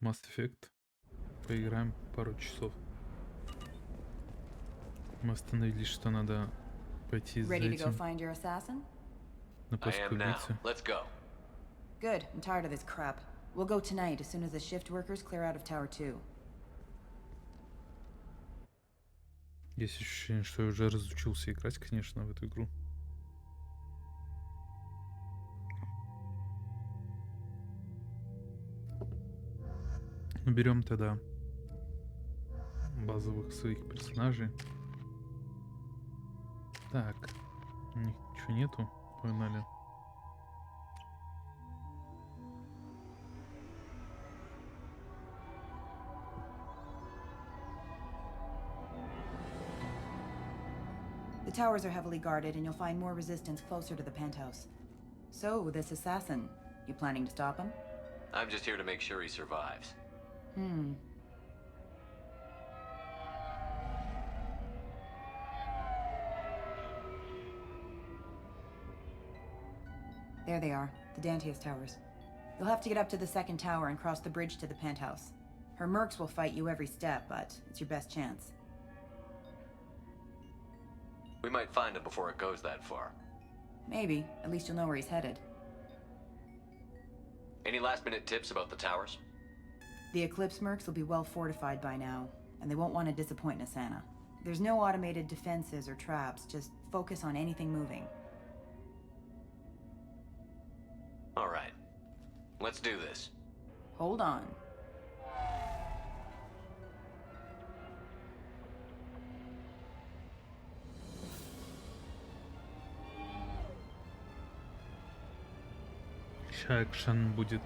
Mass Effect. Поиграем пару часов. Мы остановились, что надо пойти за Ready to go этим find your assassin? на I поиск am now. убийцы. Let's go. Good. I'm tired of this crap. We'll go tonight as soon as the shift workers clear out of Tower 2. Есть ощущение, что я уже разучился играть, конечно, в эту игру. Ну, берем тогда базовых своих персонажей. Так, у них ничего нету. Погнали. The towers are heavily guarded, and you'll find more resistance closer to the penthouse. So, this assassin, you planning to stop him? I'm just here to make sure he survives. There they are, the Dantius towers. You'll have to get up to the second tower and cross the bridge to the penthouse. Her mercs will fight you every step, but it's your best chance. We might find him before it goes that far. Maybe. At least you'll know where he's headed. Any last-minute tips about the towers? The Eclipse mercs will be well fortified by now, and they won't want to disappoint Nasana. There's no automated defenses or traps, just focus on anything moving. All right. Let's do this. Hold on. Ща экшен будет.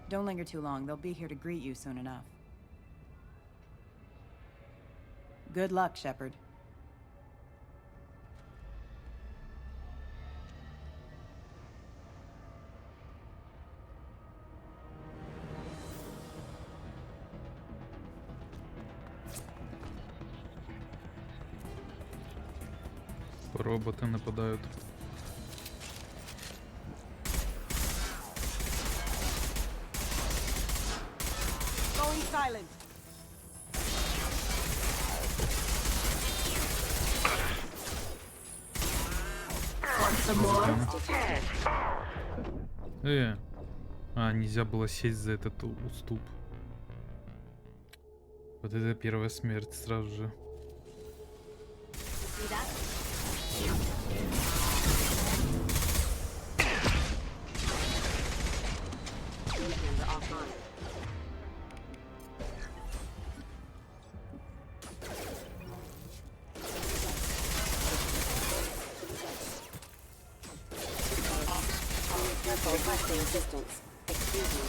Don't linger too long. They'll be here to greet you soon enough. Good luck, Shepard. Роботы нападают. Going silent. Нельзя было сесть за этот уступ. Вот это первая смерть сразу же. Requesting assistance. Excuse me.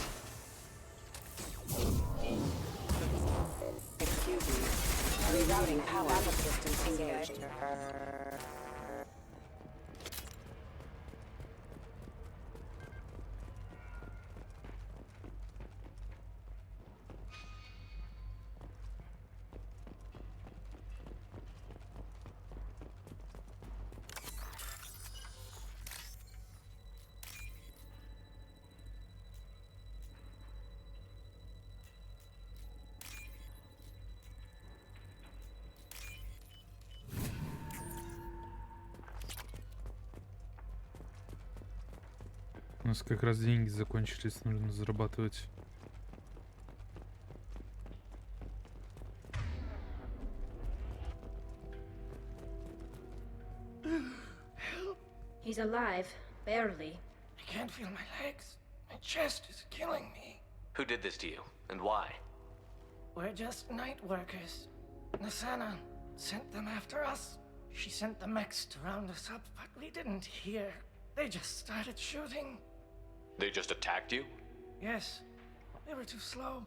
Excuse me. Rerouting power. Assistance engaged. У нас как раз деньги закончились, нужно зарабатывать. He's alive, barely. I can't feel my legs. My chest is killing me. Who did this to you, and why? We're just night workers. Nasana sent them after us. She sent the mechs to round us up, but we didn't hear. They just started shooting. They just attacked you? Yes, they were too slow.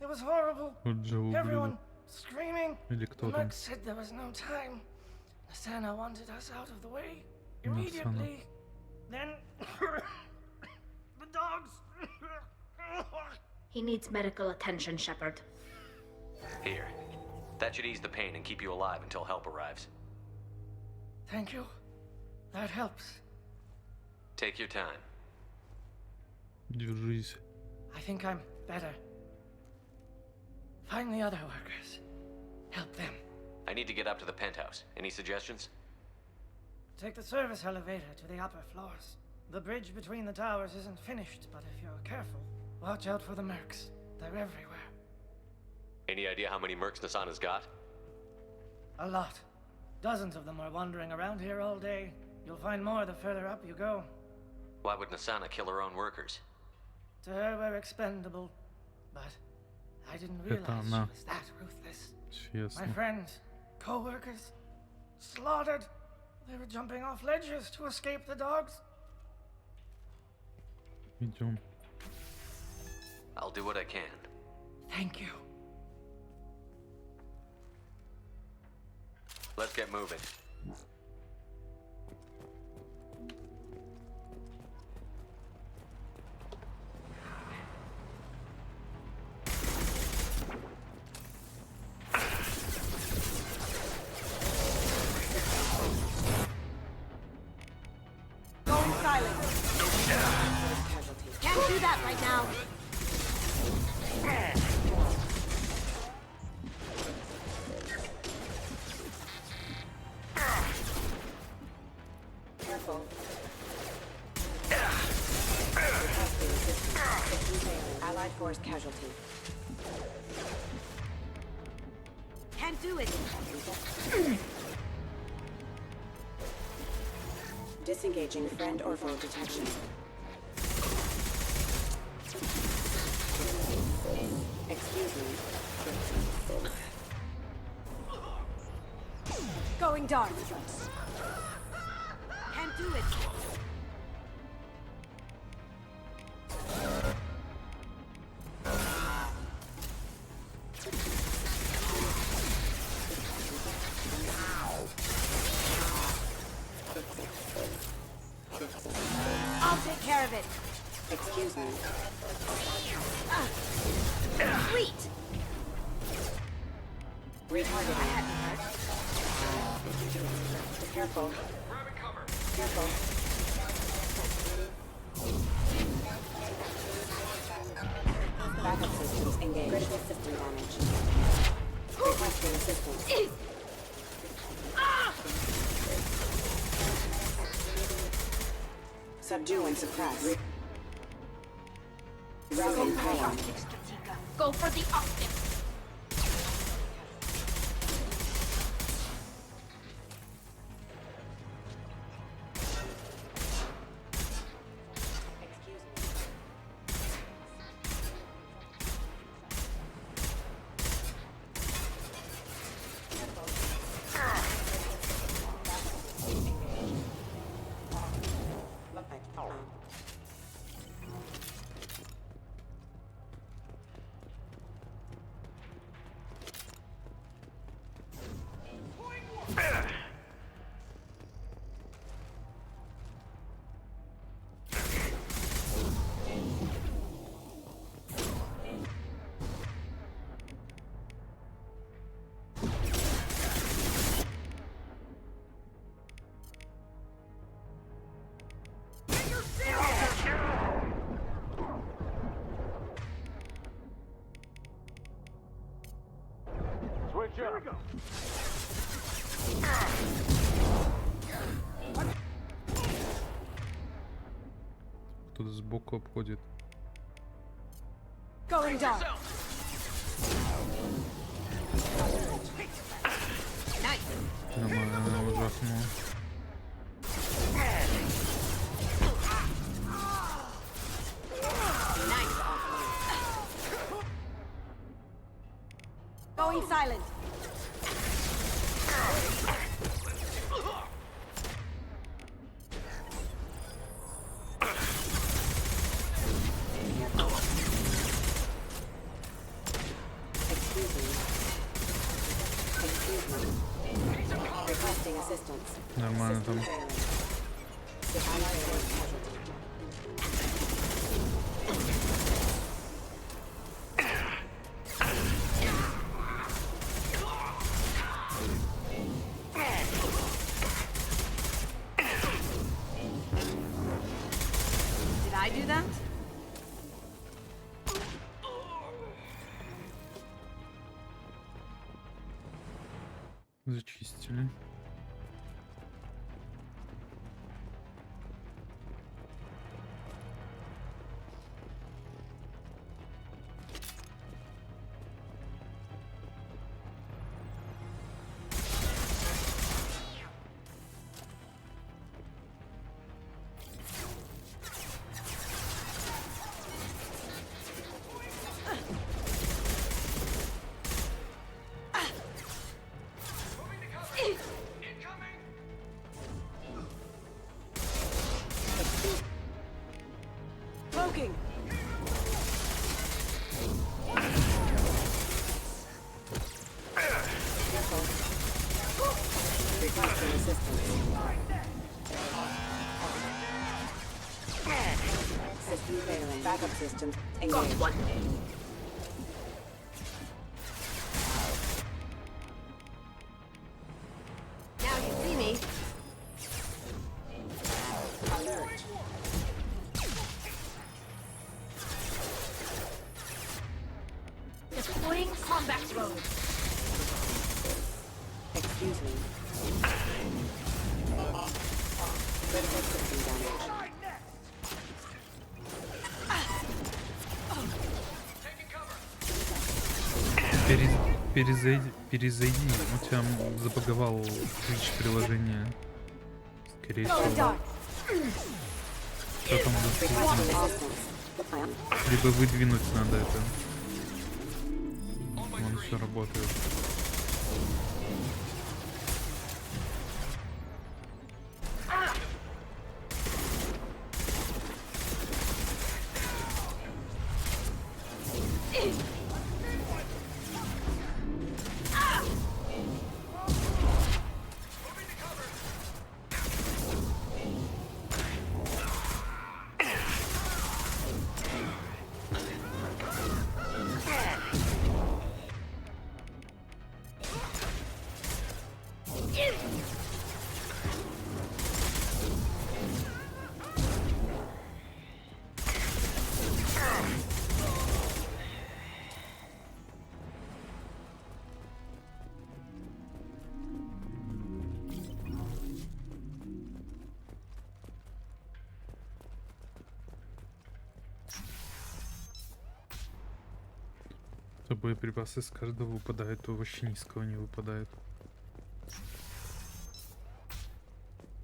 It was horrible. Вот же Everyone ублюдок. screaming. Или The кто там? mechs said there was no time. Nasana wanted us out of the way Nasana. immediately. Then the dogs. He needs medical attention, Shepard. Here. That should ease the pain and keep you alive until help arrives. Thank you. That helps. Take your time. Держись. I think I'm better. Find the other workers. Help them. I need to get up to the penthouse. Any suggestions? Take the service elevator to the upper floors. The bridge between the towers isn't finished, but if you're careful, watch out for the mercs. They're everywhere. Any idea how many mercs Nasana's got? A lot. Dozens of them are wandering around here all day. You'll find more the further up you go. Why would Nasana kill her own workers? To her, we're expendable. But I didn't realize she она. was that ruthless. My Честно. friends, co-workers, slaughtered. They were jumping off ledges to escape the dogs. Идем. I'll do what I can. Thank you. Let's get moving. Going silent. Can't do that right now. Careful. Requesting assistance. Allied force casualty. Can't do it. Disengaging friend or foe detection. Excuse me. Going dark. Can't do it. I'll take care of it. Excuse me. Sweet. Retargeting. Careful. Careful. Backup systems engaged. Critical system damage. Requesting assistance. Subdue and suppress. Routing power. Go for the optics. Кто-то сбоку обходит. Going dark. Нормально, ужасно. Going silent. Requesting assistance. Нормально там. Allied force casualty. do that? Зачистили. Cloaking. Requesting assistance. System failing. Backup systems Got engaged. one. Now you see me. Alert. Deploying combat drone. Excuse me. Critical system damage. Перезайди. У тебя забаговал ключ приложения. Скорее Go всего. dark. Что там Requesting assistance. либо выдвинуть надо это. Вон все работает. То боеприпасы с каждого выпадают, то вообще ни с кого не выпадает.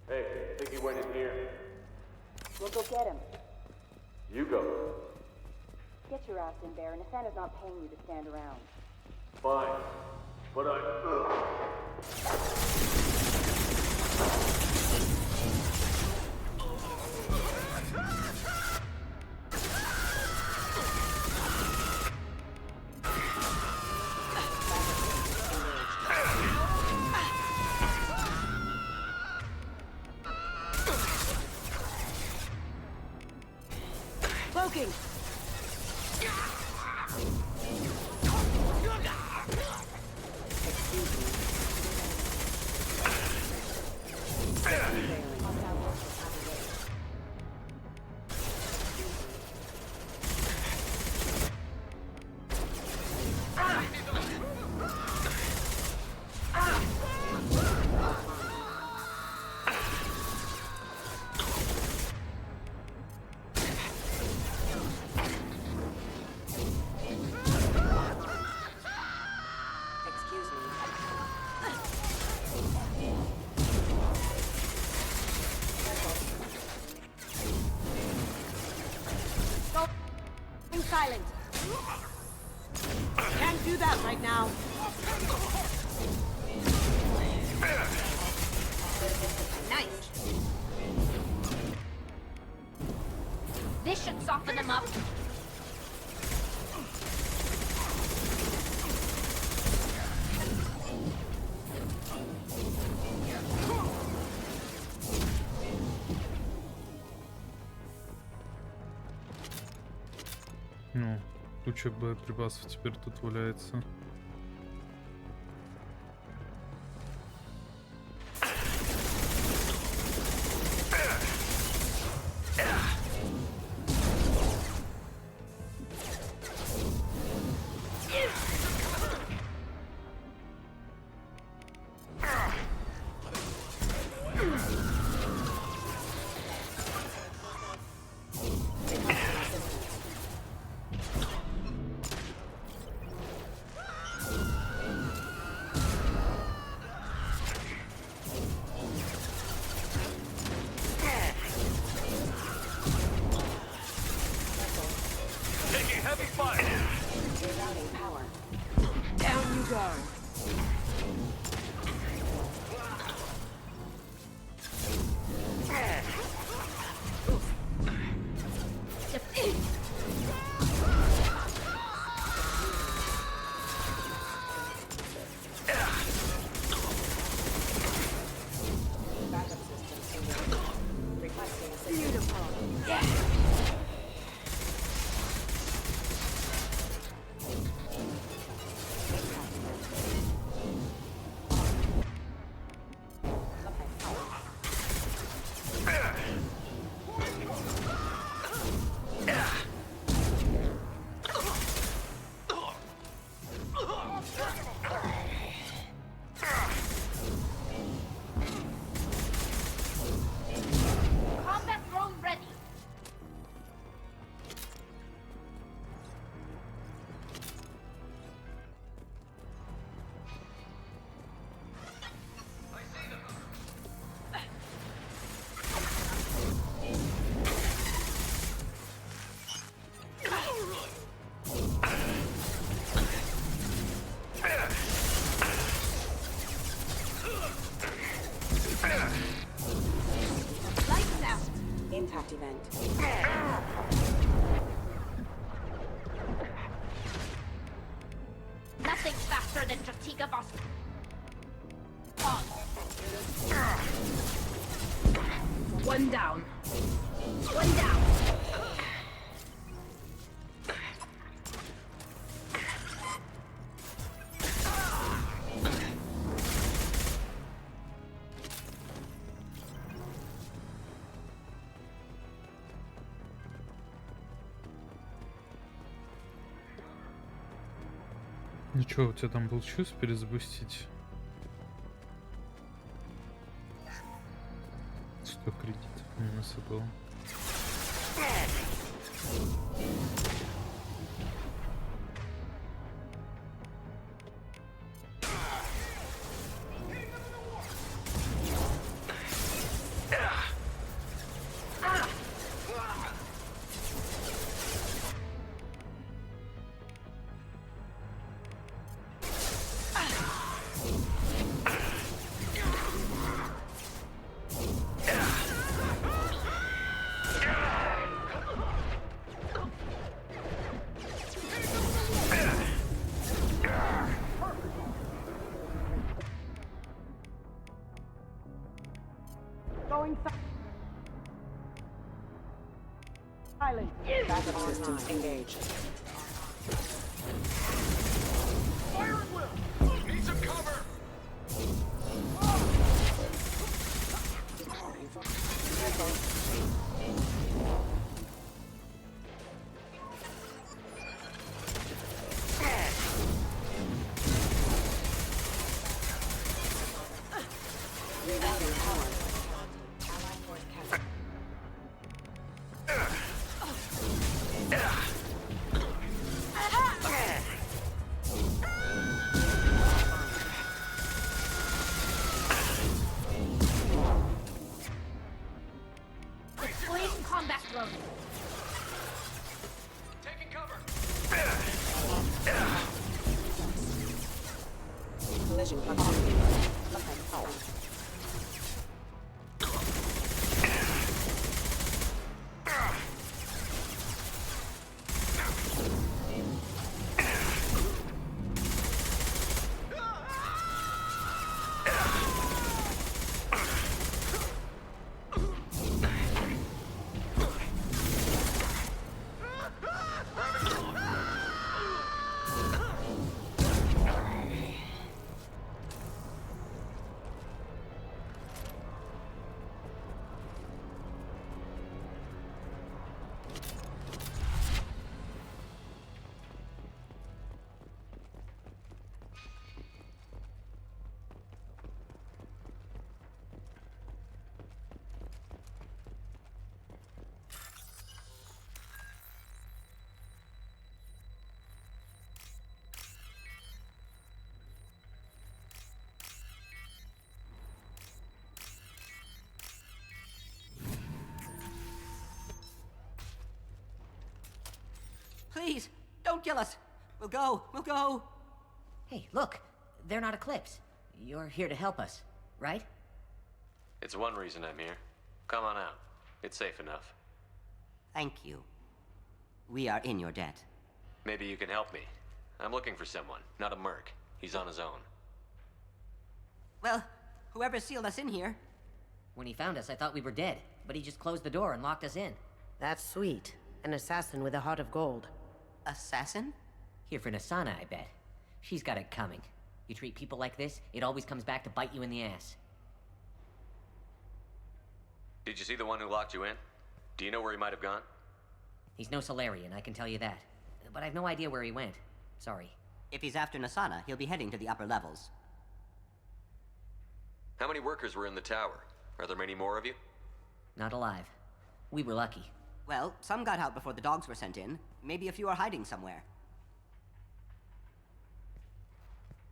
Hey, think he went in here? We'll go get him. You go. Get your ass in there, and Asana's not paying you to stand around. Fine. But I... Cloaking. Excuse me. Going silent. Can't do that right now. Nice. This should soften them up. Ну, куча боеприпасов теперь тут валяется. Taking heavy fire. Rerouting power. Down you go. Backup systems engaged. Requesting assistance. Combat drone ready. Lights out. Impact event. Nothing faster than Jatika Boss. Pause. One down. One down. Ничего, у тебя там был чувс перезапустить? 100 кредитов мне насыпало. Backup systems engaged. Need some cover. Rerouting power. Allied force captured. kill us. We'll go. We'll go. Hey, look. They're not Eclipse. You're here to help us, right? It's one reason I'm here. Come on out. It's safe enough. Thank you. We are in your debt. Maybe you can help me. I'm looking for someone, not a merc. He's on his own. Well, whoever sealed us in here. When he found us, I thought we were dead, but he just closed the door and locked us in. That's sweet. An assassin with a heart of gold. Assassin? Here for Nasana, I bet. She's got it coming. You treat people like this, it always comes back to bite you in the ass. Did you see the one who locked you in? Do you know where he might have gone? He's no Solarian, I can tell you that. But I've no idea where he went. Sorry. If he's after Nasana, he'll be heading to the upper levels. How many workers were in the tower? Are there many more of you? Not alive. We were lucky. Well, some got out before the dogs were sent in. Maybe a few are hiding somewhere.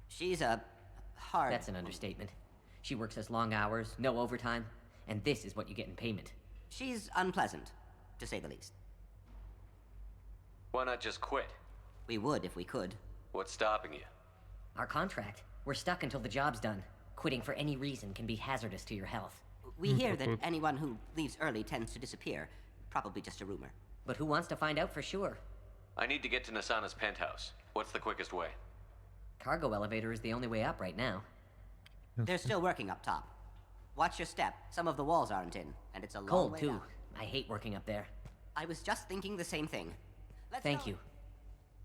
She's a hard... That's an understatement. She works us long hours, no overtime, and this is what you get in payment. She's unpleasant, to say the least. Why not just quit? We would if we could. What's stopping you? Our contract. We're stuck until the job's done. Quitting for any reason can be hazardous to your health. We hear that anyone who leaves early tends to disappear. Probably just a rumor. But who wants to find out for sure? I need to get to Nasana's penthouse. What's the quickest way? Cargo elevator is the only way up right now. They're still working up top. Watch your step. Some of the walls aren't in, and it's a long Cold, way too. down. I hate working up there. I was just thinking the same thing. Let's Thank go. you.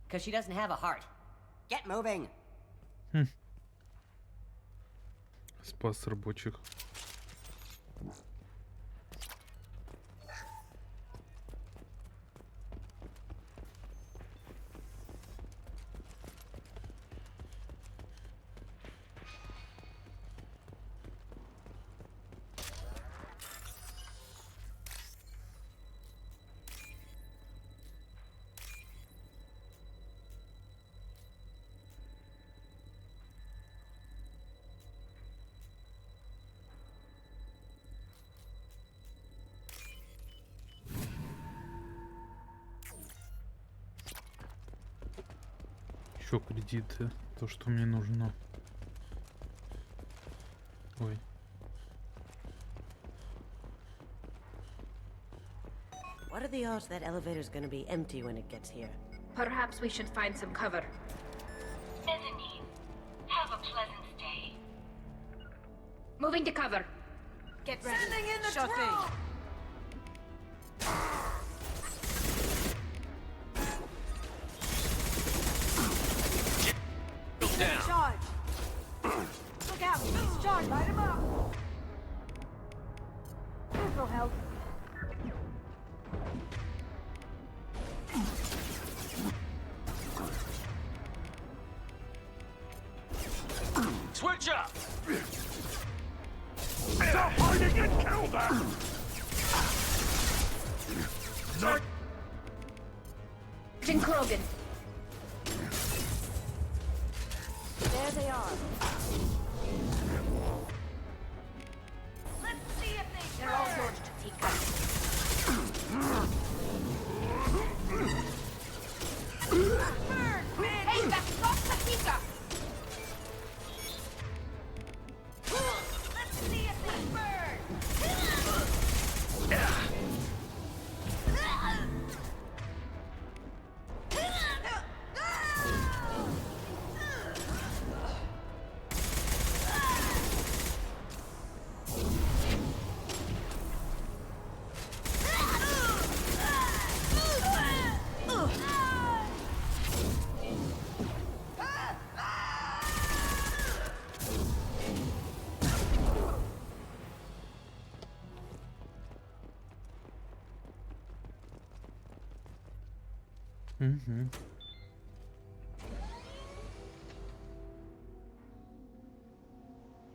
Because she doesn't have a heart. Get moving. Спас рабочих. Еще кредиты. То, что мне нужно. Ой. What are the odds that elevator's gonna be empty when it gets here? Perhaps we should find some cover. Mezzanine. Have a pleasant stay. Moving to cover. Get ready. Sending in the Sure thing. drone! Down. Charge! Look out! He's charged! Light him up! This'll help. Switch up! Stop hiding and kill them! Sergeant Krogan. There they are. Let's see if they They're all yours, Chatika. Hey, that's not Chatika! Let's see if they burn! Угу.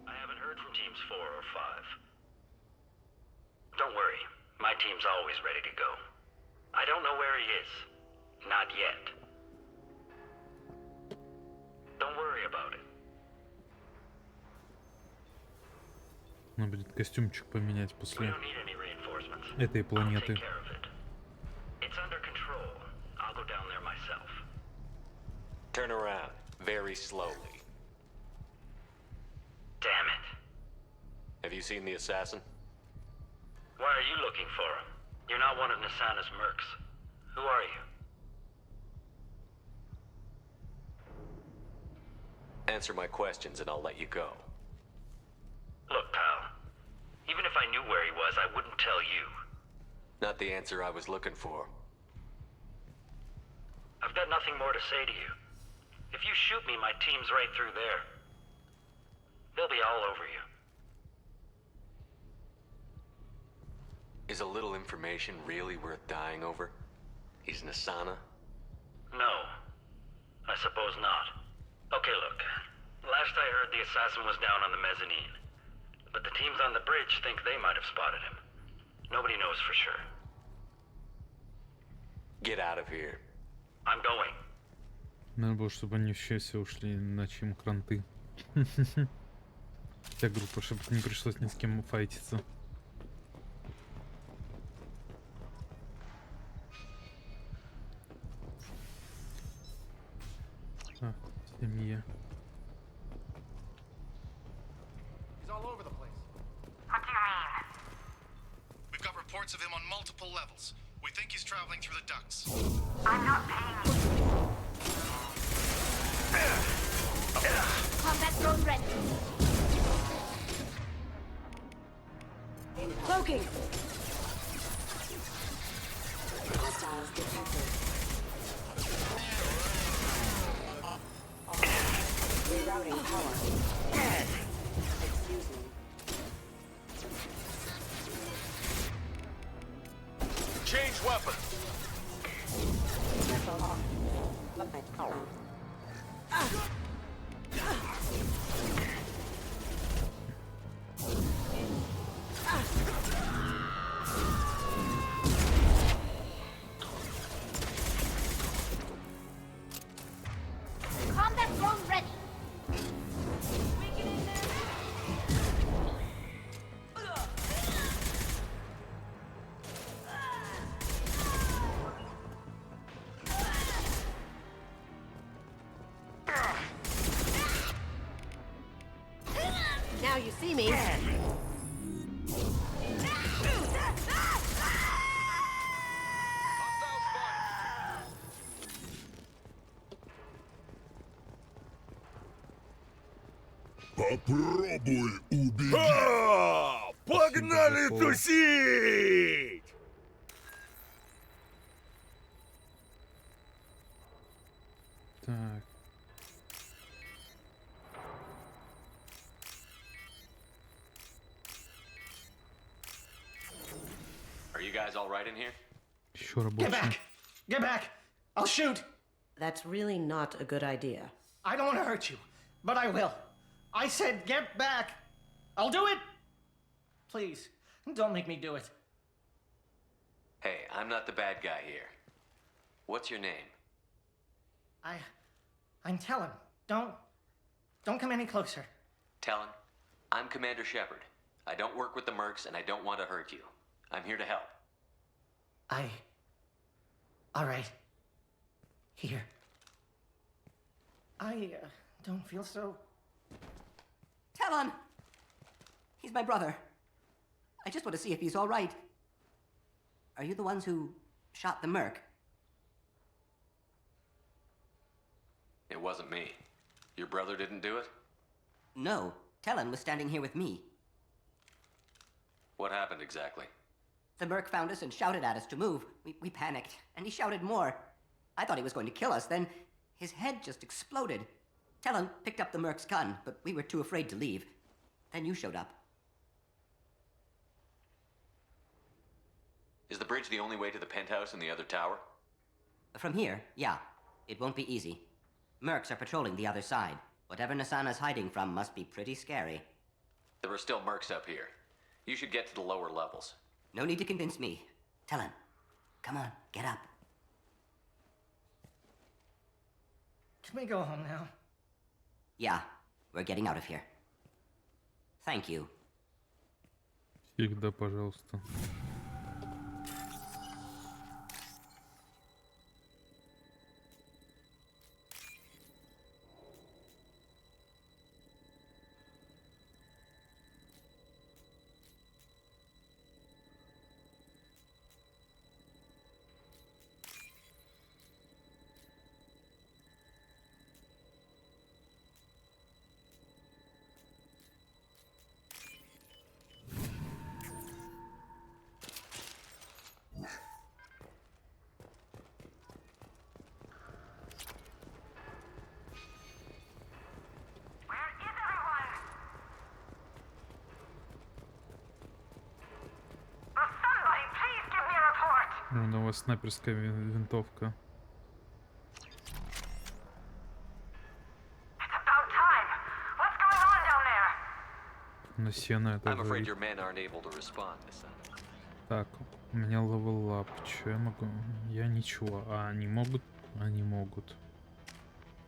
I haven't heard from teams 4 or 5. Don't worry, my team's always ready to go. I don't know where he is. Not yet. Don't worry about it. Надо будет костюмчик поменять We после don't need any reinforcements. этой I'll планеты. take care of it. It's under control. I'll go down there myself. slowly. Damn it. Have you seen the assassin? Why are you looking for him? You're not one of Nasana's mercs. Who are you? Answer my questions and I'll let you go. Look, pal. Even if I knew where he was, I wouldn't tell you. Not the answer I was looking for. I've got nothing more to say to you. If you shoot me, my team's right through there. They'll be all over you. Is a little information really worth dying over? He's Nasana? No. I suppose not. Okay, look. Last I heard, the assassin was down on the mezzanine. But the teams on the bridge think they might have spotted him. Nobody knows for sure. Get out of here. I'm going. Надо было, чтобы они все ушли на чем кранты. Вся группа, чтобы не пришлось ни с кем файтиться. А, семья. He's all over the place. What do you mean? We've got reports of him on multiple levels. We think he's traveling through the ducts. I'm not paying you. Combat drone ready. Cloaking! Hostiles detected. Rerouting power. Excuse me. Change weapon. Combat drone ready. Now you see me. Попробуй убеги. Погнали тусить! Так. Are you guys all right in here? Еще Get рабочий. back! Get back! I'll shoot! That's really not a good idea. I don't want to hurt you, but I will. I said get back! I'll do it! Please, don't make me do it. Hey, I'm not the bad guy here. What's your name? I'm Talon. Don't come any closer. Talon, I'm Commander Shepard. I don't work with the mercs and I don't want to hurt you. I'm here to help. All right. Here. I don't feel so... Talon! He's my brother. I just want to see if he's all right. Are you the ones who shot the merc? It wasn't me. Your brother didn't do it? No. Talon was standing here with me. What happened exactly? The merc found us and shouted at us to move. We panicked, and he shouted more. I thought he was going to kill us, then his head just exploded. Talon picked up the merc's gun, but we were too afraid to leave. Then you showed up. Is the bridge the only way to the penthouse in the other tower? From here, yeah. It won't be easy. Mercs are patrolling the other side. Whatever Nasana's hiding from must be pretty scary. There are still mercs up here. You should get to the lower levels. No need to convince me. Talon, come on, get up. Can we go home now? Yeah, we're getting out of here. Thank you. Всегда, пожалуйста. Вон у вас снайперская винтовка. На сено это I'm afraid говорит. your men aren't able to respond, Hassan. Так, у меня левел-ап. Че я могу? Я ничего. А они могут? Они могут.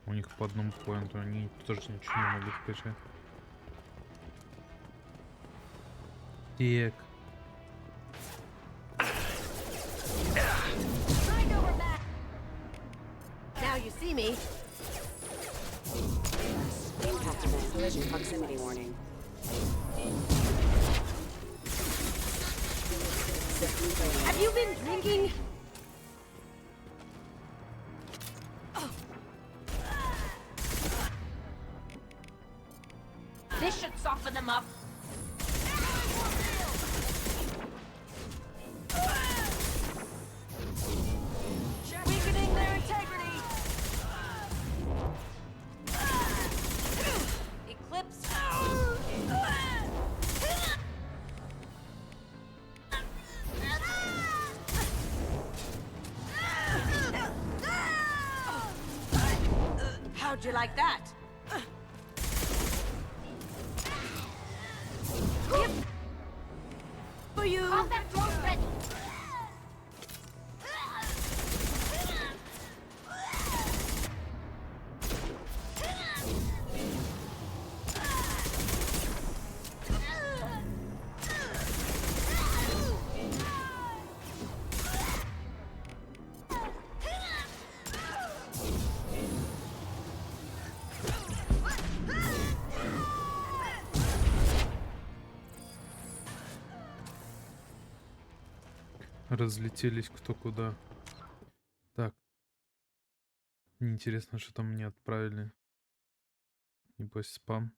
У них по одному поинту. Они тоже ничего не могут скачать. Так. Now you see me. Impact event. Collision proximity warning. Have you been drinking? This should soften them up. Weakening their integrity. Eclipse. How'd you like that? For you. Combat drone ready. Разлетелись кто куда. Так. Интересно, что там мне отправили. Небось спам.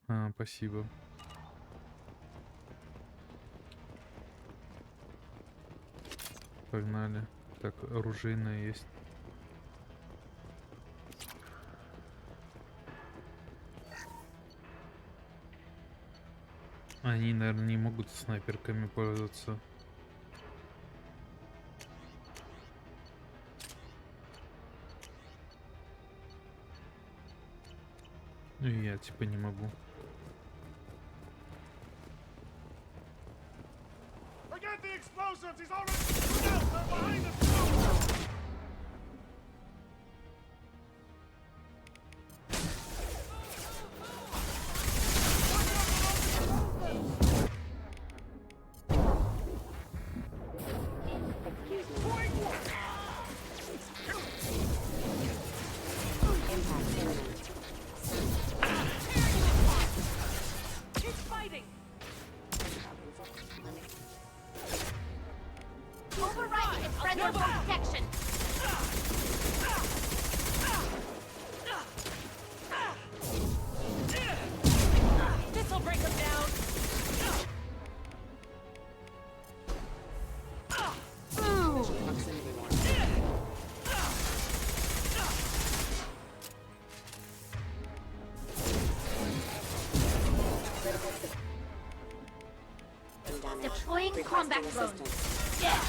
А, спасибо. Погнали. Так, оружейное есть. Они, наверное, не могут снайперками пользоваться. Ну и я типа не могу. Forget the explosives! He's already out! They're behind us! Impact imminent. It's fighting. Overriding its friendly protection. This'll break him down. Collision proximity warning. Damage. Deploying Requesting combat drones. assistance. Yeah.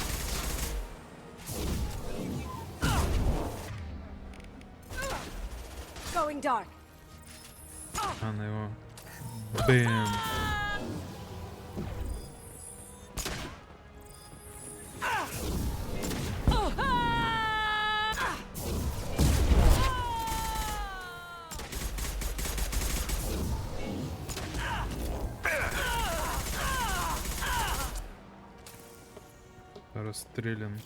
Going dark. Она его. Бэм. Расстрелян.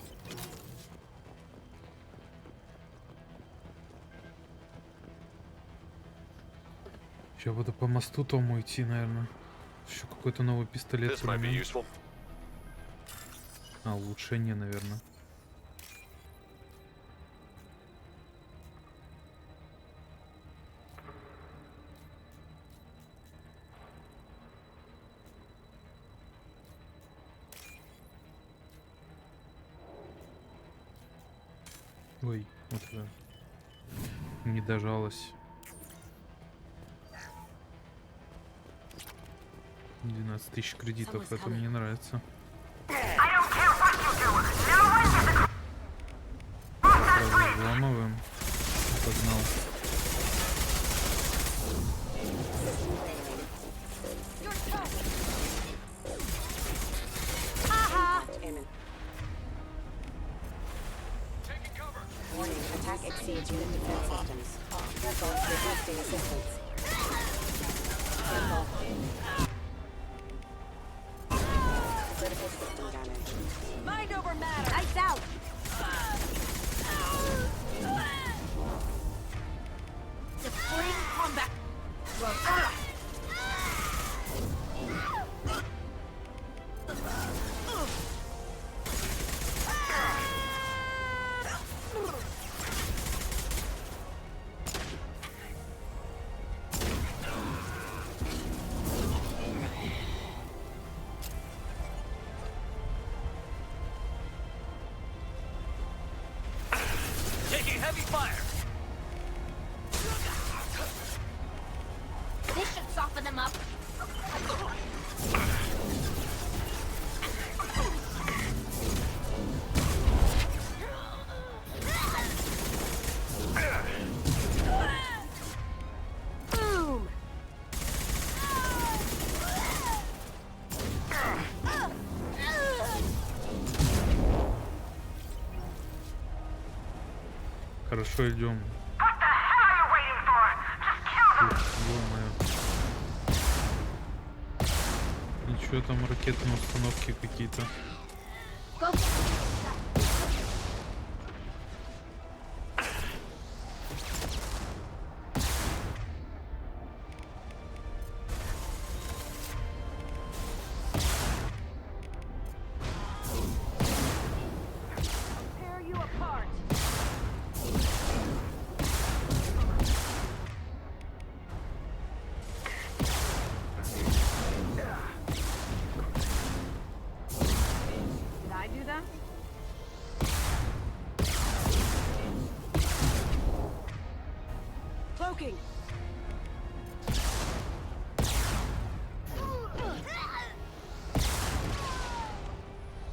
Сейчас буду по мосту тому идти, наверное. Еще какой-то новый пистолет. This might be поменять. useful. А, улучшение, наверное. Ой, вот это. Не дожалась. 12 тысяч кредитов, это мне нравится. Сразу взламываем. Погнал. Warning, attack exceeds unit defense systems. Careful, requesting assistance. Careful. Critical system damage. Mind over matter. Lights out. Deploying combat. Taking heavy fire. This should soften them up. Boom. Хорошо, идем. Ничего, там ракетные установки какие-то. Tear you apart. Did I do that? Cloaking.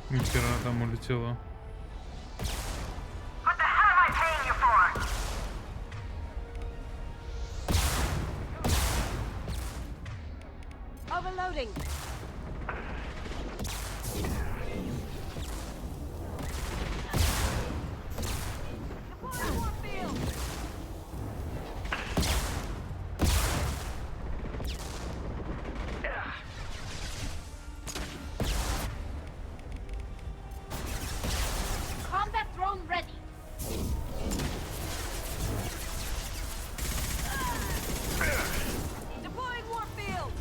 Нихера там улетела. What the hell am I paying you for? Overloading. Combat drone ready. Deploying warfield.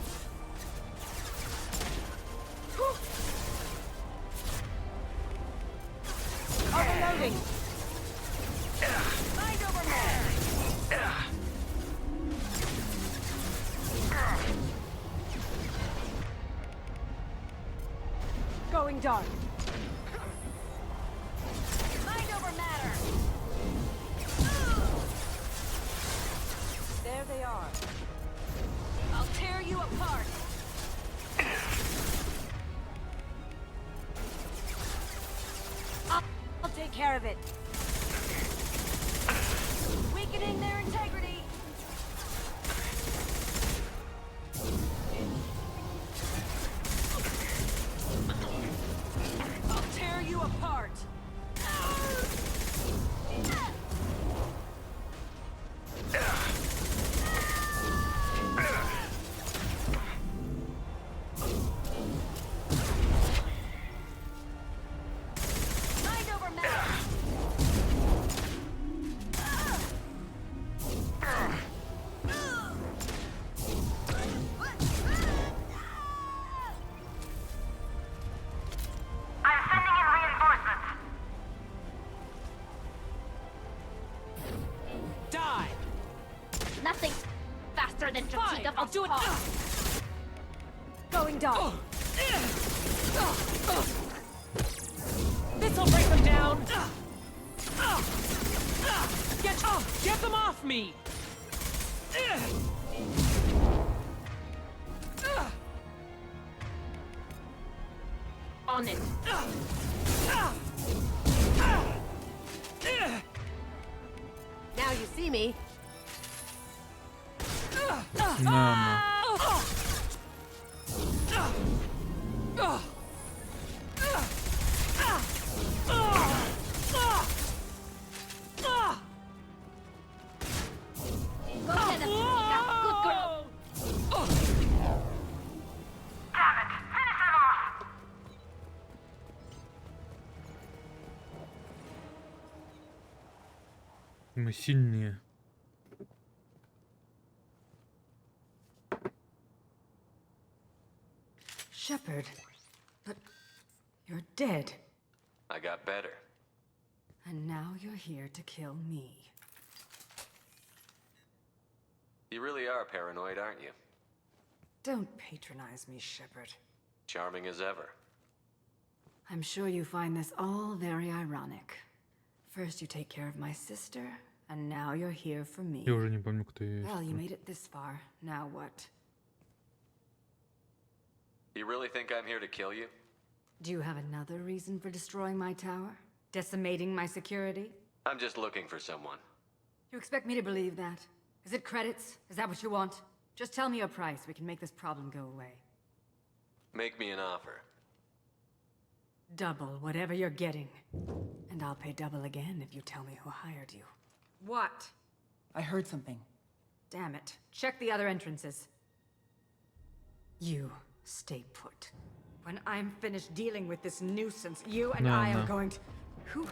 Overloading. Mind over matter. Going dark. Mind over matter. There they are. I'll tear you apart. I'll take care of it. Weakening their integrity. I'll tear you apart. Mind over matter. I'm sending in reinforcements. Die. Nothing faster than Chatika. I'll do it. Going dark. This'll break them down. Get them off off me! On it. Now you see me. На. Go get him, Chica. Good girl. Мы сильнее. Shepard, but you're dead. I got better. And now you're here to kill me. You really are paranoid, aren't you? Don't patronize me, Shepard. Charming as ever. I'm sure you find this all very ironic. First you take care of my sister, and now you're here for me. Я уже не помню, кто я Well, you есть. made it this far. Now what? You really think I'm here to kill you? Do you have another reason for destroying my tower? Decimating my security? I'm just looking for someone. You expect me to believe that? Is it credits? Is that what you want? Just tell me a price. We can make this problem go away. Make me an offer. Double whatever you're getting. And I'll pay double again if you tell me who hired you. What? I heard something. Damn it. Check the other entrances. You stay put. When I'm finished dealing with this nuisance, you and I am going to... Who...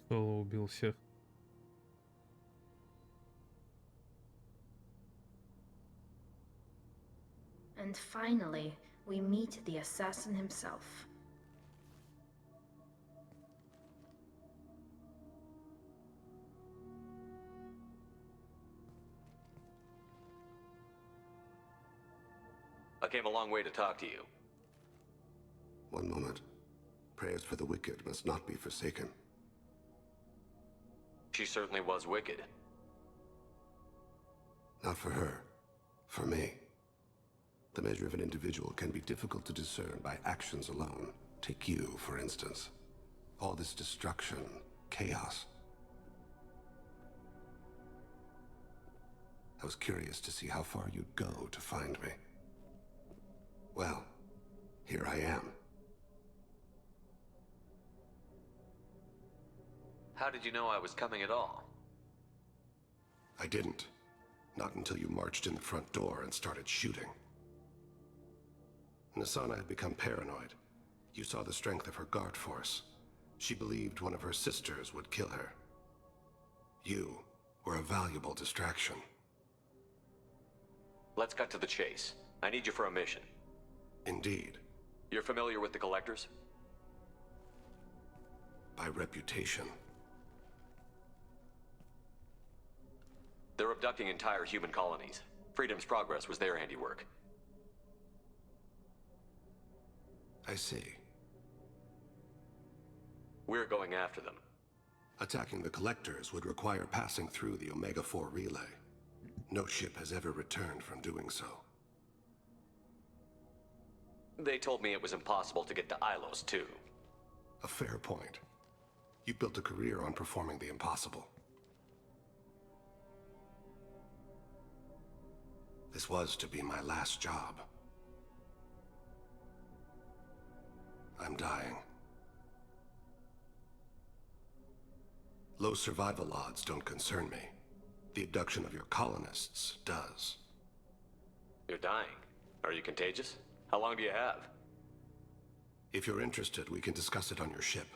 Соло убил всех. And finally, we meet the assassin himself. I came a long way to talk to you. One moment. Prayers for the wicked must not be forsaken. She certainly was wicked. Not for her. For me. The measure of an individual can be difficult to discern by actions alone. Take you, for instance. All this destruction, chaos. I was curious to see how far you'd go to find me. Well, here I am. How did you know I was coming at all? I didn't. Not until you marched in the front door and started shooting. Nasana had become paranoid. You saw the strength of her guard force. She believed one of her sisters would kill her. You were a valuable distraction. Let's cut to the chase. I need you for a mission. Indeed. You're familiar with the Collectors? By reputation. They're abducting entire human colonies. Freedom's Progress was their handiwork. I see. We're going after them. Attacking the Collectors would require passing through the Omega-4 relay. No ship has ever returned from doing so. They told me it was impossible to get to Ilos, too. A fair point. You built a career on performing the impossible. This was to be my last job. I'm dying. Low survival odds don't concern me. The abduction of your colonists does. You're dying. Are you contagious? How long do you have? If you're interested, we can discuss it on your ship.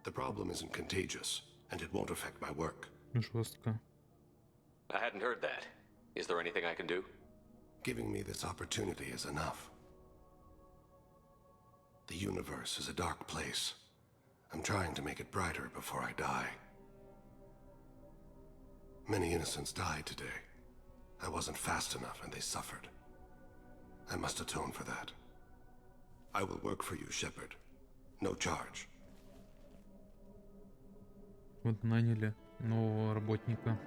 The problem isn't contagious, and it won't affect my work. Жестко. I hadn't heard that. Is there anything I can do? Giving me this opportunity is enough. The universe is a dark place. I'm trying to make it brighter before I die. Many innocents died today. I wasn't fast enough and they suffered. I must atone for that. I will work for you, Shepard. No charge. Вот наняли нового работника.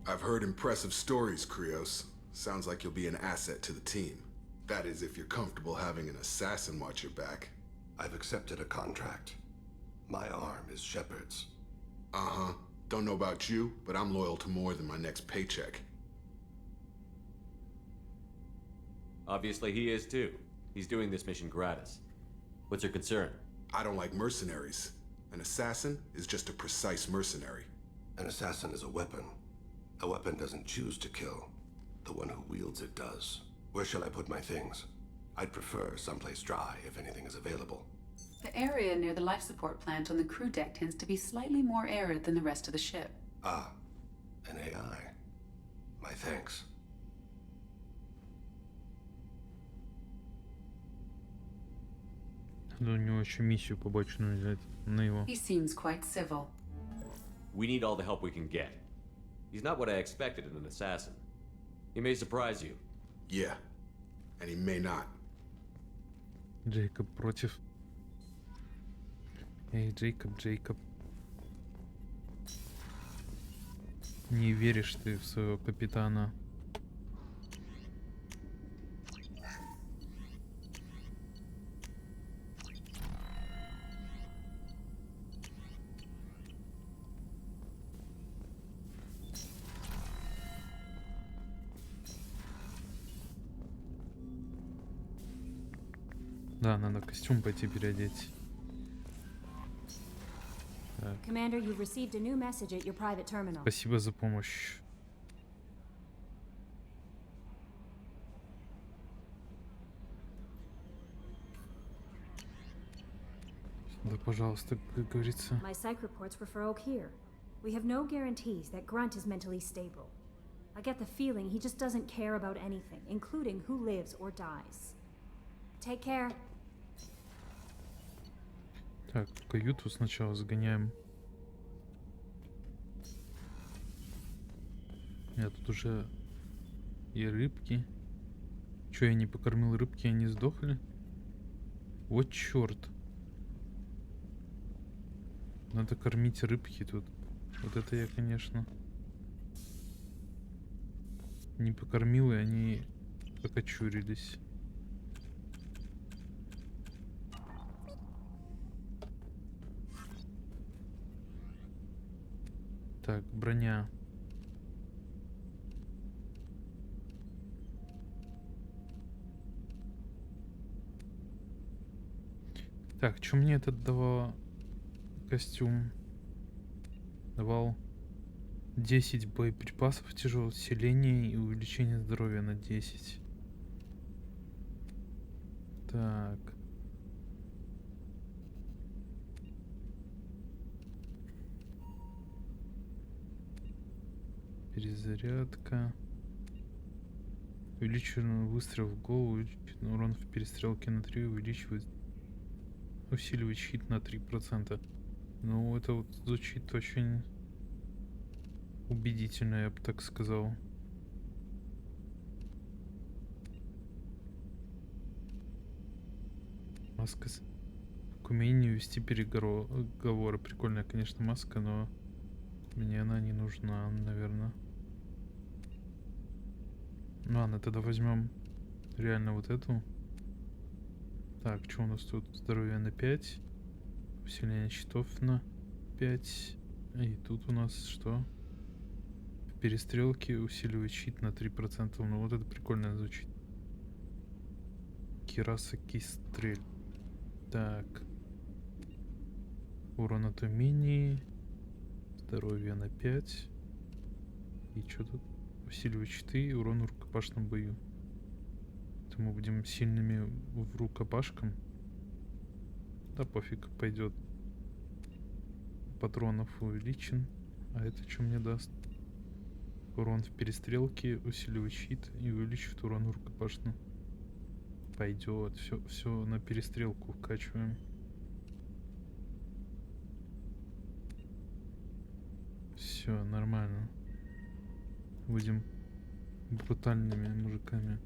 I've heard impressive stories, Krios. Sounds like you'll be an asset to the team. That is, if you're comfortable having an assassin watch your back. I've accepted a contract. My arm is Shepard's. Uh-huh. Don't know about you, but I'm loyal to more than my next paycheck. Obviously he is too. He's doing this mission gratis. What's your concern? I don't like mercenaries. An assassin is just a precise mercenary. An assassin is a weapon. A weapon doesn't choose to kill. The one who wields it does. Where shall I put my things? I'd prefer someplace dry if anything is available. The area near the life support plant on the crew deck tends to be slightly more arid than the rest of the ship. Ah, an AI. My thanks. Надо у него еще миссию побочную взять на его. He seems quite civil. We need all the help we can get. He's not what I expected in an assassin. He may surprise you. Yeah, and he may not. Джейкоб против. Эй, Джейкоб. Не веришь ты в своего капитана. Да, надо костюм пойти переодеть. Так. Commander, you've received a new message at your private terminal. Спасибо за помощь. Да, пожалуйста, как говорится. My psych reports refer Oak here. We have no guarantees that Grunt is mentally stable. I get the feeling he just doesn't care about anything, including who lives or dies. Take care. Так, в каюту сначала загоняем. У меня тут уже и рыбки. Че, я не покормил рыбки, они сдохли? Вот черт. Надо кормить рыбки тут. Вот это я, конечно, не покормил, и они окочурились. Так, броня. Так, что мне этот давал костюм? Давал 10 боеприпасов, тяжелого усиления и увеличение здоровья на 10. Так. Перезарядка. Увеличивает выстрел в голову, увеличивает урон в перестрелке на 3, усиливает щит на 3%. Ну, это вот звучит очень убедительно, я бы так сказал. Маска к умению вести переговоры. Прикольная, конечно, маска, но мне она не нужна, наверное. Ну ладно, тогда возьмем реально вот эту. Так, что у нас тут? Здоровье на 5. Усиление щитов на 5. И тут у нас что? В перестрелке усиливает щит на 3%. Ну вот это прикольно звучит. Кираса Кистрель. Так. Урон от умений. Здоровье на 5. И что тут? Усиливает щиты и урон в рукопашном бою. То мы будем сильными в рукопашком. Да пофиг, пойдет. Патронов увеличен. А это что мне даст? Урон в перестрелке, усиливает щит и увеличивает урон рукопашно. Пойдет. Все на перестрелку вкачиваем. Все нормально. Будем брутальными мужиками.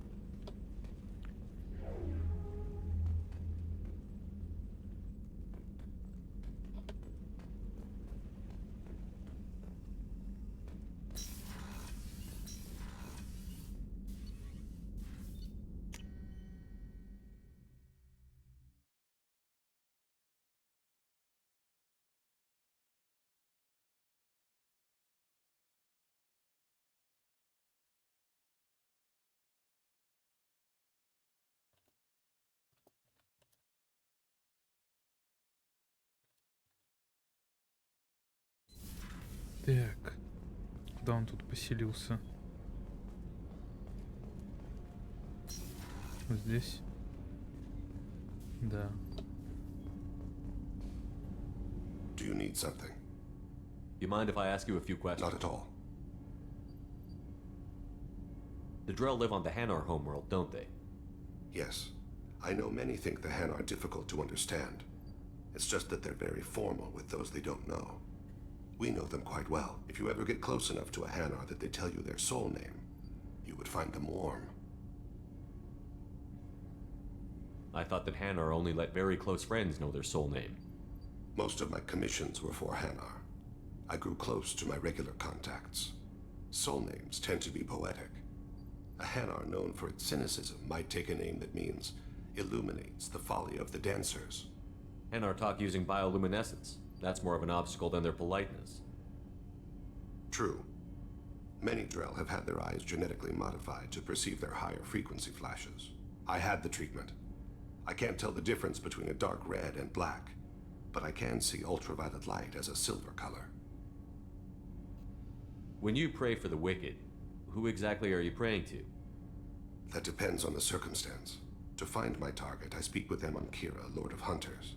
Так, куда он тут поселился? Вот здесь? Да. Do you need something? You mind if I ask you a few questions? Not at all. The Drell live on the Hanar homeworld, don't they? Yes. I know many think the Han are difficult to understand. It's just that they're very formal with those they don't know. We know them quite well. If you ever get close enough to a Hanar that they tell you their soul name, you would find them warm. I thought that Hanar only let very close friends know their soul name. Most of my commissions were for Hanar. I grew close to my regular contacts. Soul names tend to be poetic. A Hanar known for its cynicism might take a name that means illuminates the folly of the dancers. Hanar talk using bioluminescence. That's more of an obstacle than their politeness. True. Many Drell have had their eyes genetically modified to perceive their higher frequency flashes. I had the treatment. I can't tell the difference between a dark red and black, but I can see ultraviolet light as a silver color. When you pray for the wicked, who exactly are you praying to? That depends on the circumstance. To find my target, I speak with them on Kira, Lord of Hunters.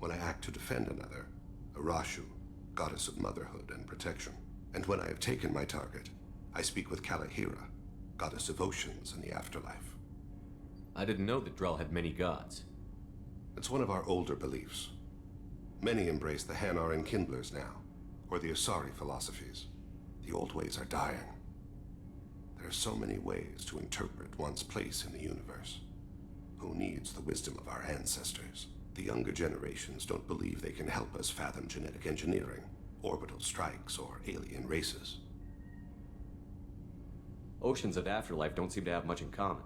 When I act to defend another, Arashu, goddess of motherhood and protection. And when I have taken my target, I speak with Kalahira, goddess of oceans and the afterlife. I didn't know that Drell had many gods. It's one of our older beliefs. Many embrace the Hanar and Kindlers now, or the Asari philosophies. The old ways are dying. There are so many ways to interpret one's place in the universe. Who needs the wisdom of our ancestors? The younger generations don't believe they can help us fathom genetic engineering, orbital strikes, or alien races. Oceans and afterlife don't seem to have much in common.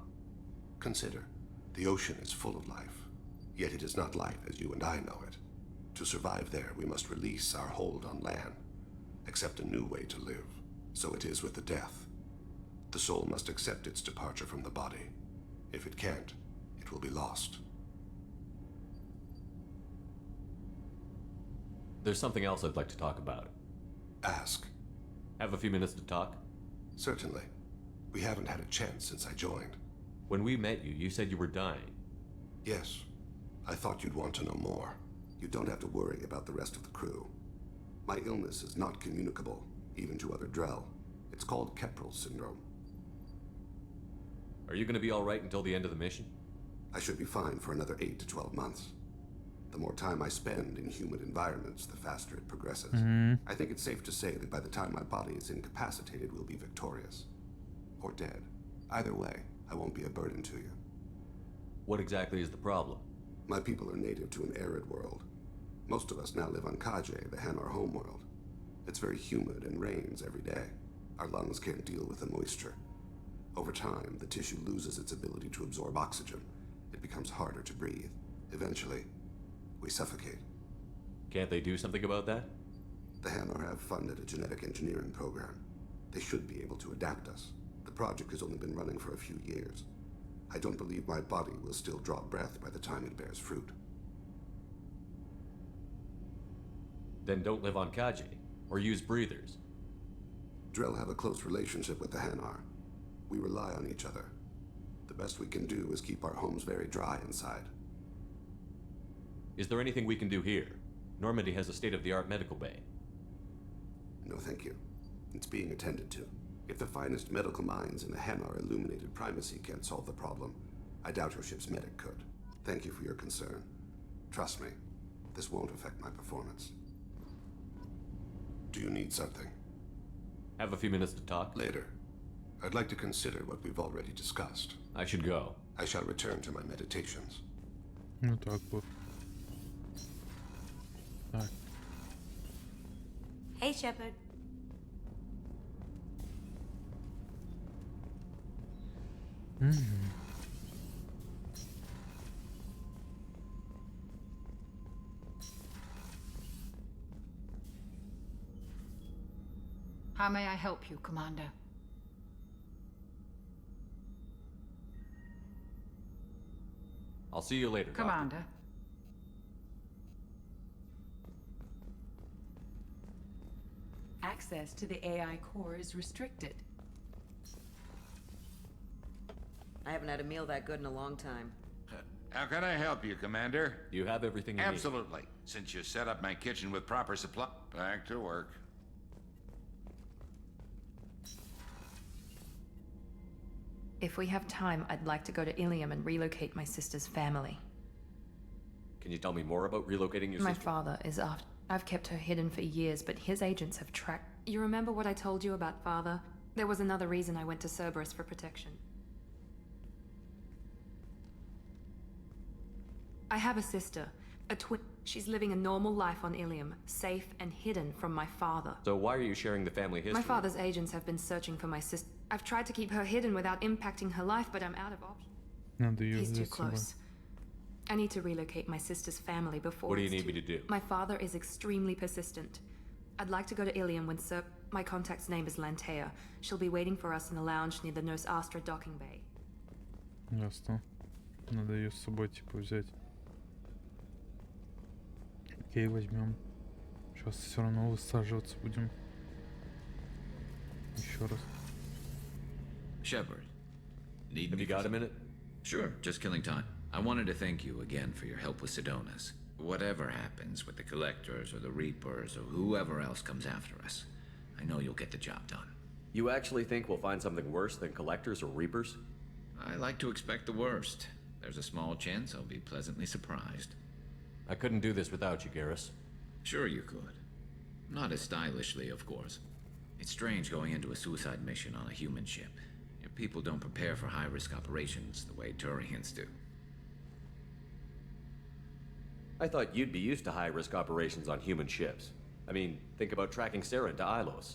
Consider, the ocean is full of life, yet it is not life as you and I know it. To survive there, we must release our hold on land, accept a new way to live. So it is with the death. The soul must accept its departure from the body. If it can't, it will be lost. There's something else I'd like to talk about. Ask. Have a few minutes to talk? Certainly. We haven't had a chance since I joined. When we met you, you said you were dying. Yes. I thought you'd want to know more. You don't have to worry about the rest of the crew. My illness is not communicable, even to other Drell. It's called Keprel syndrome. Are you going to be all right until the end of the mission? I should be fine for another 8 to 12 months. The more time I spend in humid environments, the faster it progresses. I think it's safe to say that by the time my body is incapacitated, we'll be victorious. Or dead. Either way, I won't be a burden to you. What exactly is the problem? My people are native to an arid world. Most of us now live on Kaje, the Hanar homeworld. It's very humid and rains every day. Our lungs can't deal with the moisture. Over time, the tissue loses its ability to absorb oxygen. It becomes harder to breathe. Eventually, we suffocate. Can't they do something about that? The Hanar have funded a genetic engineering program. They should be able to adapt us. The project has only been running for a few years. I don't believe my body will still draw breath by the time it bears fruit. Then don't live on Kaje, or use breathers. Drell have a close relationship with the Hanar. We rely on each other. The best we can do is keep our homes very dry inside. Is there anything we can do here? Normandy has a state-of-the-art medical bay. No, thank you. It's being attended to. If the finest medical minds in the Hanar Illuminated Primacy can't solve the problem, I doubt your ship's medic could. Thank you for your concern. Trust me, this won't affect my performance. Do you need something? Have a few minutes to talk? Later. I'd like to consider what we've already discussed. I should go. I shall return to my meditations. Ну так вот. Так. Hey, Shepard. How may I help you, Commander? I'll see you later, Doctor. Commander. Access to the AI core is restricted. I haven't had a meal that good in a long time. How can I help you, Commander? You have everything you need. Absolutely. Since you set up my kitchen with proper supply... Back to work. If we have time, I'd like to go to Ilium and relocate my sister's family. Can you tell me more about relocating your My sister? father is after. I've kept her hidden for years, but his agents have tracked. You remember what I told you about father? There was another reason I went to Cerberus for protection. I have a sister, a twin. She's living a normal life on Ilium, safe and hidden from my father. So why are you sharing the family history? My father's agents have been searching for my sister. I've tried to keep her hidden without impacting her life, but I'm out of options. Надо ее He's too взять с собой. close. I need to relocate my sister's family before. What do you it's need too- me to do? My father is extremely persistent. I'd like to go to Ilium when My contact's name is Lantea. She'll be waiting for us in the lounge near the Nurse Astra docking bay. Ясно. Надо ее с собой типа взять. Окей, возьмем. Сейчас все равно высаживаться будем. Еще раз. Shepard, need Have me you got a minute? Sure, just killing time. I wanted to thank you again for your help with Sidonis. Whatever happens with the Collectors or the Reapers or whoever else comes after us, I know you'll get the job done. You actually think we'll find something worse than Collectors or Reapers? I like to expect the worst. There's a small chance I'll be pleasantly surprised. I couldn't do this without you, Garrus. Sure you could. Not as stylishly, of course. It's strange going into a suicide mission on a human ship. Your people don't prepare for high-risk operations the way Turians do. I thought you'd be used to high-risk operations on human ships. I mean, think about tracking Saren to Ilos.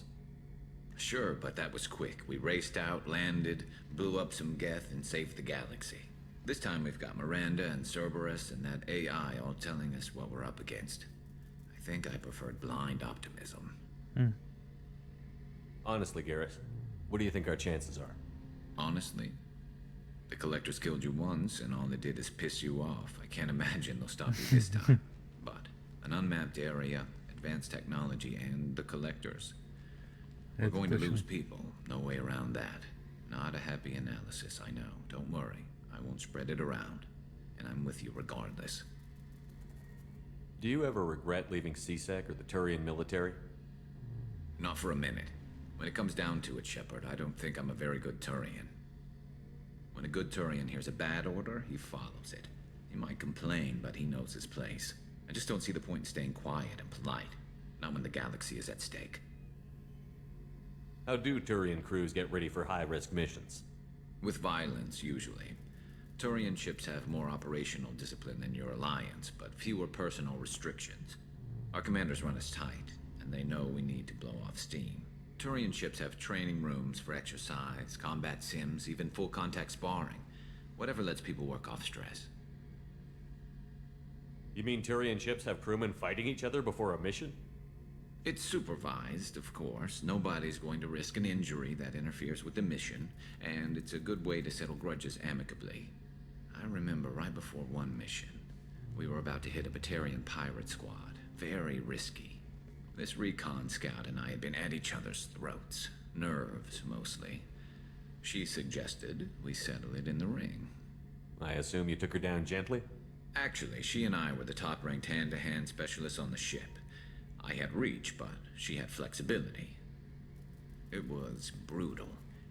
Sure, but that was quick. We raced out, landed, blew up some Geth, and saved the galaxy. This time we've got Miranda and Cerberus and that AI all telling us what we're up against. I think I preferred blind optimism. Honestly, Garrus, what do you think our chances are? Honestly, the Collectors killed you once, and all they did is piss you off. I can't imagine they'll stop you this time. But an unmapped area, advanced technology, and the Collectors. We're going to lose people. No way around that. Not a happy analysis, I know. Don't worry. I won't spread it around. And I'm with you regardless. Do you ever regret leaving CSEC or the Turian military? Not for a minute. When it comes down to it, Shepard, I don't think I'm a very good Turian. When a good Turian hears a bad order, he follows it. He might complain, but he knows his place. I just don't see the point in staying quiet and polite. Not when the galaxy is at stake. How do Turian crews get ready for high-risk missions? With violence, usually. Turian ships have more operational discipline than your alliance, but fewer personal restrictions. Our commanders run us tight, and they know we need to blow off steam. Turian ships have training rooms for exercise, combat sims, even full-contact sparring. Whatever lets people work off stress. You mean Turian ships have crewmen fighting each other before a mission? It's supervised, of course. Nobody's going to risk an injury that interferes with the mission, and it's a good way to settle grudges amicably. I remember right before one mission, we were about to hit a Batarian pirate squad. Very risky. This recon scout and I had been at each other's throats. Nerves, mostly. She suggested we settle it in the ring. I assume you took her down gently? Actually, she and I were the top-ranked hand-to-hand specialists on the ship. I had reach, but she had flexibility. It was brutal.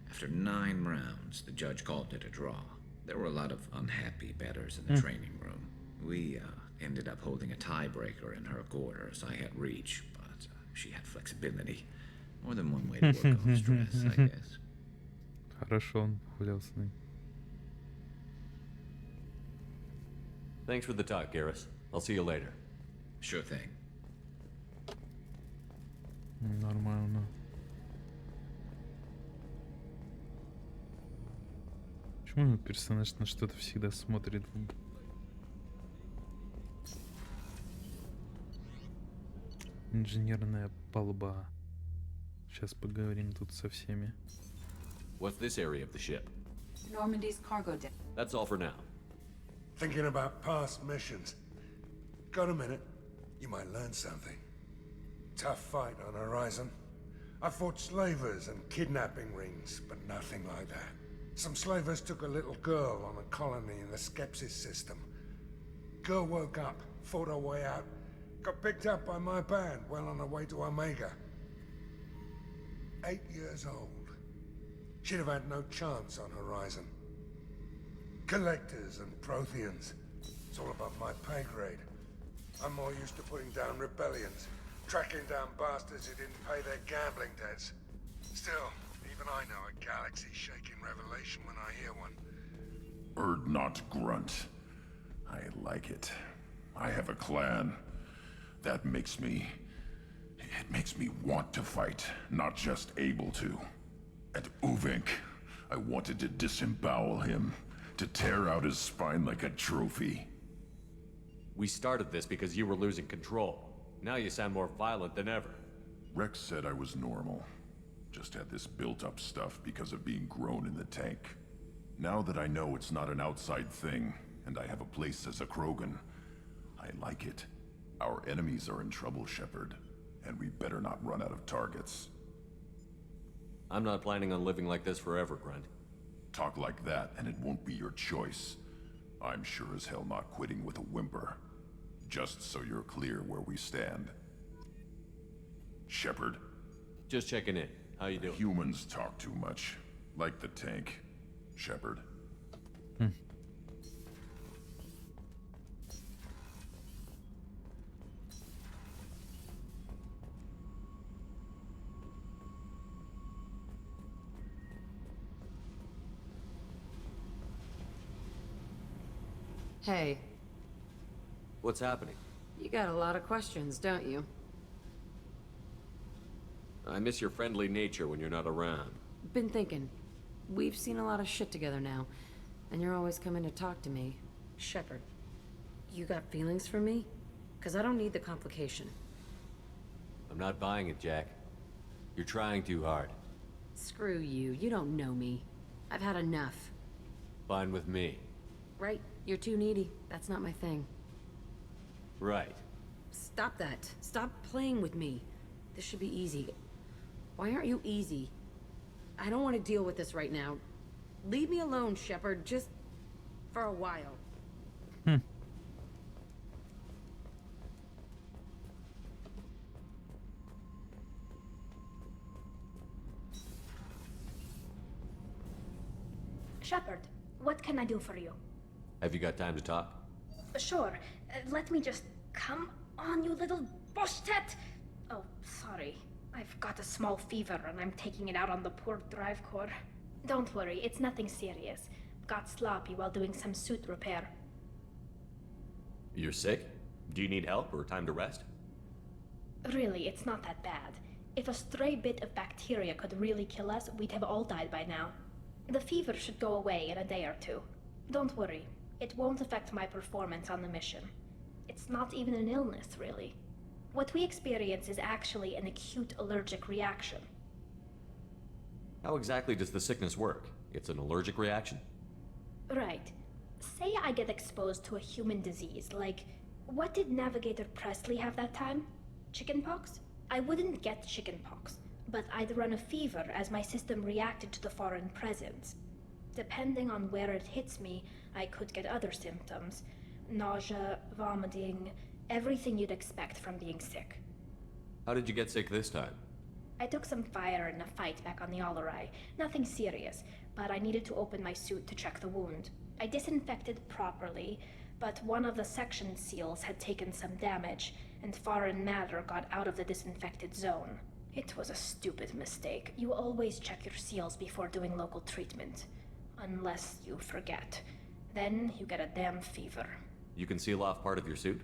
After 9 rounds, the judge called it a draw. There were a lot of unhappy bettors in the training room. We ended up holding a tiebreaker in her quarters. I had reach, but she had flexibility. More than one way to work off stress, I guess. Хорошо он гулял с ней. Thanks for the talk, Garrus. I'll see you later. Sure thing. Нормально. Почему его персонаж на что-то всегда смотрит? Инженерная палуба. Сейчас поговорим тут со всеми. What's this area of the ship? Normandy's cargo deck. That's all for now. Thinking about past missions. Got a minute? You might learn something. Tough fight on Horizon. I fought slavers and kidnapping rings, but nothing like that. Some slavers took a little girl on a colony in the Skepsis system. Girl woke up, fought her way out, got picked up by my band well on her way to Omega. 8 years old. She'd have had no chance on Horizon. Collectors and Protheans. It's all above my pay grade. I'm more used to putting down rebellions, tracking down bastards who didn't pay their gambling debts. Still, even I know a galaxy-shaking revelation when I hear one. Erd not grunt. I like it. I have a clan. That makes me... It makes me want to fight, not just able to. At Uvink, I wanted to disembowel him, to tear out his spine like a trophy. We started this because you were losing control. Now you sound more violent than ever. Rex said I was normal. Just had this built-up stuff because of being grown in the tank. Now that I know it's not an outside thing, and I have a place as a Krogan, I like it. Our enemies are in trouble, Shepard, and we better not run out of targets. I'm not planning on living like this forever, Grunt. Talk like that, and it won't be your choice. I'm sure as hell not quitting with a whimper. Just so you're clear where we stand. Shepard? Just checking in. How you doing? Humans talk too much. Like the tank. Shepard. Hey. What's happening? You got a lot of questions, don't you? I miss your friendly nature when you're not around. Been thinking. We've seen a lot of shit together now, and you're always coming to talk to me. Shepard, you got feelings for me? 'Cause I don't need the complication. I'm not buying it, Jack. You're trying too hard. Screw you. You don't know me. I've had enough. Fine with me. Right? You're too needy. That's not my thing. Right. Stop that. Stop playing with me. This should be easy. Why aren't you easy? I don't want to deal with this right now. Leave me alone, Shepard, just for a while. Shepard, what can I do for you? Have you got time to talk? Sure. Let me just... Come on, you little boshtet! Oh, sorry. I've got a small fever and I'm taking it out on the poor drive core. Don't worry, it's nothing serious. Got sloppy while doing some suit repair. You're sick? Do you need help or time to rest? Really, it's not that bad. If a stray bit of bacteria could really kill us, we'd have all died by now. The fever should go away in a day or two. Don't worry. It won't affect my performance on the mission. It's not even an illness, really. What we experience is actually an acute allergic reaction. How exactly does the sickness work? It's an allergic reaction? Right. Say I get exposed to a human disease, like... What did Navigator Presley have that time? Chickenpox? I wouldn't get chickenpox, but I'd run a fever as my system reacted to the foreign presence. Depending on where it hits me, I could get other symptoms. Nausea, vomiting, everything you'd expect from being sick. How did you get sick this time? I took some fire in a fight back on the Allerai. Nothing serious, but I needed to open my suit to check the wound. I disinfected properly, but one of the section seals had taken some damage, and foreign matter got out of the disinfected zone. It was a stupid mistake. You always check your seals before doing local treatment. Unless you forget. Then you get a damn fever. You can seal off part of your suit?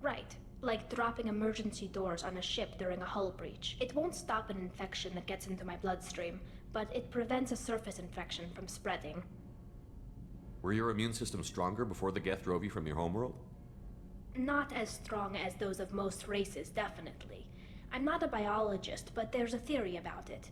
Right. Like dropping emergency doors on a ship during a hull breach. It won't stop an infection that gets into my bloodstream, but it prevents a surface infection from spreading. Were your immune system stronger before the Geth drove you from your homeworld? Not as strong as those of most races, definitely. I'm not a biologist, but there's a theory about it.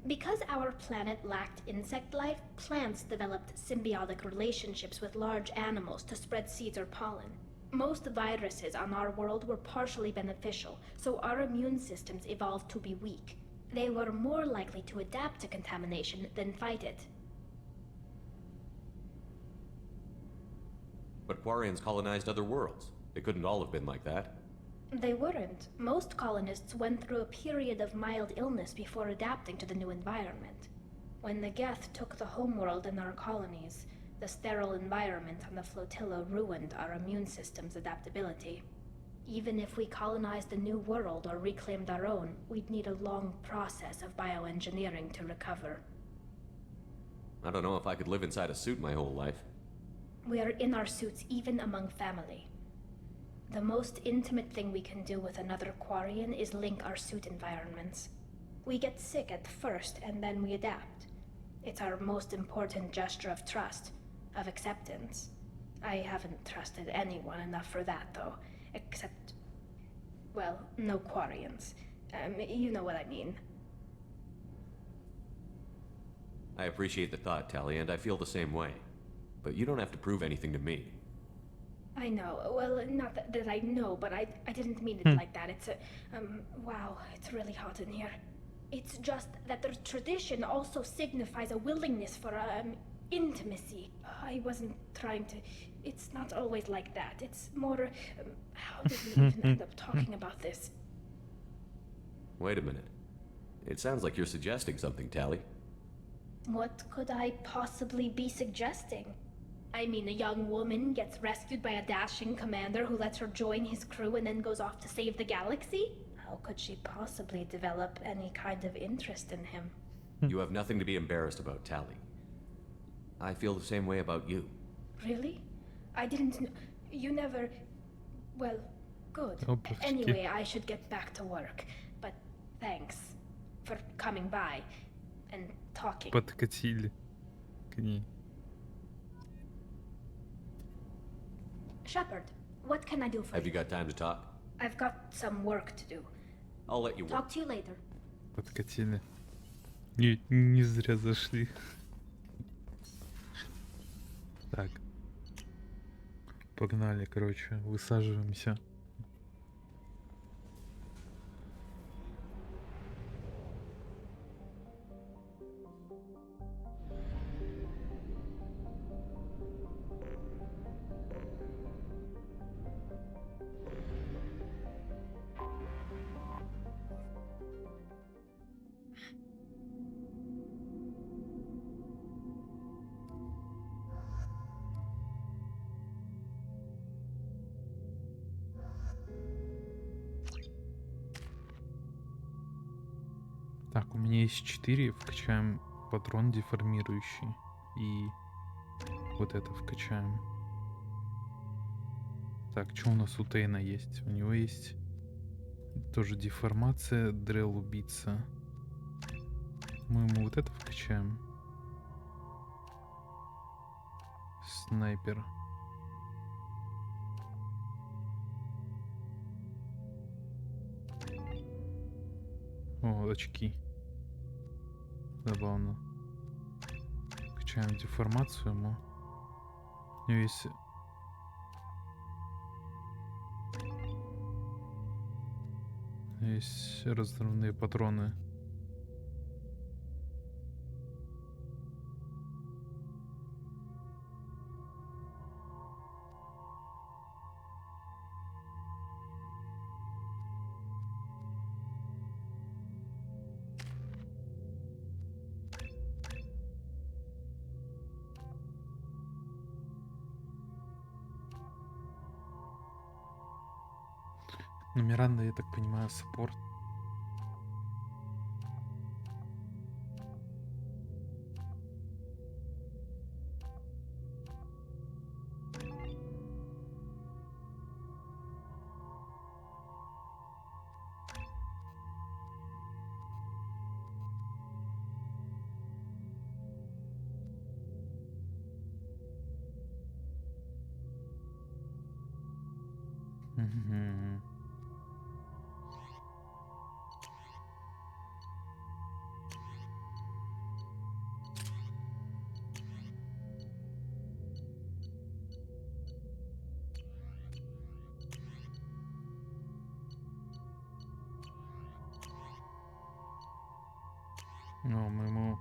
Because our planet lacked insect life, plants developed symbiotic relationships with large animals to spread seeds or pollen. Most viruses on our world were partially beneficial, so our immune systems evolved to be weak. They were more likely to adapt to contamination than fight it. But Quarians colonized other worlds. They couldn't all have been like that. They weren't. Most colonists went through a period of mild illness before adapting to the new environment. When the Geth took the homeworld in our colonies, the sterile environment on the flotilla ruined our immune system's adaptability. Even if we colonized a new world or reclaimed our own, we'd need a long process of bioengineering to recover. I don't know if I could live inside a suit my whole life. We are in our suits even among family. The most intimate thing we can do with another Quarian is link our suit environments. We get sick at first and then we adapt. It's our most important gesture of trust, of acceptance. I haven't trusted anyone enough for that, though. Except, well, no Quarians. You know what I mean. I appreciate the thought, Tally, and I feel the same way. But you don't have to prove anything to me. I know. Well, not that I know, but I didn't mean it like that. It's wow, it's really hot in here. It's just that the tradition also signifies a willingness for, intimacy. I wasn't trying to... It's not always like that. It's more... how did we even end up talking about this? Wait a minute. It sounds like you're suggesting something, Tally. What could I possibly be suggesting? I mean, a young woman gets rescued by a dashing commander who lets her join his crew and then goes off to save the galaxy? How could she possibly develop any kind of interest in him? You have nothing to be embarrassed about, Tally. I feel the same way about you. Really? I didn't know... You never... Well, good. Опачки. Anyway, I should get back to work. But thanks for coming by and talking. Подкатили к ней. Shepard, what can I do for Have you? you got time to talk? I've got some work to do. I'll let you work. Talk to you later. Подкатили. Не зря зашли. Так. Погнали, короче, высаживаемся. Так, у меня есть 4, вкачаем патрон деформирующий. И вот это вкачаем. Так, что у нас у Тейна есть? У него есть тоже деформация, дрел убийца. Мы ему вот это вкачаем. Снайпер. О, очки. Забавно. Качаем деформацию ему. У него есть... Есть разрывные патроны. Ну, Миранда, я так понимаю, саппорт. Мгм. Ну, мы ему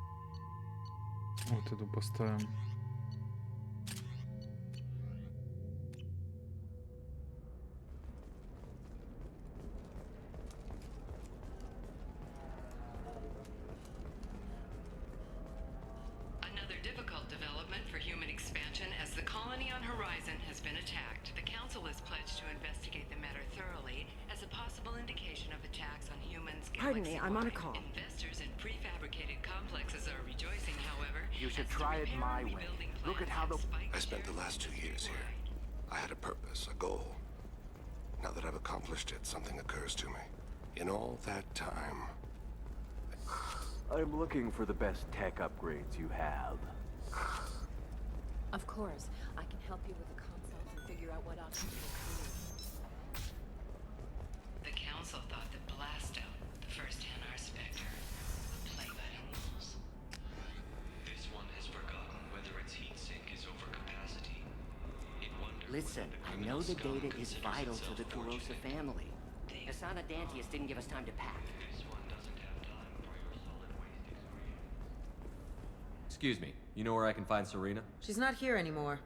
вот эту поставим. Another difficult development for human expansion as the colony on Horizon has been attacked. The Council is pledged to investigate the matter thoroughly as a possible indication of attacks on humans. Pardon me, I'm on a call. Investors in prefabricated complexes are rejoicing, however. You should try it my way. Look at how the... I spent the last 2 years here. I had a purpose, a goal. Now that I've accomplished it, something occurs to me. In all that time... I'm looking for the best tech upgrades you have. Of course, I can help you with the consult and figure out what options will create. The Council thought that Blasto, the first NR Spectre, would play by the rules. This one has forgotten whether its heat sink is over capacity. It wonders. Listen, I know the data is vital to the Kurosa family. Asana Dantius didn't give us time to pack. Excuse me, you know where I can find Serena? She's not here anymore.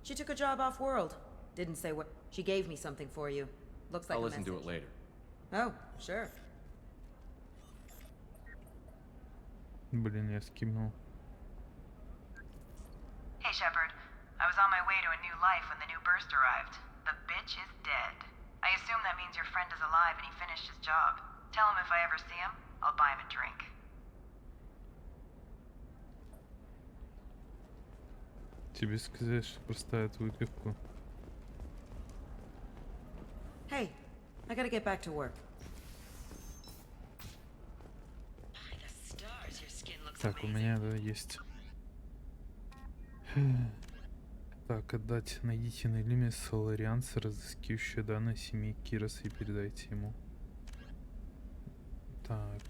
She took a job off-world. Didn't say what... She gave me something for you. Looks like I'll a listen to message. it later. Oh, sure. Блин, я скипнул. Hey, Shepard. I was on my way to a new life when the new burst arrived. The bitch is dead. I assume that means your friend is alive and he finished his job. Tell him if I ever see him, I'll buy him a drink. Тебе сказать, что поставят выпивку. Hey, I gotta get back to work. Так, у меня, да, есть. Так, отдать. Найдите на Элиме соларианца, разыскивающие данные семьи Кироса, и передайте ему. Так.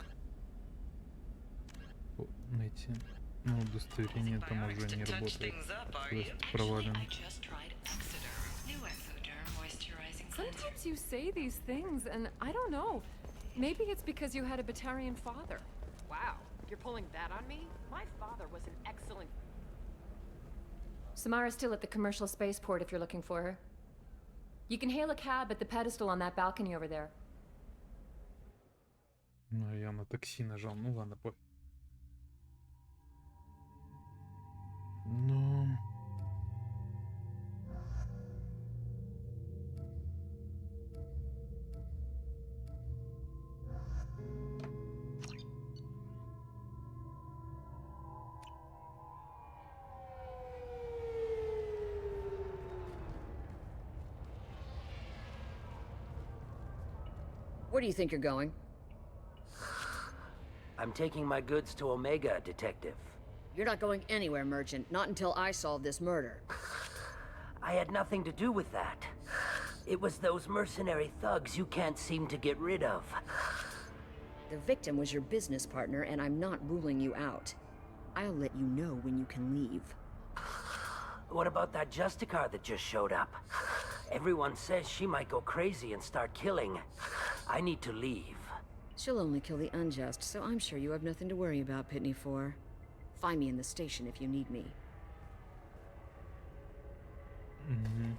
О, найти. Ну, удостоверение там уже не работает. Просто провален. Sometimes you say these things, and I don't know. Maybe it's because you had a Batarian father. Wow, you're pulling that on me? My father was an excellent... Samara's still at the commercial spaceport if you're looking for her. You can hail a cab at the pedestal on that balcony over there. Ну, я на такси нажал. Ну ладно, пофиг. Ну... Where do you think you're going? I'm taking my goods to Omega, Detective. You're not going anywhere, Merchant. Not until I solve this murder. I had nothing to do with that. It was those mercenary thugs you can't seem to get rid of. The victim was your business partner, and I'm not ruling you out. I'll let you know when you can leave. What about that Justicar that just showed up? Everyone says she might go crazy and start killing. I need to leave. She'll only kill the unjust, so I'm sure you have nothing to worry about, Pitney 4. Find me in the station if you need me. Mm-hmm.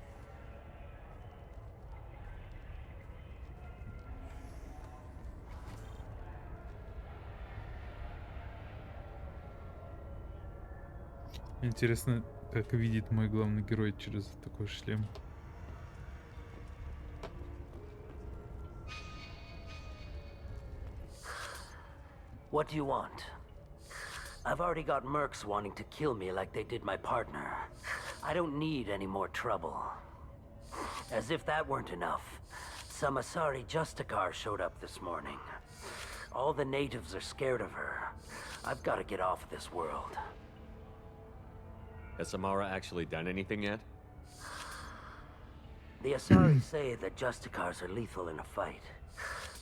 Интересно, как видит мой главный герой через такой шлем. What do you want? I've already got mercs wanting to kill me like they did my partner. I don't need any more trouble. As if that weren't enough, some Asari Justicar showed up this morning. All the natives are scared of her. I've got to get off of this world. Has Samara actually done anything yet? The Asari say that Justicars are lethal in a fight.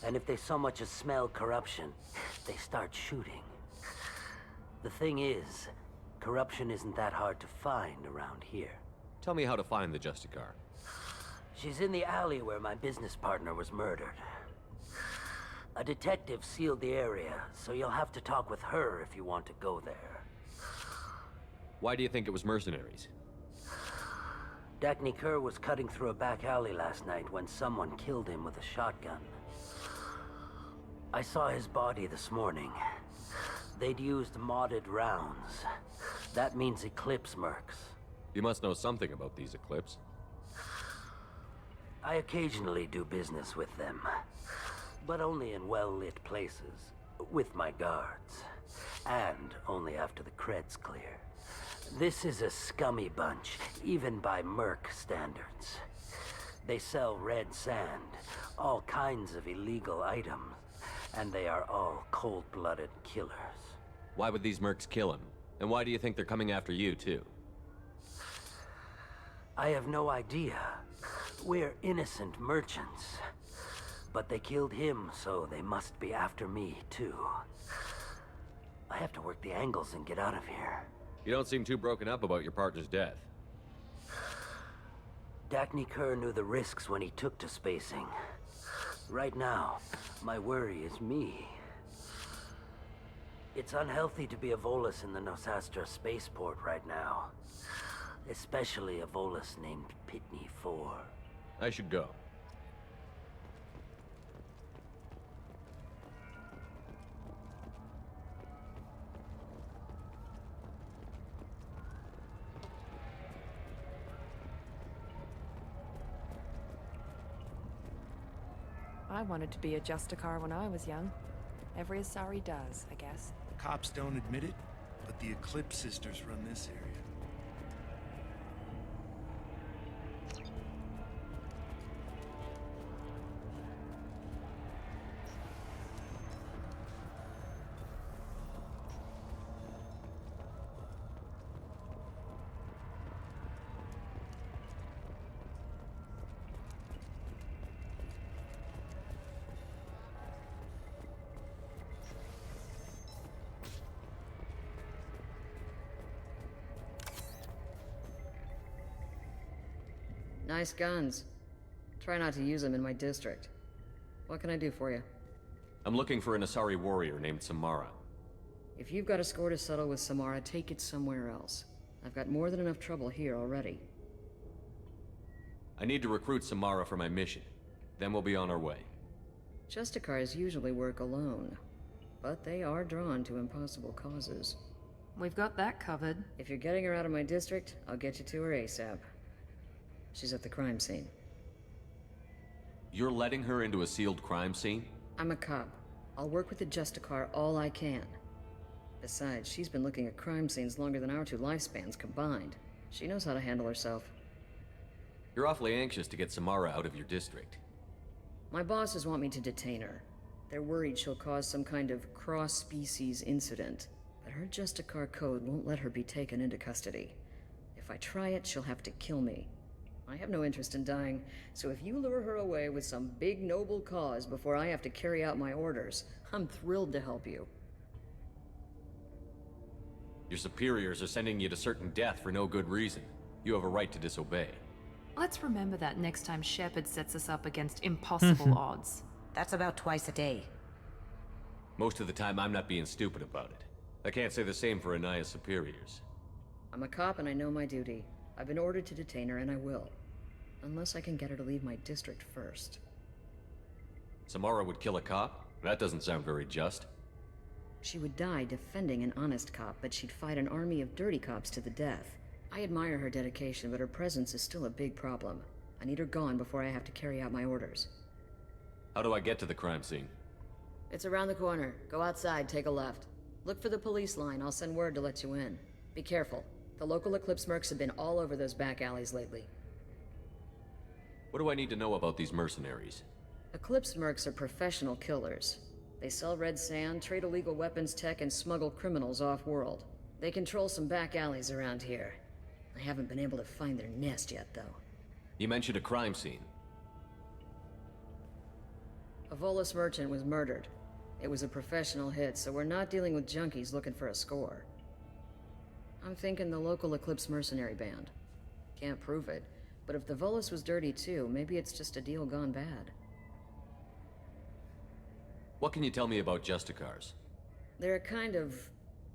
And if they so much as smell corruption, they start shooting. The thing is, corruption isn't that hard to find around here. Tell me how to find the Justicar. She's in the alley where my business partner was murdered. A detective sealed the area, so you'll have to talk with her if you want to go there. Why do you think it was mercenaries? Dagny Kerr was cutting through a back alley last night when someone killed him with a shotgun. I saw his body this morning. They'd used modded rounds. That means Eclipse mercs. You must know something about these Eclipse. I occasionally do business with them, but only in well-lit places, with my guards, and only after the cred's clear. This is a scummy bunch, even by merc standards. They sell red sand, all kinds of illegal items, and they are all cold-blooded killers. Why would these mercs kill him? And why do you think they're coming after you, too? I have no idea. We're innocent merchants. But they killed him, so they must be after me, too. I have to work the angles and get out of here. You don't seem too broken up about your partner's death. Dagny Kerr knew the risks when he took to spacing. Right now, my worry is me. It's unhealthy to be a Volus in the Nosastra spaceport right now. Especially a Volus named Pitney 4. I should go. I wanted to be a Justicar when I was young. Every Asari does, I guess. The cops don't admit it, but the Eclipse sisters run this area. Nice guns. Try not to use them in my district. What can I do for you? I'm looking for an Asari warrior named Samara. If you've got a score to settle with Samara, take it somewhere else. I've got more than enough trouble here already. I need to recruit Samara for my mission. Then we'll be on our way. Justicars usually work alone, but they are drawn to impossible causes. We've got that covered. If you're getting her out of my district, I'll get you to her ASAP. She's at the crime scene. You're letting her into a sealed crime scene? I'm a cop. I'll work with the Justicar all I can. Besides, she's been looking at crime scenes longer than our two lifespans combined. She knows how to handle herself. You're awfully anxious to get Samara out of your district. My bosses want me to detain her. They're worried she'll cause some kind of cross-species incident, but her Justicar code won't let her be taken into custody. If I try it, she'll have to kill me. I have no interest in dying, so if you lure her away with some big noble cause before I have to carry out my orders, I'm thrilled to help you. Your superiors are sending you to certain death for no good reason. You have a right to disobey. Let's remember that next time Shepard sets us up against impossible odds. That's about twice a day. Most of the time, I'm not being stupid about it. I can't say the same for Anaya's superiors. I'm a cop and I know my duty. I've been ordered to detain her and I will. Unless I can get her to leave my district first. Samara would kill a cop? That doesn't sound very just. She would die defending an honest cop, but she'd fight an army of dirty cops to the death. I admire her dedication, but her presence is still a big problem. I need her gone before I have to carry out my orders. How do I get to the crime scene? It's around the corner. Go outside, take a left. Look for the police line. I'll send word to let you in. Be careful. The local Eclipse mercs have been all over those back alleys lately. What do I need to know about these mercenaries? Eclipse mercs are professional killers. They sell red sand, trade illegal weapons tech, and smuggle criminals off-world. They control some back alleys around here. I haven't been able to find their nest yet, though. You mentioned a crime scene. A Volus merchant was murdered. It was a professional hit, so we're not dealing with junkies looking for a score. I'm thinking the local Eclipse mercenary band. Can't prove it, but if the Volus was dirty too, maybe it's just a deal gone bad. What can you tell me about Justicars? They're a kind of...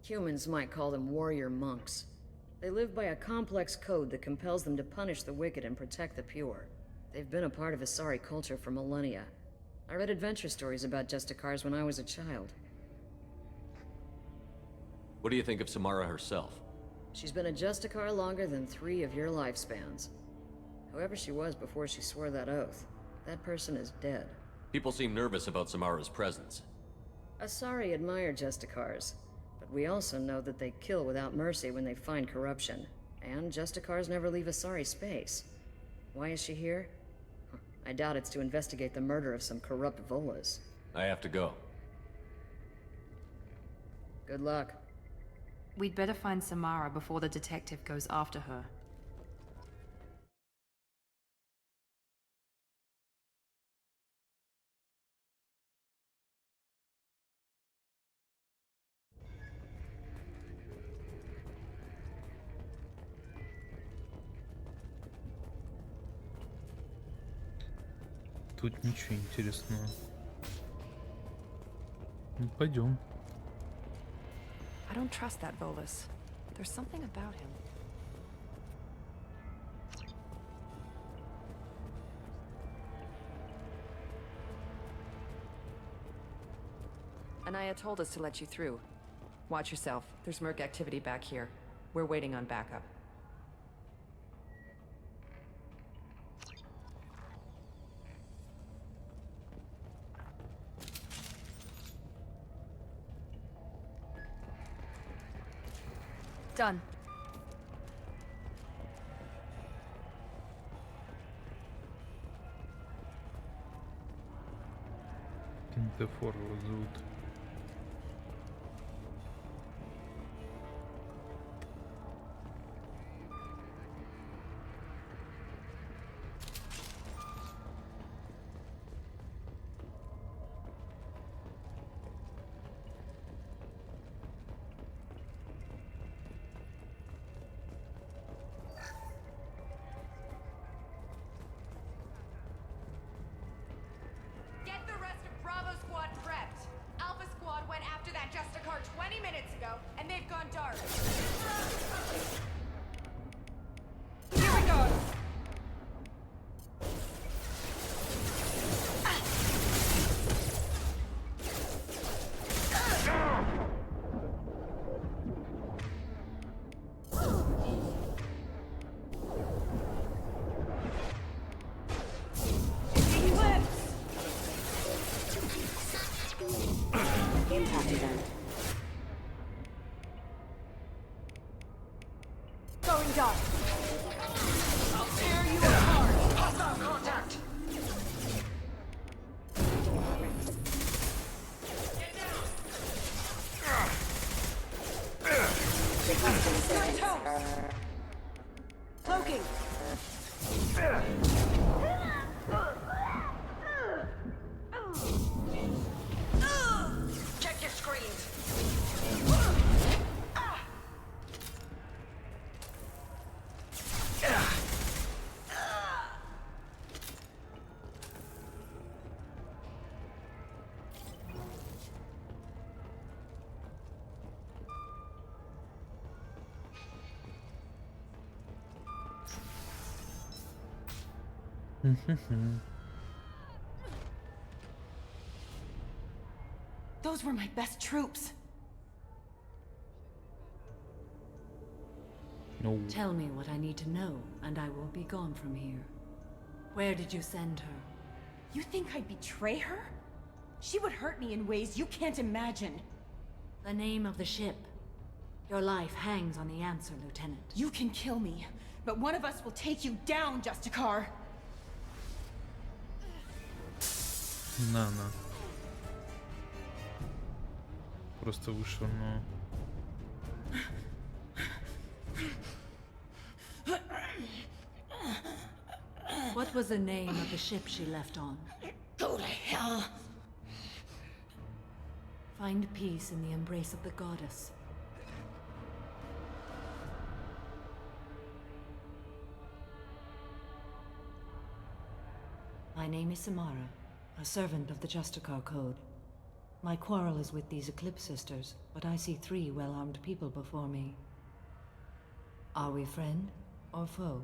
humans might call them warrior monks. They live by a complex code that compels them to punish the wicked and protect the pure. They've been a part of Asari culture for millennia. I read adventure stories about Justicars when I was a child. What do you think of Samara herself? She's been a Justicar longer than 3 of your lifespans. Whoever she was before she swore that oath, that person is dead. People seem nervous about Samara's presence. Asari admire Justicars, but we also know that they kill without mercy when they find corruption. And Justicars never leave Asari space. Why is she here? I doubt it's to investigate the murder of some corrupt Volas. I have to go. Good luck. We'd better find Samara before the detective goes after her. Тут ничего интересного. Ну, пойдем. I don't trust that Volus. There's something about him. Anaya told us to let you through. Watch yourself. There's merc activity back here. We're waiting on backup. Done. Кинтефор его зовут. Get the rest of Bravo Squad prepped. Alpha Squad went after that Justicar 20 minutes ago, and they've gone dark. Here we go! Impact event. Going dark. I'll tear you apart. Hostile contact. Get down. You're toast. Cloaking. Check your screens. Those were my best troops. No. Tell me what I need to know, and I will be gone from here. Where did you send her? You think I'd betray her? She would hurt me in ways you can't imagine. The name of the ship. Your life hangs on the answer, Lieutenant. You can kill me, but one of us will take you down, Justicar. На. Просто вышел, но... What was the name of the ship she left on? Go to hell. Find peace in the embrace of the goddess. My name is Samara, a servant of the Justicar Code. My quarrel is with these Eclipse Sisters, but I see 3 well-armed people before me. Are we friend or foe?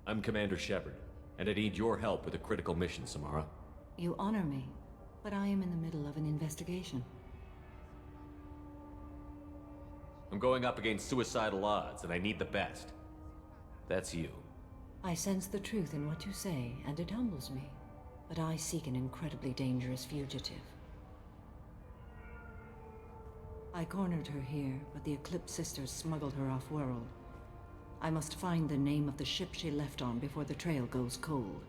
I'm Commander Shepard, and I need your help with a critical mission, Samara. You honor me, but I am in the middle of an investigation. I'm going up against suicidal odds, and I need the best. That's you. I sense the truth in what you say, and it humbles me. But I seek an incredibly dangerous fugitive. I cornered her here, but the Eclipse Sisters smuggled her off-world. I must find the name of the ship she left on before the trail goes cold.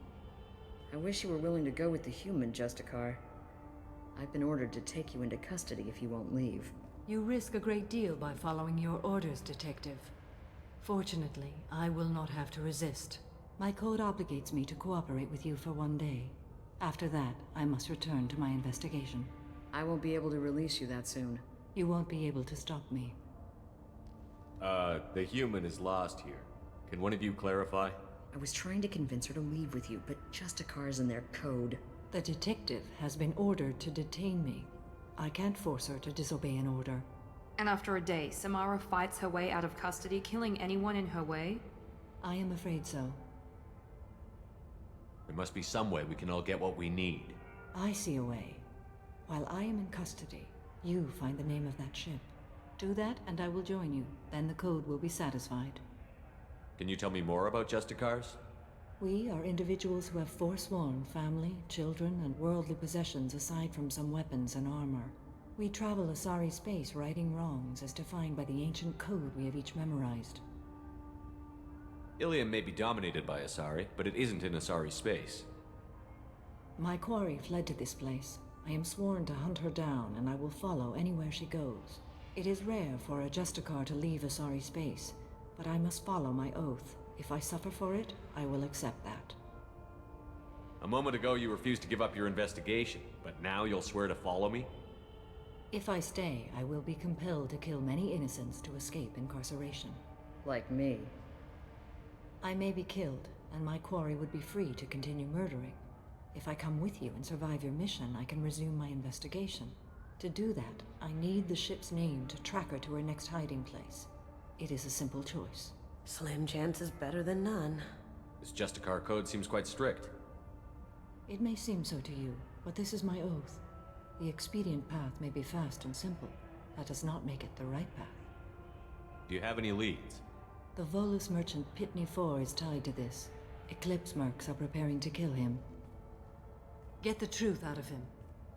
I wish you were willing to go with the human, Justicar. I've been ordered to take you into custody if you won't leave. You risk a great deal by following your orders, Detective. Fortunately, I will not have to resist. My code obligates me to cooperate with you for 1 day. After that, I must return to my investigation. I won't be able to release you that soon. You won't be able to stop me. The human is lost here. Can one of you clarify? I was trying to convince her to leave with you, but Justicar's in their code. The detective has been ordered to detain me. I can't force her to disobey an order. And after a day, Samara fights her way out of custody, killing anyone in her way? I am afraid so. There must be some way we can all get what we need. I see a way. While I am in custody, you find the name of that ship. Do that, and I will join you. Then the code will be satisfied. Can you tell me more about Justicars? We are individuals who have forsworn family, children, and worldly possessions aside from some weapons and armor. We travel Asari space righting wrongs as defined by the ancient code we have each memorized. Ilium may be dominated by Asari, but it isn't in Asari space. My quarry fled to this place. I am sworn to hunt her down, and I will follow anywhere she goes. It is rare for a Justicar to leave Asari space, but I must follow my oath. If I suffer for it, I will accept that. A moment ago you refused to give up your investigation, but now you'll swear to follow me? If I stay, I will be compelled to kill many innocents to escape incarceration. Like me. I may be killed, and my quarry would be free to continue murdering. If I come with you and survive your mission, I can resume my investigation. To do that, I need the ship's name to track her to her next hiding place. It is a simple choice. Slim chance is better than none. This Justicar code seems quite strict. It may seem so to you, but this is my oath. The expedient path may be fast and simple. That does not make it the right path. Do you have any leads? The Volus merchant Pitney 4 is tied to this. Eclipse mercs are preparing to kill him. Get the truth out of him.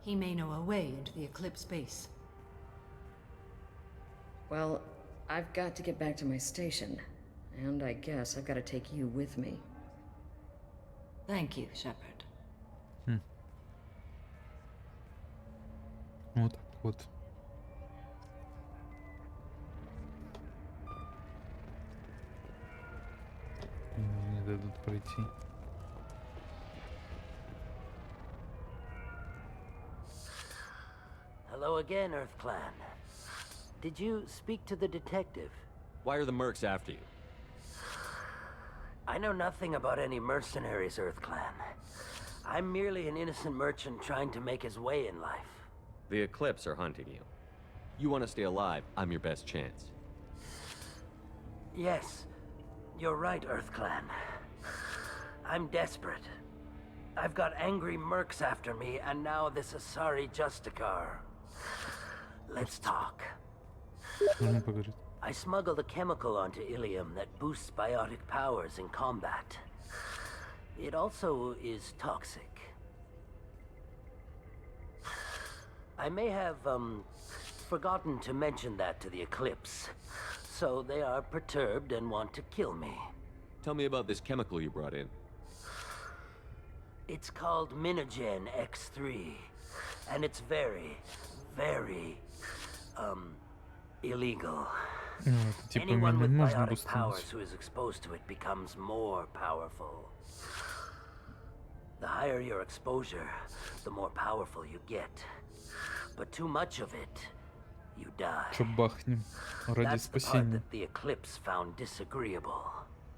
He may know a way into the Eclipse base. Well, I've got to get back to my station. And I guess I've got to take you with me. Thank you, Shepard. Вот так вот. Не дадут пройти. Hello again, Earth Clan. Did you speak to the detective? Why are the mercs after you? I know nothing about any mercenaries, Earth Clan. I'm merely an innocent merchant trying to make his way in life. The Eclipse are hunting you. You want to stay alive, I'm your best chance. Yes, you're right, Earth Clan. I'm desperate. I've got angry mercs after me, and now this Asari Justicar. Let's talk. I smuggled a chemical onto Ilium that boosts biotic powers in combat. It also is toxic. I may have, forgotten to mention that to the Eclipse. So they are perturbed and want to kill me. Tell me about this chemical you brought in. It's called Minogen X3. And it's very, very, illegal. Типа Anyone with можно biotic powers бустануть. who is exposed to it becomes more powerful. The higher your exposure, the more powerful you get. But too much of it, you die. Чё бахнем ради That's the part спасения. that the Eclipse found disagreeable.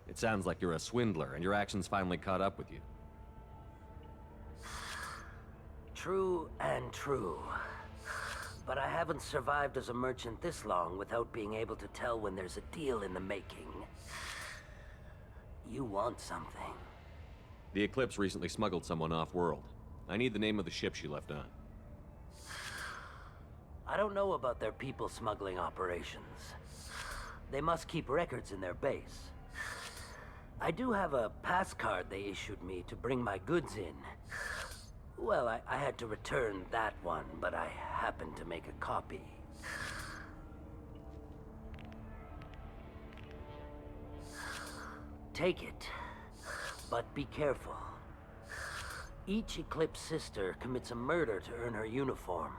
It sounds like you're a swindler, and your actions finally caught up with you. True and true. But I haven't survived as a merchant this long without being able to tell when there's a deal in the making. You want something. The Eclipse recently smuggled someone off-world. I need the name of the ship she left on. I don't know about their people smuggling operations. They must keep records in their base. I do have a pass card they issued me to bring my goods in. Well, I had to return that one, but I happened to make a copy. Take it, but be careful. Each Eclipse sister commits a murder to earn her uniform.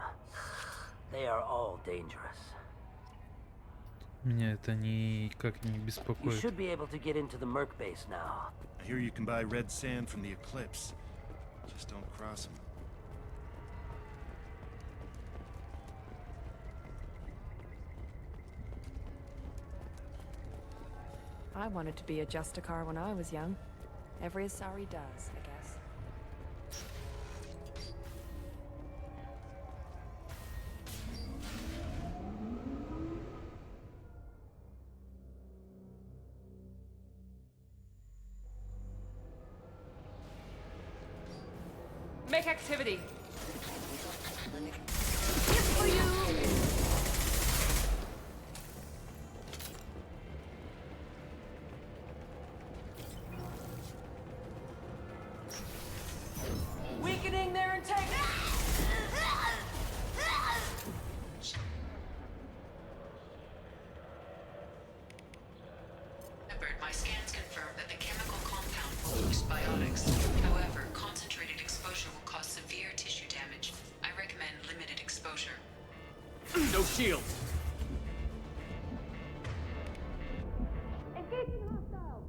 They are all dangerous. Меня это никак не You беспокоит. should be able to get into the Merc base now. I hear you can buy red sand from the Eclipse. Just don't cross them. I wanted to be a Justicar when I was young. Every Asari does, I guess. Make activity. Weakening their integrity. My scans confirm that the chemical compound will boost biotics. However, concentrated exposure will cause severe tissue damage. I recommend limited exposure. No shields! Engaging hostile.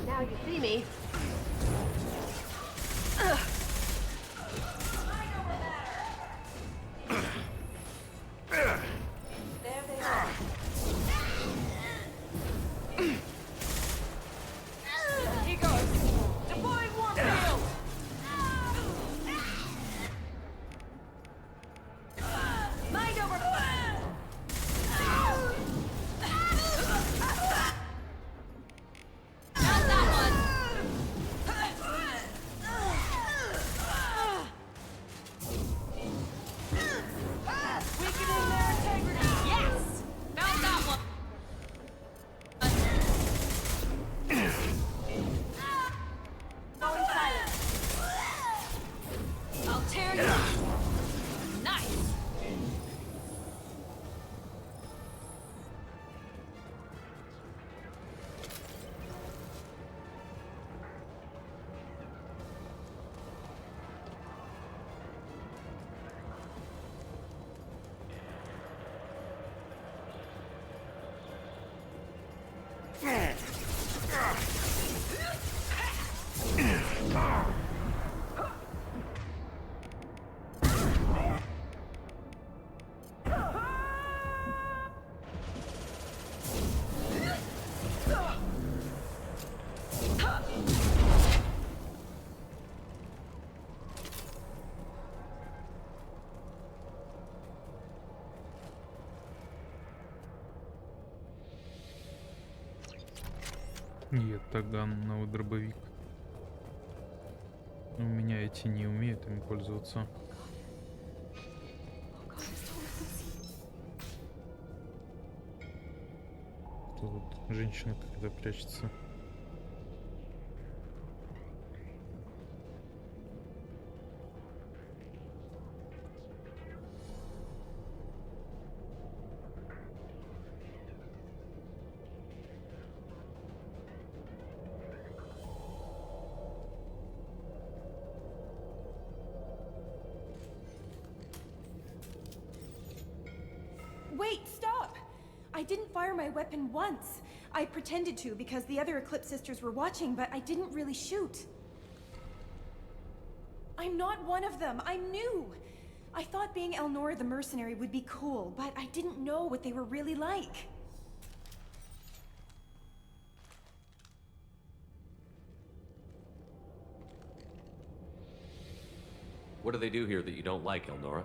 Now you see me. There they are. He goes. Deploying warp field. Mind over. Not that one. Weakening their integrity. Yes. Found that one. Going silent. I'll tear you. Nice. Нет, таган на дробовик. У меня эти не умеют им пользоваться. Это вот женщина когда прячется. Wait, stop! I didn't fire my weapon once. I pretended to because the other Eclipse sisters were watching, but I didn't really shoot. I'm not one of them. I'm new. I thought being Elnora the mercenary would be cool, but I didn't know what they were really like. What do they do here that you don't like, Elnora?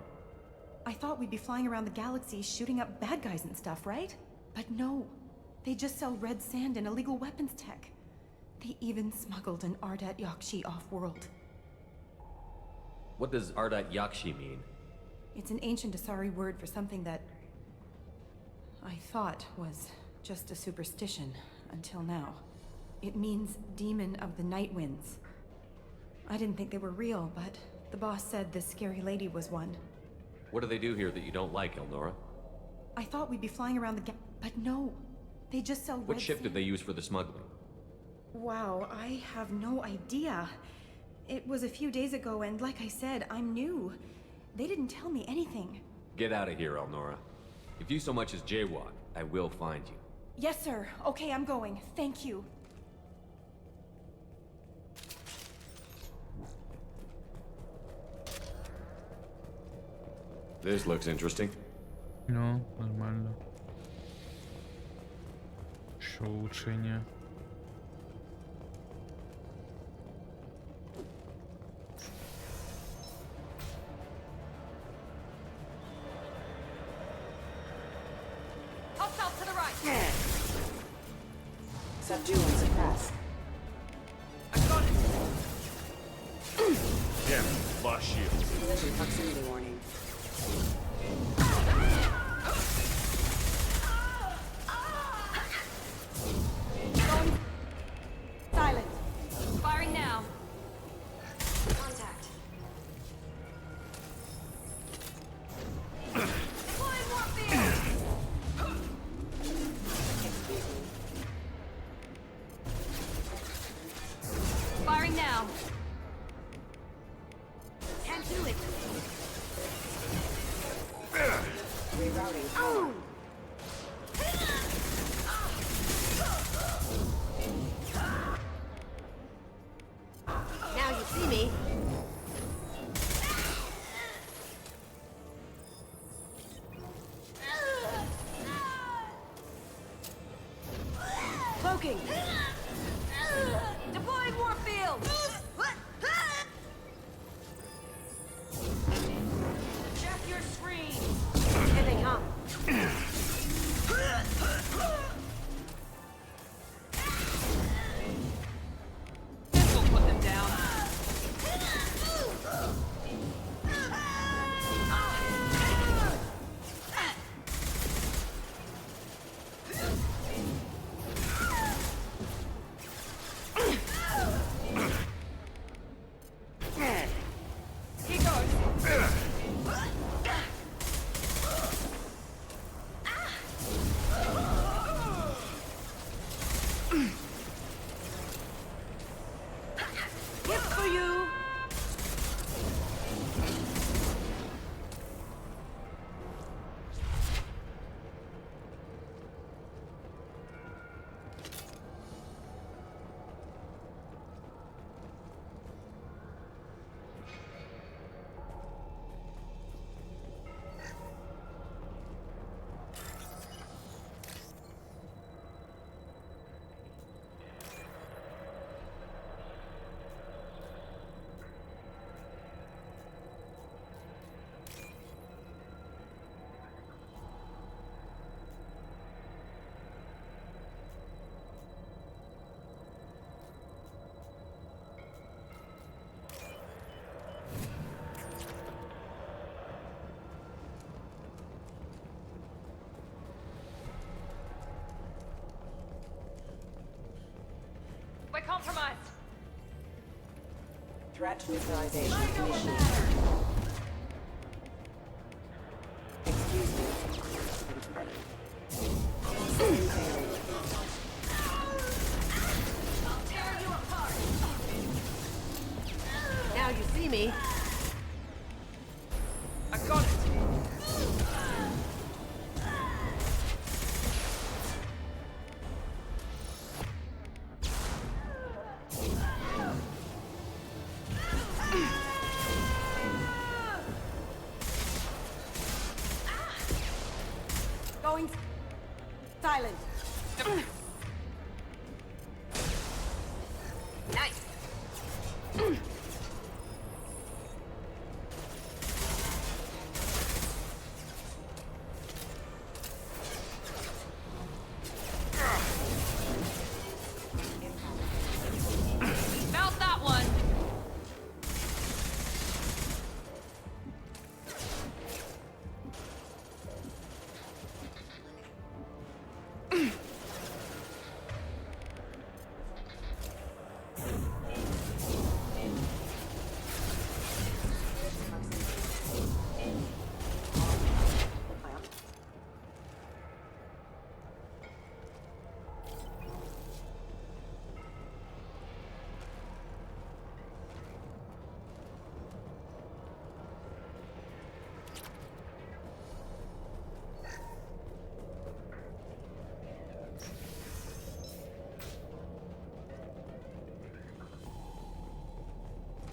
I thought we'd be flying around the galaxy shooting up bad guys and stuff, right? But no. They just sell red sand and illegal weapons tech. They even smuggled an Ardat Yakshi off-world. What does Ardat Yakshi mean? It's an ancient Asari word for something that I thought was just a superstition until now. It means demon of the night winds. I didn't think they were real, but the boss said this scary lady was one. What do they do here that you don't like, Elnora? I thought we'd be flying around the but no. They just sell What ship did they use for the smuggling? Wow, I have no idea. It was a few days ago, and like I said, I'm new. They didn't tell me anything. Get out of here, Elnora. If you so much as jaywalk, I will find you. Yes, sir. Okay, I'm going. Thank you. This looks interesting. Ну, нормально. Еще улучшение. Hostile to the right. Subdue and suppress. I got it. Damn, lost shield. Collision proximity warning. Silent. Firing now. Contact. Deploying warfield. Firing now. Can't do it. Rerouting. Oh. Now you see me. Cloaking. Deploying warfield. Check your screen. Here they come. This will put them down. He goes. Gift for you. We're compromised. Threat neutralization initiated. Excuse me. I'll tear you apart. Now you see me. I got it. Going silent. Nice. Felt that one.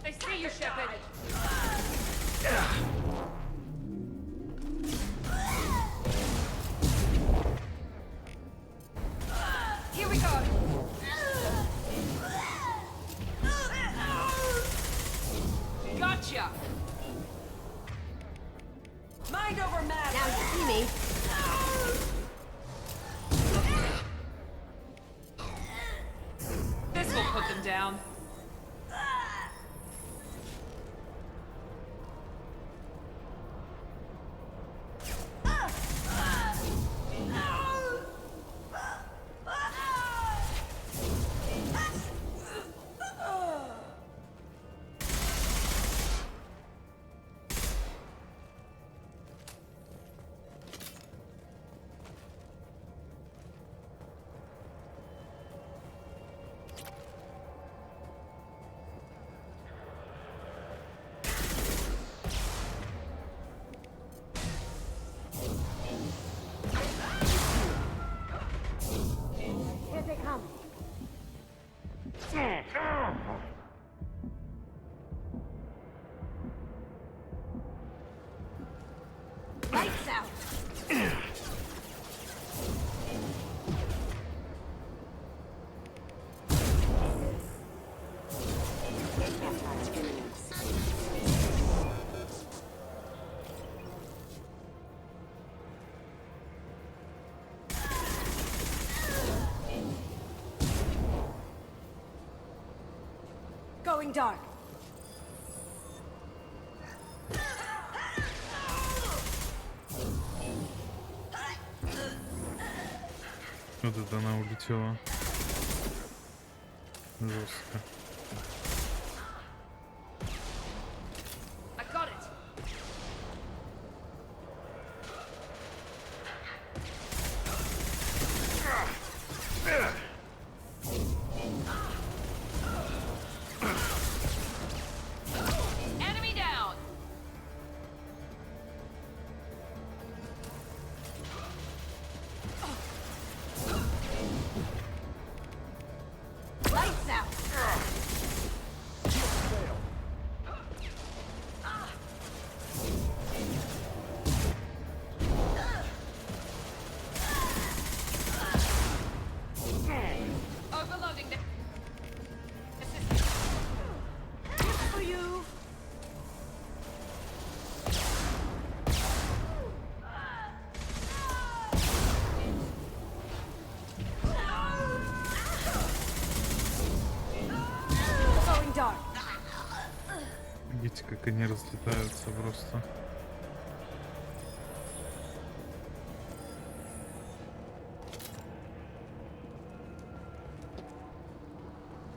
I see you, Shepard. Here we go. Gotcha. Mind over matter. Now you see me. This will put them down. Here they come. Lights out. Going dark. Вот это она улетела. Жестко. I got it. Enemy down. Lights out. Overloading the For you. Going dark. Видите, как они разлетаются просто.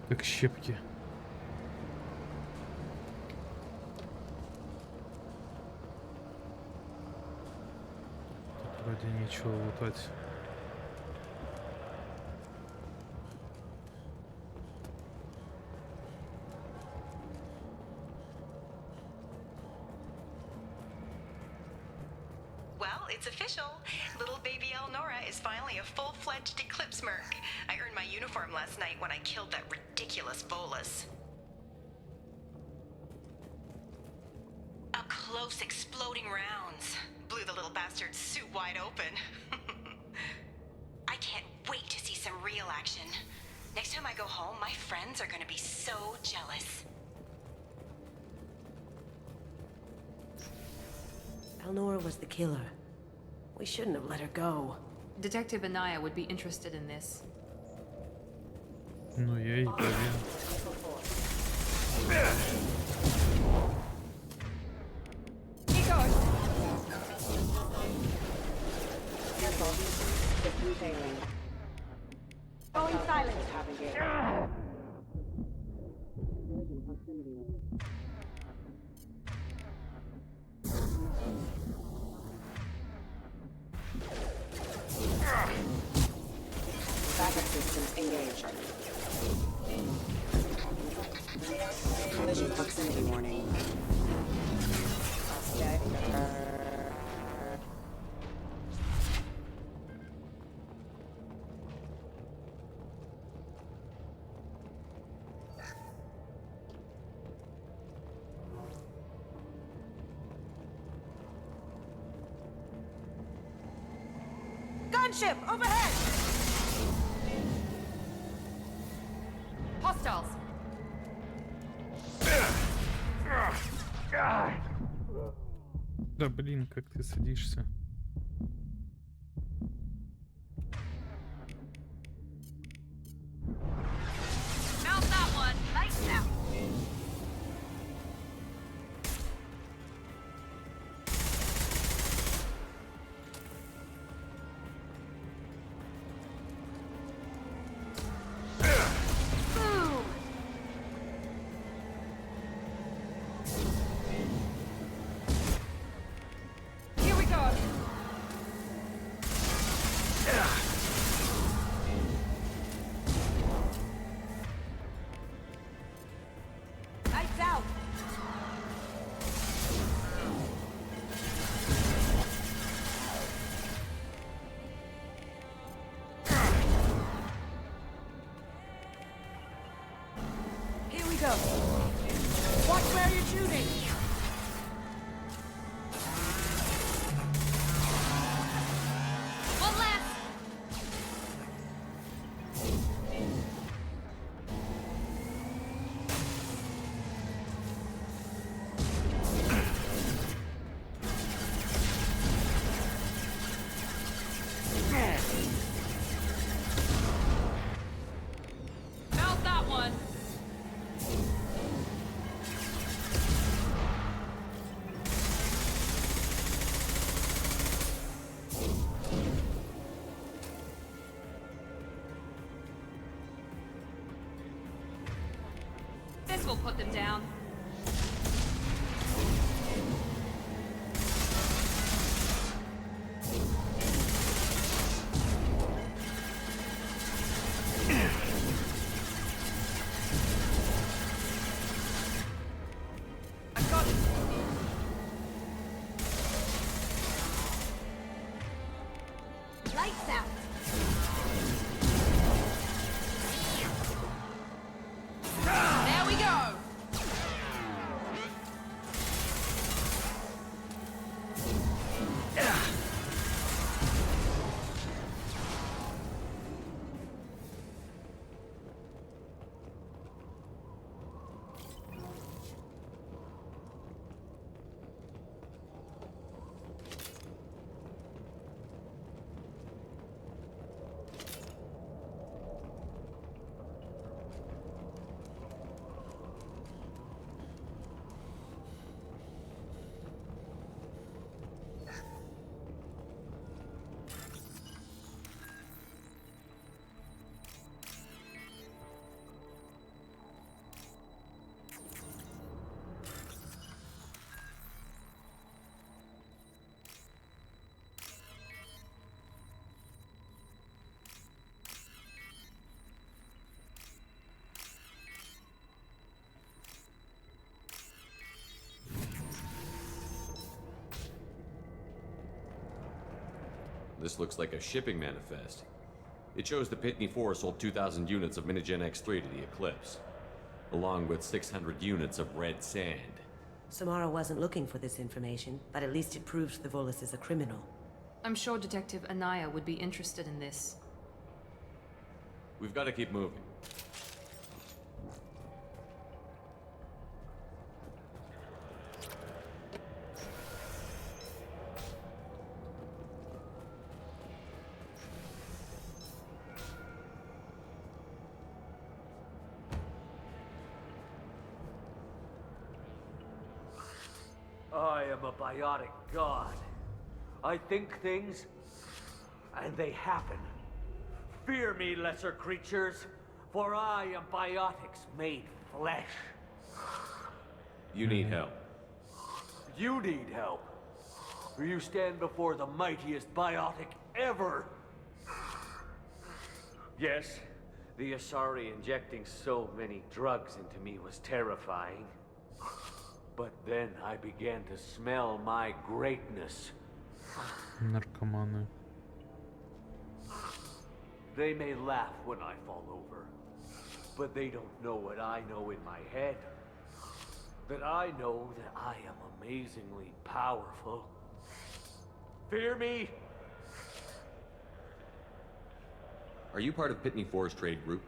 Как щепки. Тут вроде нечего лутать. Well, it's official. Little baby Elnora is finally a full-fledged Eclipse merc. I earned my uniform last night when I killed that ridiculous bolus. A close just exploding rounds. Blew the little bastard's suit wide open. I can't wait to see some real action. Next time I go home, my friends are gonna be so jealous. Elnora was the killer. We shouldn't have let her go. Detective Anaya would be interested in this. Ну, я и проверю. Going silent. Backup systems engaged. Collision proximity warning. Gunship overhead! Hostiles! Да блин, как ты садишься? Mount that one. Lights out. Here we go! Lights out! Here we go. Watch where you're shooting. One left. Mount that one! This will put them down. I got it. Lights out. There we go! This looks like a shipping manifest. It shows the Pitney 4 sold 2,000 units of Minigen X3 to the Eclipse, along with 600 units of red sand. Samara wasn't looking for this information, but at least it proves the Volus is a criminal. I'm sure Detective Anaya would be interested in this. We've got to keep moving. I am a biotic god. I think things, and they happen. Fear me, lesser creatures, for I am biotics made flesh. You need help. You need help. You stand before the mightiest biotic ever. Yes, the Asari injecting so many drugs into me was terrifying. But then I began to smell my greatness. Наркоманы. They may laugh when I fall over, but they don't know what I know in my head. That I know that I am amazingly powerful. Fear me? Are you part of Pitney Four's trade group?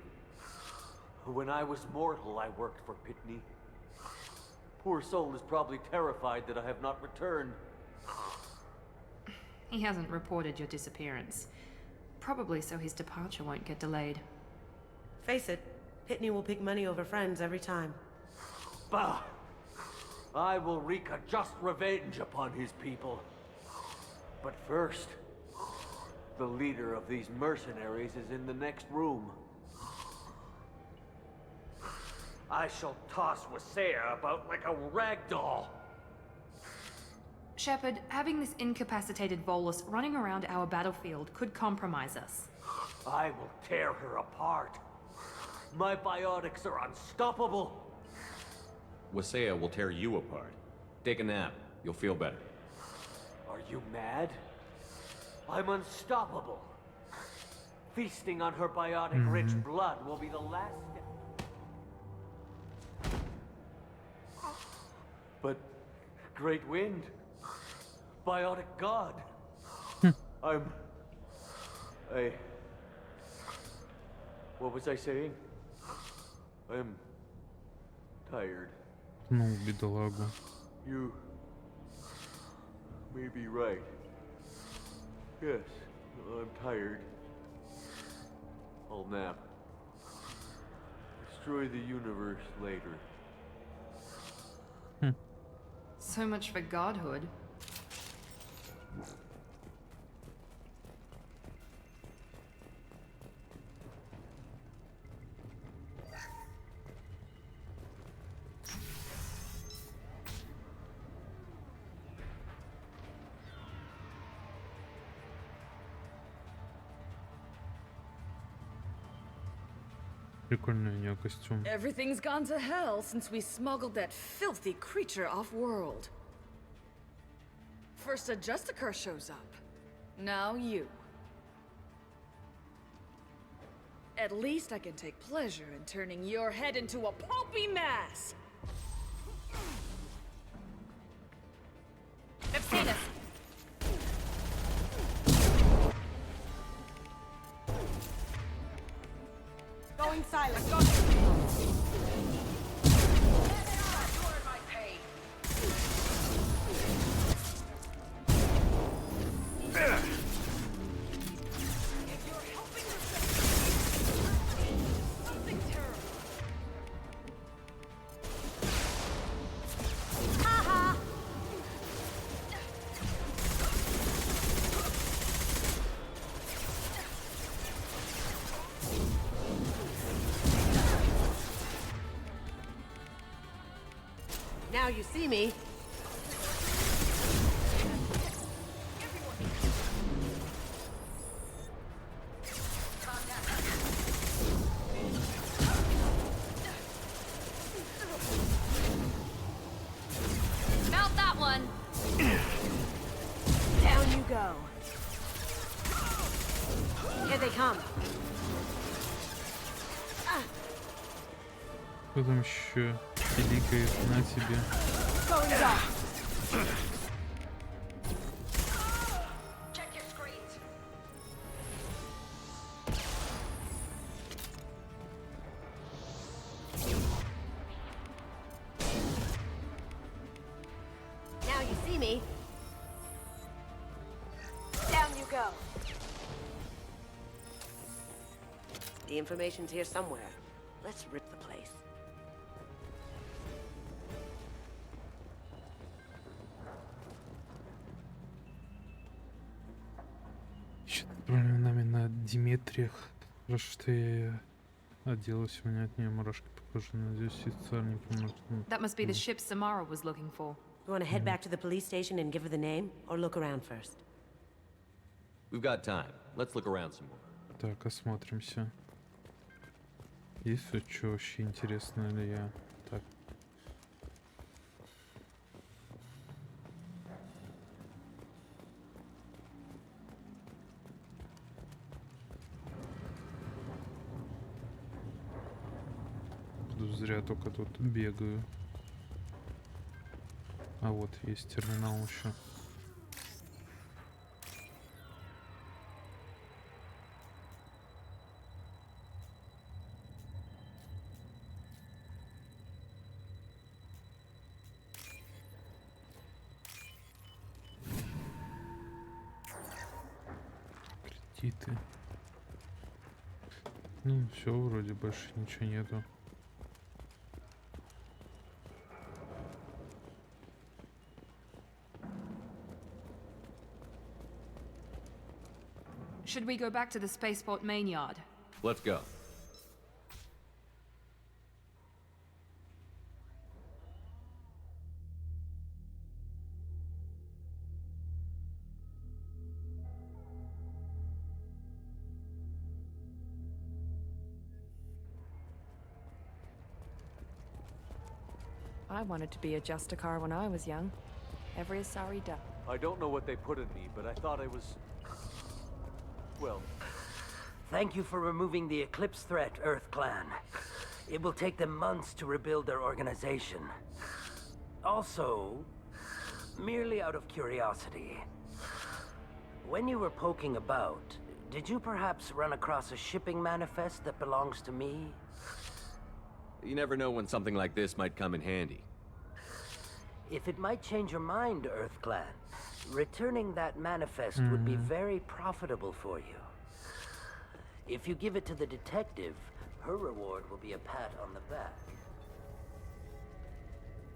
When I was mortal, I worked for Pitney. Poor soul is probably terrified that I have not returned. He hasn't reported your disappearance. Probably so his departure won't get delayed. Face it, Pitney will pick money over friends every time. Bah! I will wreak a just revenge upon his people. But first, the leader of these mercenaries is in the next room. I shall toss Wasea about like a rag doll. Shepard, having this incapacitated Volus running around our battlefield could compromise us. I will tear her apart. My biotics are unstoppable. Wasea will tear you apart. Take a nap. You'll feel better. Are you mad? I'm unstoppable. Feasting on her biotic-rich blood will be the last step. But Great Wind, biotic god. What was I saying? I'm tired. Ну, бедолагу. You may be right. Yes, I'm tired. I'll nap. Destroy the universe later. So much for godhood. Прикольный у нее костюм. Everything's gone to hell since we smuggled that filthy creature off-world. First a Justicar shows up. Now you. At least I can take pleasure in turning your head into a pulpy mass! They've seen us! Going silent. Now you see me. Mount that one! Down you go. Here they come. Кто там еще пиликает на тебе? Going dark. Check your screens. Now you see me. Down you go. The information's here somewhere. Let's rip the place. Ищет нами на Диметриях. Хорошо, что я оделась, у меня от нее мурашки похожи на здесь социальный помощник. That must be the ship Samara was looking for. You want to head back to the police station and give her the name, or look around first? We've got time. Let's look around some more. Так, осмотримся. Есть что вообще интересное ли я? Так. Буду зря только тут бегаю. А вот есть терминал еще. Кредиты. Ну, все, вроде больше ничего нету. Should we go back to the spaceport main yard? Let's go. I wanted to be a Justicar when I was young. Every sorry duck. I don't know what they put in me, but I thought I was... well... Thank you for removing the Eclipse threat, Earth Clan. It will take them months to rebuild their organization. Also, merely out of curiosity, when you were poking about, did you perhaps run across a shipping manifest that belongs to me? You never know when something like this might come in handy. If it might change your mind, Earth Clan, returning that manifest would be very profitable for you. If you give it to the detective, her reward will be a pat on the back.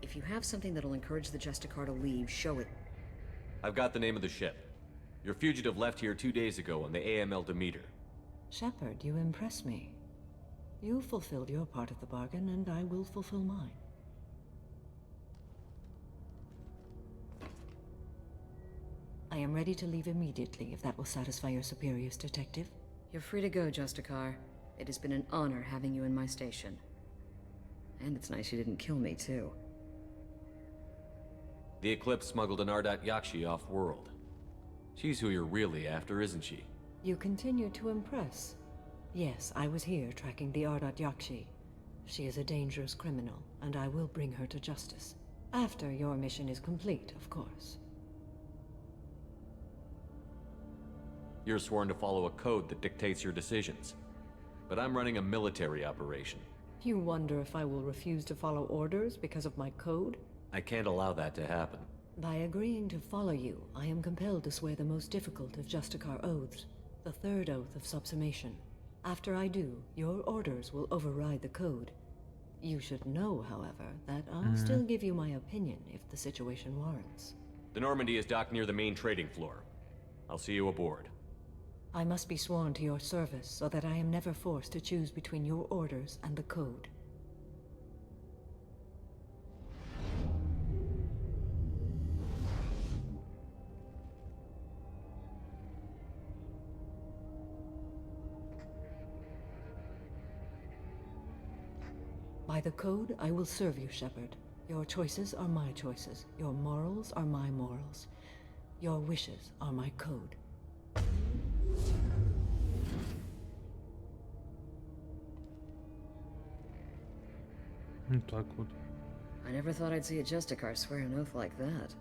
If you have something that'll encourage the Justicar to leave, show it. I've got the name of the ship. Your fugitive left here 2 days ago on the AML Demeter. Shepard, you impress me. You fulfilled your part of the bargain, and I will fulfill mine. I am ready to leave immediately, if that will satisfy your superiors, Detective. You're free to go, Justicar. It has been an honor having you in my station. And it's nice you didn't kill me, too. The Eclipse smuggled an Ardat Yakshi off-world. She's who you're really after, isn't she? You continue to impress. Yes, I was here tracking the Ardat Yakshi. She is a dangerous criminal, and I will bring her to justice. After your mission is complete, of course. You're sworn to follow a code that dictates your decisions. But I'm running a military operation. You wonder if I will refuse to follow orders because of my code? I can't allow that to happen. By agreeing to follow you, I am compelled to swear the most difficult of Justicar oaths, the third oath of subsumation. After I do, your orders will override the code. You should know, however, that I'll still give you my opinion if the situation warrants. The Normandy is docked near the main trading floor. I'll see you aboard. I must be sworn to your service so that I am never forced to choose between your orders and the code. By the code, I will serve you, Shepard. Your choices are my choices. Your morals are my morals. Your wishes are my code. Ну так вот. I never thought I'd see a Justicar swear an oath like that.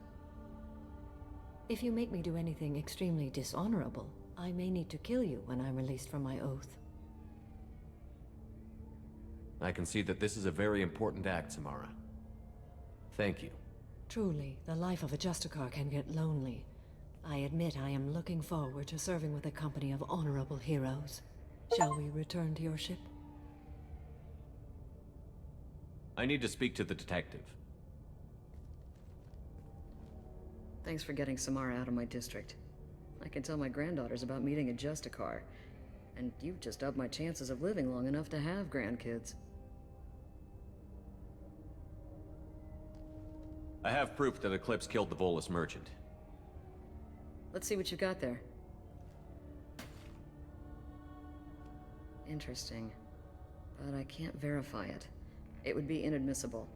If you make me do anything extremely dishonorable, I may need to kill you when I'm released from my oath. I can see that this is a very important act, Samara. Thank you. Truly, the life of a Justicar can get lonely. I admit I am looking forward to serving with a company of honorable heroes. Shall we return to your ship? I need to speak to the detective. Thanks for getting Samara out of my district. I can tell my granddaughters about meeting a Justicar, and you've just upped my chances of living long enough to have grandkids. I have proof that Eclipse killed the Volus merchant. Let's see what you got there. Interesting. But I can't verify it. It would be inadmissible.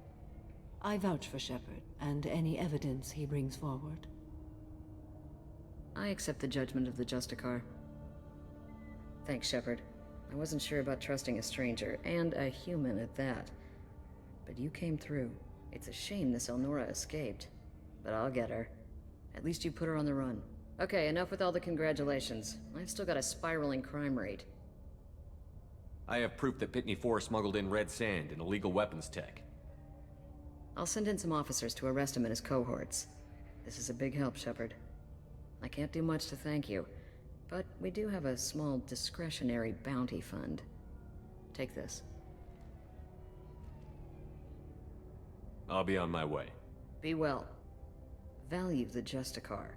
I vouch for Shepard, and any evidence he brings forward. I accept the judgment of the Justicar. Thanks, Shepard. I wasn't sure about trusting a stranger, and a human at that. But you came through. It's a shame this Elnora escaped. But I'll get her. At least you put her on the run. Okay, enough with all the congratulations. I've still got a spiraling crime rate. I have proof that Pitney 4 smuggled in red sand and illegal weapons tech. I'll send in some officers to arrest him and his cohorts. This is a big help, Shepard. I can't do much to thank you, but we do have a small discretionary bounty fund. Take this. I'll be on my way. Be well. Value the Justicar.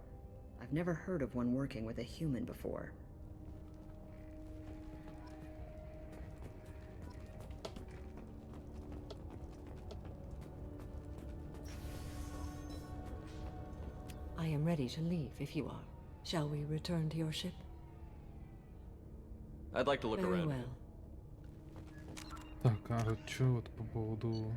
I've never heard of one working with a human before. I am ready to leave if you are. Shall we return to your ship? I'd like to look Very around. well. Так, а чё вот по поводу...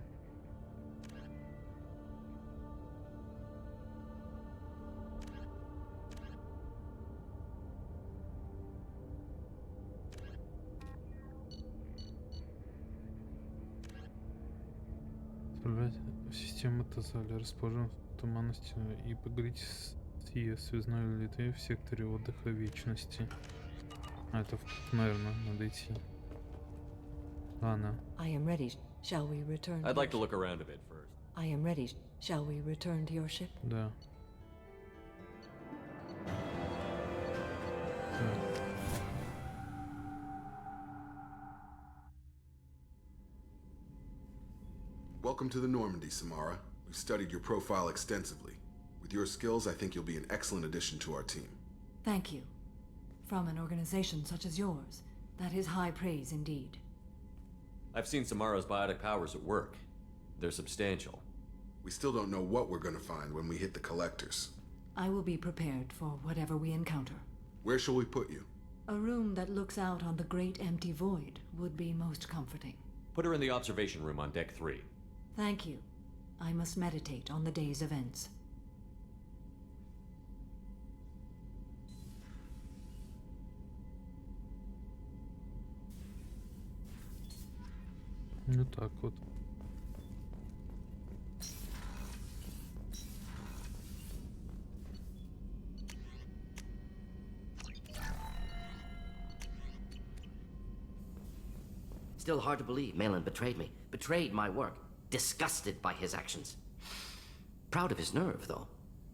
Отправлять в систему Тазали, расположен в туманности, и поговорить с ее связной Литве в секторе отдыха вечности. А это, наверное, надо идти. Ладно. I am ready. Shall we return? I'd like to look around a bit first. I am ready. Shall we return to your ship? Да. Welcome to the Normandy, Samara. We've studied your profile extensively. With your skills, I think you'll be an excellent addition to our team. Thank you. From an organization such as yours, that is high praise indeed. I've seen Samara's biotic powers at work. They're substantial. We still don't know what we're gonna find when we hit the collectors. I will be prepared for whatever we encounter. Where shall we put you? A room that looks out on the great empty void would be most comforting. Put her in the observation room on deck 3. Thank you. I must meditate on the day's events. Ну так вот. Still hard to believe Malin betrayed me. Betrayed my work. Disgusted by his actions. Proud of his nerve, though.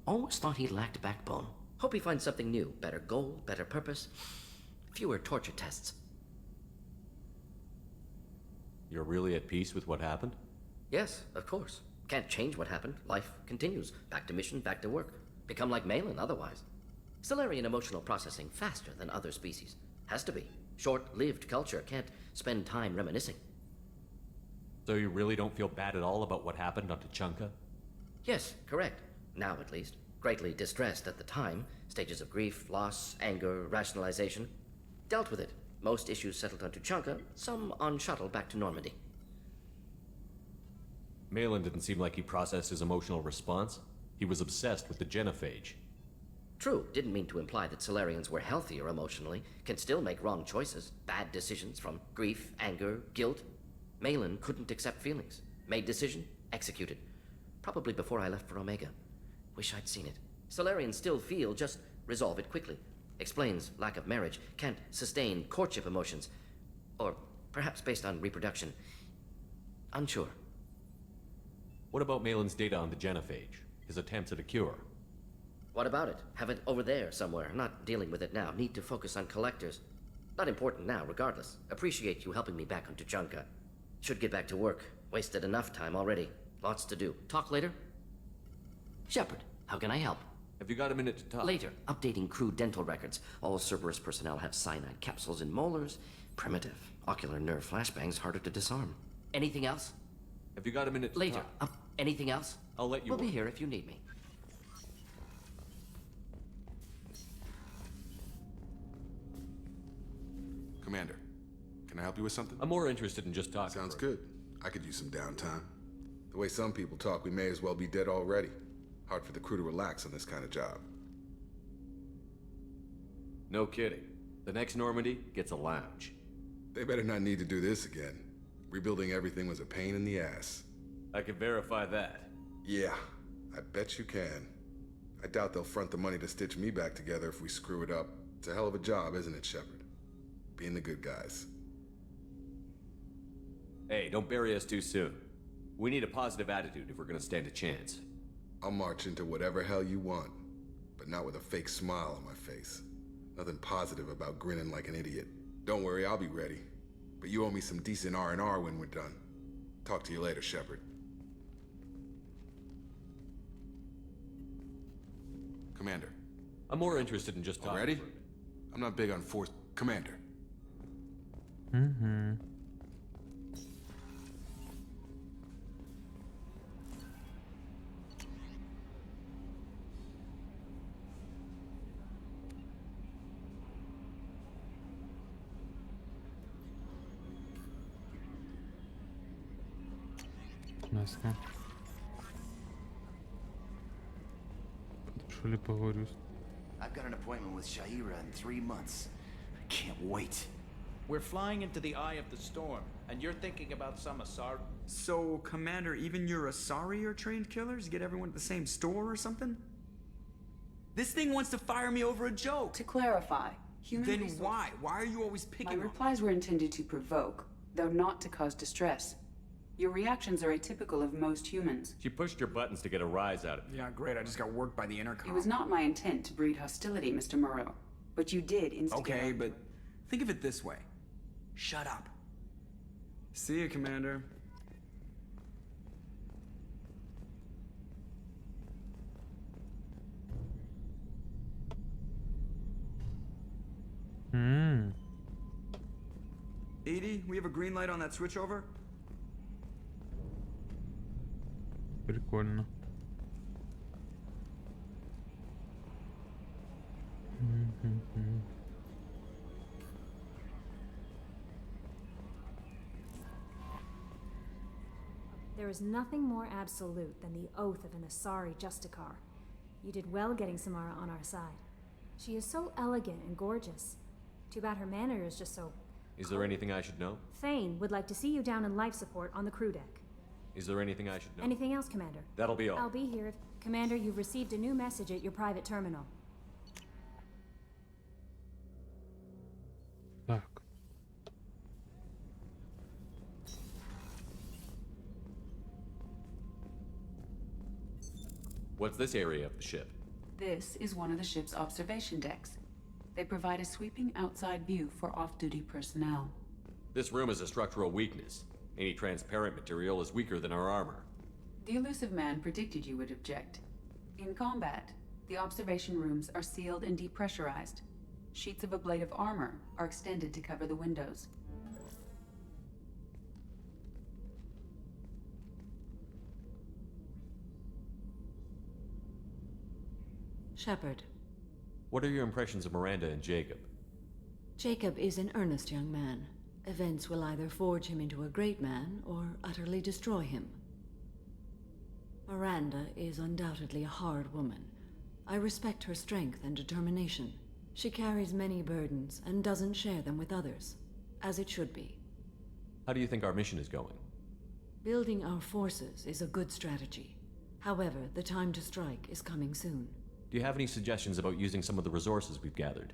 Almost thought he lacked backbone. Hope he finds something new. Better goal, better purpose. Fewer torture tests. You're really at peace with what happened? Yes, of course. Can't change what happened. Life continues. Back to mission, back to work. Become like Malin otherwise. Solarian emotional processing faster than other species. Has to be. Short-lived culture can't spend time reminiscing. So you really don't feel bad at all about what happened on Tuchanka? Yes, correct. Now at least. Greatly distressed at the time. Stages of grief, loss, anger, rationalization. Dealt with it. Most issues settled on Tuchanka, some on shuttle back to Normandy. Malin didn't seem like he processed his emotional response. He was obsessed with the genophage. True, didn't mean to imply that Solarians were healthier emotionally, can still make wrong choices, bad decisions from grief, anger, guilt. Malin couldn't accept feelings. Made decision, executed. Probably before I left for Omega. Wish I'd seen it. Solarians still feel, just resolve it quickly. Explains lack of marriage, can't sustain courtship emotions. Or perhaps based on reproduction. Unsure. What about Malin's data on the genophage? His attempts at a cure? What about it? Have it over there somewhere. Not dealing with it now. Need to focus on collectors. Not important now, regardless. Appreciate you helping me back on Tuchanka. Should get back to work. Wasted enough time already. Lots to do. Talk later? Shepard, how can I help? Have you got a minute to talk? Later. Updating crew dental records. All Cerberus personnel have cyanide capsules in molars. Primitive. Ocular nerve flashbangs harder to disarm. Anything else? Have you got a minute to Later. talk? Anything else? I'll let you We'll be work. here if you need me. Commander, can I help you with something? I'm more interested in just talking. Sounds good. I could use some downtime. The way some people talk, we may as well be dead already. Hard for the crew to relax on this kind of job. No kidding. The next Normandy gets a lounge. They better not need to do this again. Rebuilding everything was a pain in the ass. I can verify that. Yeah, I bet you can. I doubt they'll front the money to stitch me back together if we screw it up. It's a hell of a job, isn't it, Shepard? Being the good guys. Hey, don't bury us too soon. We need a positive attitude if we're gonna stand a chance. I'll march into whatever hell you want, but not with a fake smile on my face. Nothing positive about grinning like an idiot. Don't worry, I'll be ready. But you owe me some decent R&R when we're done. Talk to you later, Shepard. Commander. I'm more interested in just talking. Already? I'm not big on force. Commander. Mm-hmm. Ясно. Что ли поговорю? I've got an appointment with Shaira in 3 months. I can't wait. We're flying into the eye of the storm, and you're thinking about some Asari. So, Commander, even your Asari are trained killers? Get everyone at the same store or something? This thing wants to fire me over a joke. To clarify, Then why? Why are you always My picking on me? replies were intended to provoke, though not to cause distress. Your reactions are atypical of most humans. She pushed your buttons to get a rise out of me. Yeah, great. I just got worked by the intercom. It was not my intent to breed hostility, Mr. Moreau. But you did instigate. Okay, but think of it this way. Shut up. See you, Commander. Edie, we have a green light on that switchover? Прикольно. There is nothing more absolute than the oath of an Asari Justicar. You did well getting Samara on our side. She is so elegant and gorgeous. Too bad her manner is just so... Is there anything I should know? Thane would like to see you down in life support on the crew deck. Is there anything I should know? Anything else, Commander? That'll be all. I'll be here if... Commander, you've received a new message at your private terminal. Так. What's this area of the ship? This is one of the ship's observation decks. They provide a sweeping outside view for off-duty personnel. This room is a structural weakness. Any transparent material is weaker than our armor. The elusive man predicted you would object. In combat, the observation rooms are sealed and depressurized. Sheets of ablative armor are extended to cover the windows. Shepard. What are your impressions of Miranda and Jacob? Jacob is an earnest young man. Events will either forge him into a great man or utterly destroy him. Miranda is undoubtedly a hard woman. I respect her strength and determination. She carries many burdens and doesn't share them with others, as it should be. How do you think our mission is going? Building our forces is a good strategy. However, the time to strike is coming soon. Do you have any suggestions about using some of the resources we've gathered?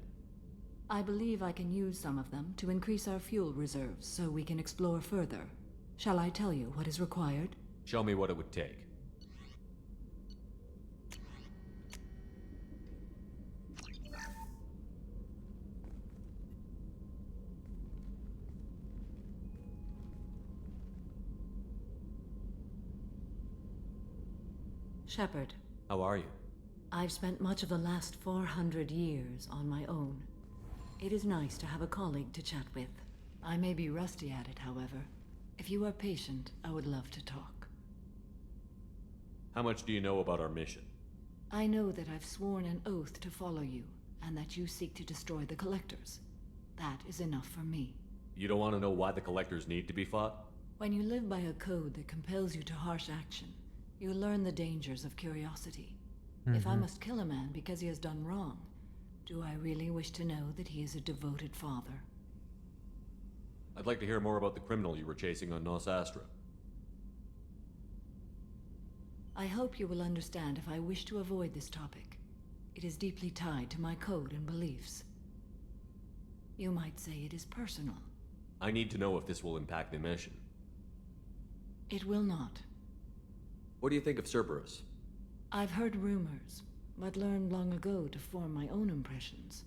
I believe I can use some of them to increase our fuel reserves so we can explore further. Shall I tell you what is required? Show me what it would take. Shepard. How are you? I've spent much of the last 400 years on my own. It is nice to have a colleague to chat with. I may be rusty at it, however. If you are patient, I would love to talk. How much do you know about our mission? I know that I've sworn an oath to follow you, and that you seek to destroy the Collectors. That is enough for me. You don't want to know why the Collectors need to be fought? When you live by a code that compels you to harsh action, you learn the dangers of curiosity. If I must kill a man because he has done wrong, do I really wish to know that he is a devoted father? I'd like to hear more about the criminal you were chasing on Nos Astra. I hope you will understand if I wish to avoid this topic. It is deeply tied to my code and beliefs. You might say it is personal. I need to know if this will impact the mission. It will not. What do you think of Cerberus? I've heard rumors, but learned long ago to form my own impressions.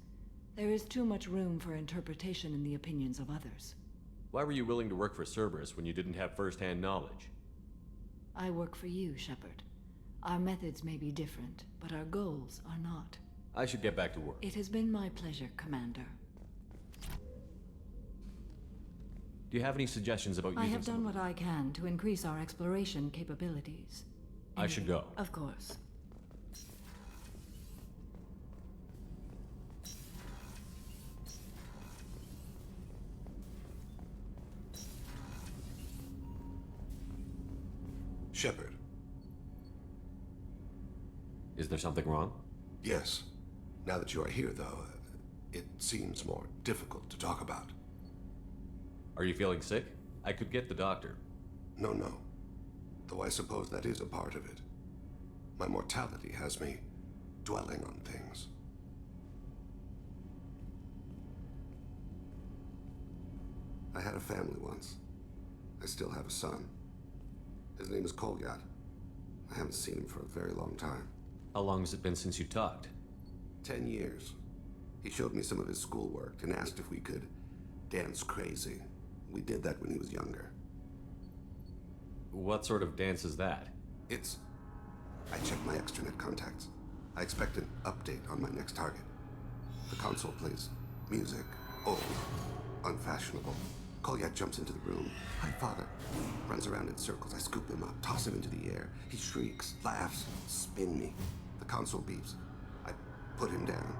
There is too much room for interpretation in the opinions of others. Why were you willing to work for Cerberus when you didn't have first-hand knowledge? I work for you, Shepard. Our methods may be different, but our goals are not. I should get back to work. It has been my pleasure, Commander. Do you have any suggestions about using I have done what I can to increase our exploration capabilities. I should go. Of course. Shepard. Is there something wrong? Yes. Now that you are here, though, it seems more difficult to talk about. Are you feeling sick? I could get the doctor. No. Though I suppose that is a part of it. My mortality has me dwelling on things. I had a family once. I still have a son. His name is Kolyat. I haven't seen him for a very long time. How long has it been since you talked? 10 years. He showed me some of his schoolwork and asked if we could dance crazy. We did that when he was younger. What sort of dance is that? I checked my extranet contacts. I expect an update on my next target. The console plays music, old, unfashionable. Kolyat jumps into the room. Hi, father. Runs around in circles. I scoop him up, toss him into the air. He shrieks, laughs, spin me. The console beeps. I put him down.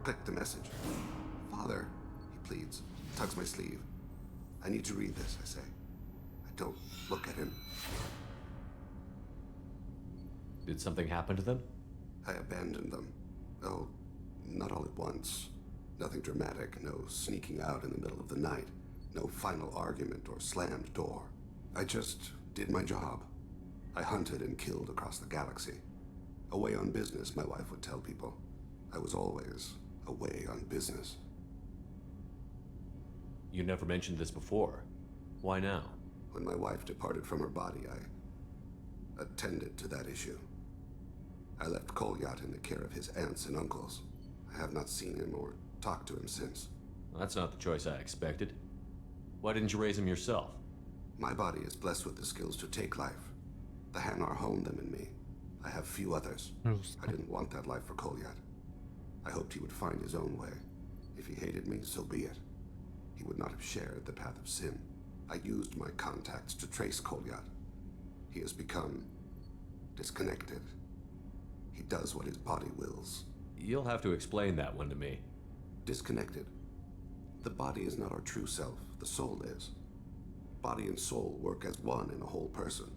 Click the message. Father, he pleads, tugs my sleeve. I need to read this, I say. I don't look at him. Did something happen to them? I abandoned them. Oh, not all at once. Nothing dramatic, no sneaking out in the middle of the night, no final argument or slammed door. I just did my job. I hunted and killed across the galaxy. Away on business, my wife would tell people. I was always away on business. You never mentioned this before. Why now? When my wife departed from her body, I attended to that issue. I left Kolyat in the care of his aunts and uncles. I have not seen him or talked to him since. Well, that's not the choice I expected. Why didn't you raise him yourself? My body is blessed with the skills to take life. The Hanar honed them in me. I have few others. I didn't want that life for Kolyat. I hoped he would find his own way. If he hated me, so be it. He would not have shared the path of sin. I used my contacts to trace Kolyat. He has become disconnected. He does what his body wills. You'll have to explain that one to me. Disconnected. The body is not our true self. The soul is. Body and soul work as one in a whole person.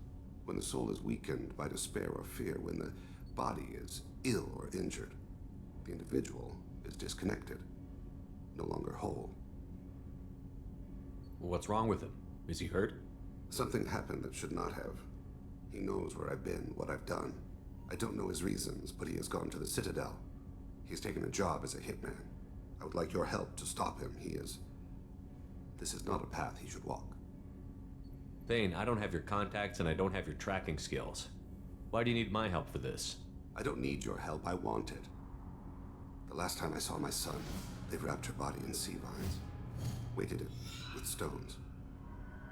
When the soul is weakened by despair or fear, when the body is ill or injured, the individual is disconnected, no longer whole. What's wrong with him? Is he hurt? Something happened that should not have. He knows where I've been, what I've done. I don't know his reasons, but he has gone to the Citadel. He's taken a job as a hitman. I would like your help to stop him. This is not a path he should walk. Thane, I don't have your contacts and I don't have your tracking skills. Why do you need my help for this? I don't need your help, I want it. The last time I saw my son, they wrapped her body in sea vines, weighted it with stones.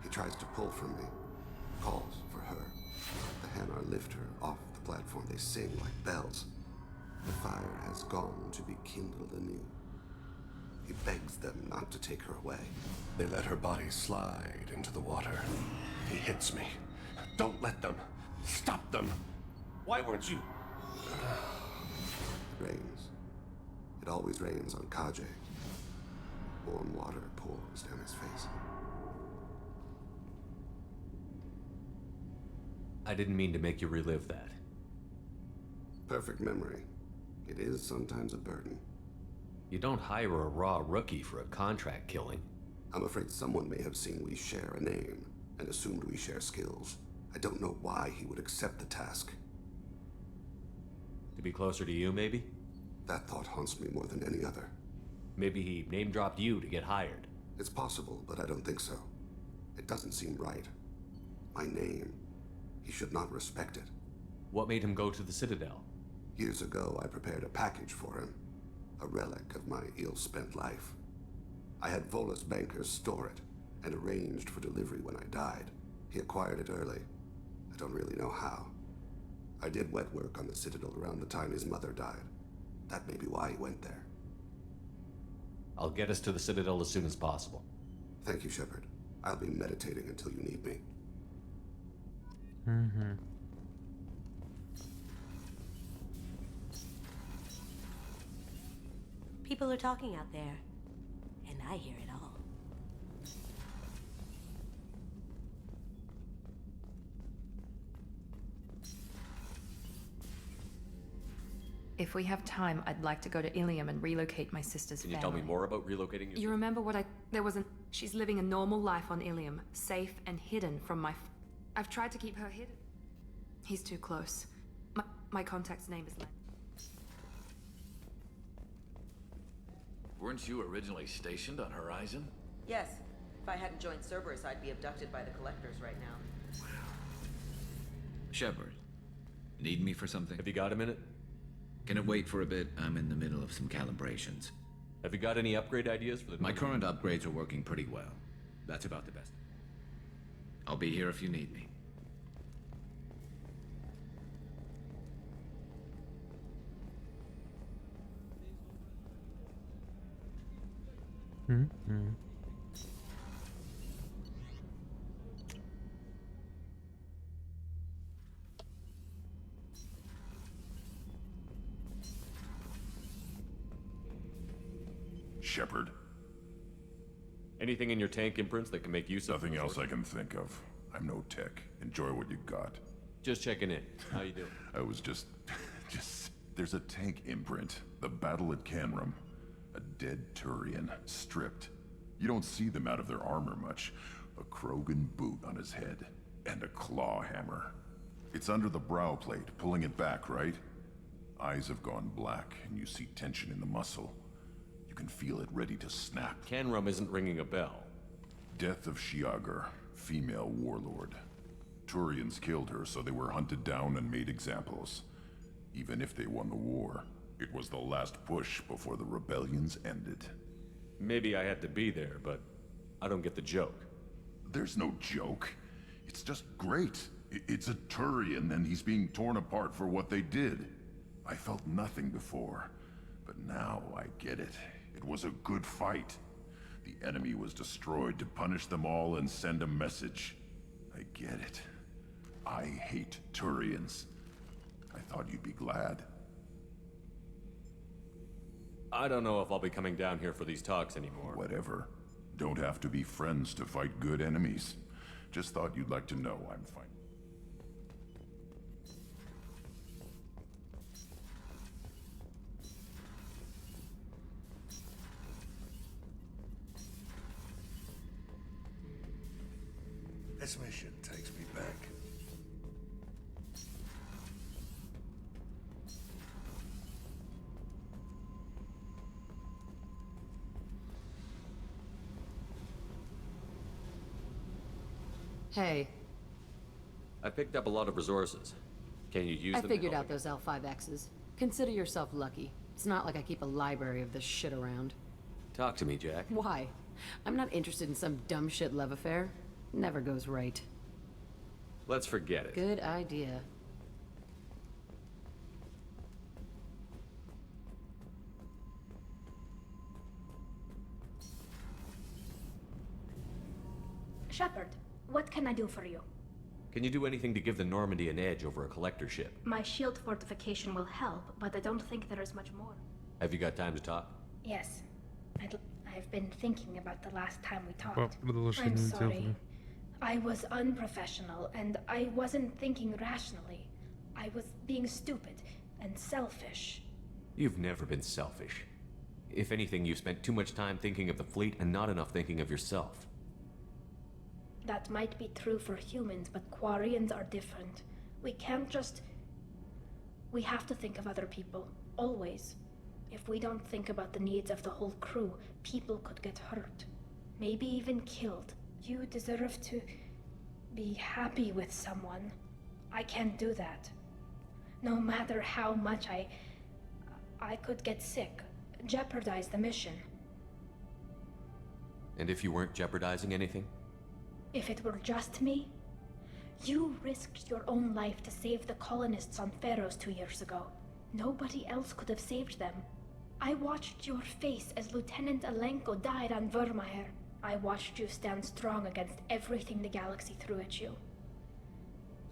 He tries to pull from me, calls for her. The Hanar lift her off the platform. They sing like bells. The fire has gone to be kindled anew. He begs them not to take her away. They let her body slide into the water. He hits me. Don't let them. Stop them. Why weren't you? It rains. It always rains on Kaje. Warm water pours down his face. I didn't mean to make you relive that. Perfect memory. It is sometimes a burden. You don't hire a raw rookie for a contract killing. I'm afraid someone may have seen we share a name and assumed we share skills. I don't know why he would accept the task. To be closer to you, maybe? That thought haunts me more than any other. Maybe he name-dropped you to get hired. It's possible, but I don't think so. It doesn't seem right. My name. He should not respect it. What made him go to the Citadel? Years ago, I prepared a package for him. A relic of my ill-spent life. I had Volus bankers store it, and arranged for delivery when I died. He acquired it early. I don't really know how. I did wet work on the Citadel around the time his mother died. That may be why he went there. I'll get us to the Citadel as soon as possible. Thank you, Shepard. I'll be meditating until you need me. People are talking out there, and I hear it all. If we have time, I'd like to go to Ilium and relocate my sister's Can family. you tell me more about relocating your You remember what there was she's living a normal life on Ilium, safe and hidden from my I've tried to keep her hidden. He's too close. My contact's name is Len. Weren't you originally stationed on Horizon? Yes. If I hadn't joined Cerberus, I'd be abducted by the Collectors right now. Shepard, need me for something? Have you got a minute? Can it wait for a bit? I'm in the middle of some calibrations. Have you got any upgrade ideas for the... My current upgrades are working pretty well. That's about the best. I'll be here if you need me. Shepard. Anything in your tank imprints that can make use of... Nothing else I can think of. I'm no tech. Enjoy what you got. Just checking in. How you doing? I was just... There's a tank imprint. The battle at Canrum. A dead Turian, stripped. You don't see them out of their armor much. A Krogan boot on his head. And a claw hammer. It's under the brow plate, pulling it back, right? Eyes have gone black, and you see tension in the muscle. You can feel it ready to snap. Canrum isn't ringing a bell. Death of Shiagar, female warlord. Turians killed her, so they were hunted down and made examples. Even if they won the war, it was the last push before the rebellions ended. Maybe I had to be there, but I don't get the joke. There's no joke. It's just great. It's a Turian, and he's being torn apart for what they did. I felt nothing before, but now I get it. It was a good fight. The enemy was destroyed to punish them all and send a message. I get it. I hate Turians. I thought you'd be glad. I don't know if I'll be coming down here for these talks anymore. Whatever. Don't have to be friends to fight good enemies. Just thought you'd like to know I'm fine. This mission takes me back. Hey, I picked up a lot of resources. Can you use I them? to figured help out those L5Xs. Consider yourself lucky. It's not like I keep a library of this shit around. Talk to me, Jack. Why? I'm not interested in some dumb shit love affair. Never goes right. Let's forget it. Good idea. Shepard, what can I do for you? Can you do anything to give the Normandy an edge over a collector ship? My shield fortification will help, but I don't think there is much more. Have you got time to talk? Yes. I've been thinking about the last time we talked. Продолжение I'm sorry. дела. I was unprofessional, and I wasn't thinking rationally. I was being stupid and selfish. You've never been selfish. If anything, you've spent too much time thinking of the fleet and not enough thinking of yourself. That might be true for humans, but Quarians are different. We can't just... We have to think of other people, always. If we don't think about the needs of the whole crew, people could get hurt. Maybe even killed. You deserve to be happy with someone. I can't do that. No matter how much I could get sick, jeopardize the mission. And if you weren't jeopardizing anything? If it were just me? You risked your own life to save the colonists on Pharaohs 2 years ago. Nobody else could have saved them. I watched your face as Lieutenant Alenko died on Vermeer. I watched you stand strong against everything the galaxy threw at you.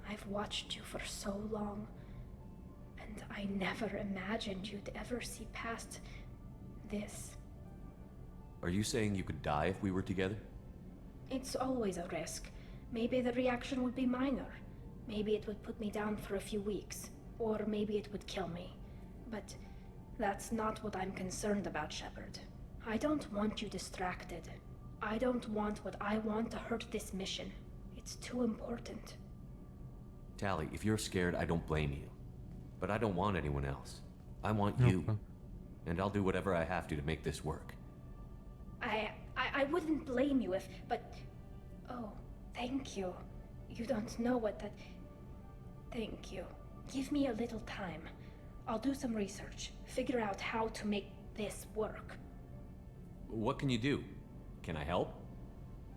I've watched you for so long, and I never imagined you'd ever see past this. Are you saying you could die if we were together? It's always a risk. Maybe the reaction would be minor. Maybe it would put me down for a few weeks. Or maybe it would kill me. But that's not what I'm concerned about, Shepard. I don't want you distracted. I don't want what I want to hurt this mission. It's too important. Tally, if you're scared, I don't blame you. But I don't want anyone else. I want you. And I'll do whatever I have to make this work. I wouldn't blame you if, but... Oh, thank you. You don't know what that... Thank you. Give me a little time. I'll do some research, figure out how to make this work. What can you do? Can I help?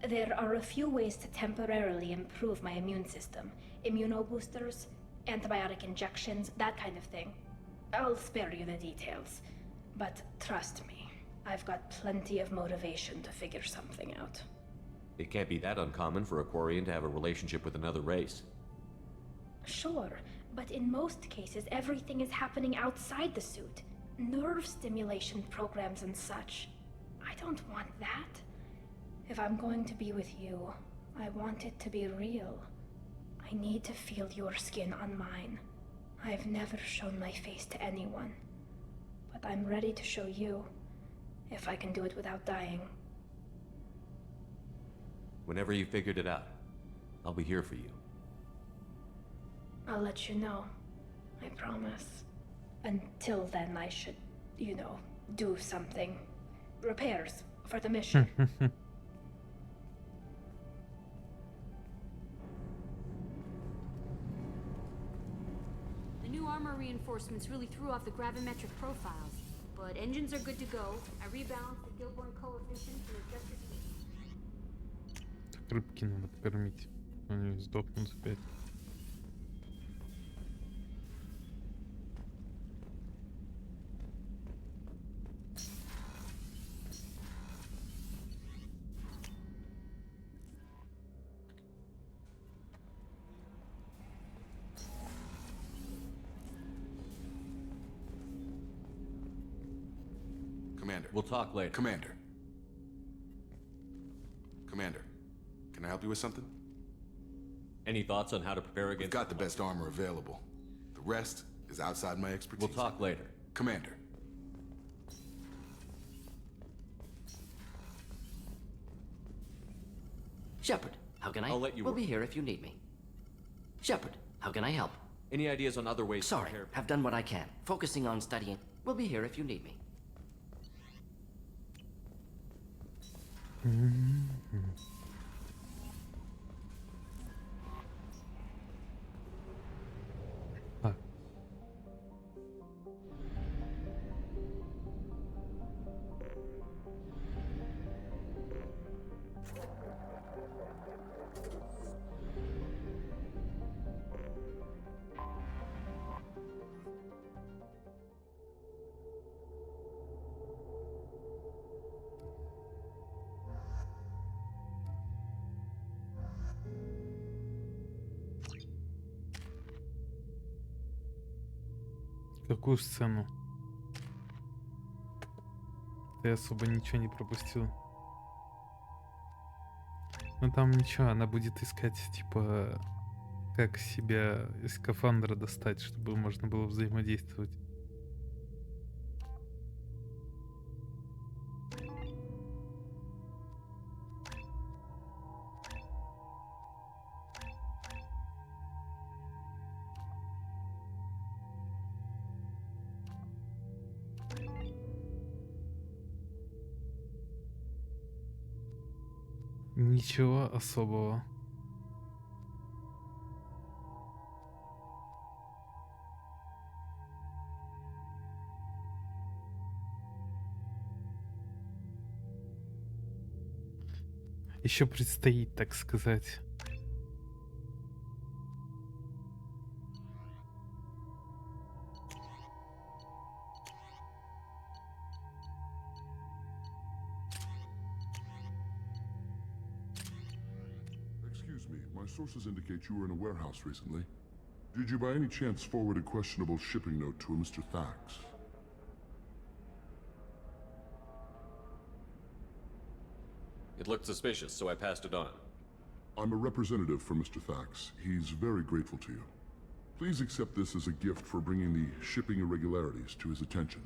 There are a few ways to temporarily improve my immune system. Immunoboosters, antibiotic injections, that kind of thing. I'll spare you the details. But trust me, I've got plenty of motivation to figure something out. It can't be that uncommon for a Quarian to have a relationship with another race. Sure, but in most cases everything is happening outside the suit. Nerve stimulation programs and such. I don't want that. If I'm going to be with you, I want it to be real. I need to feel your skin on mine. I've never shown my face to anyone. But I'm ready to show you, if I can do it without dying. Whenever you figured it out, I'll be here for you. I'll let you know. I promise. Until then, I should, you know, do something. Repairs for the mission. The new armor reinforcements really threw off the gravimetric profiles, but engines are good to go. I rebalanced the Gilborn coefficients and adjusted the... Так, рыбки надо кормить. Они сдохнут опять. Commander. We'll talk later. Commander. Commander, can I help you with something? Any thoughts on how to prepare against... We've got the best armor available. The rest is outside my expertise. We'll talk later. Commander. Shepard, how can I... I'll let you We'll work. be here if you need me. Shepard, how can I help? Any ideas on other ways Sorry, to prepare... have done what I can. Focusing on studying. We'll be here if you need me. Какую сцену? Ты особо ничего не пропустил. Ну там ничего, она будет искать, типа, как себя из скафандра достать, чтобы можно было взаимодействовать. Ничего особого. Еще предстоит, так сказать. Excuse me, my sources indicate you were in a warehouse recently. Did you by any chance forward a questionable shipping note to a Mr. Thax? It looked suspicious, so I passed it on. I'm a representative for Mr. Thax. He's very grateful to you. Please accept this as a gift for bringing the shipping irregularities to his attention.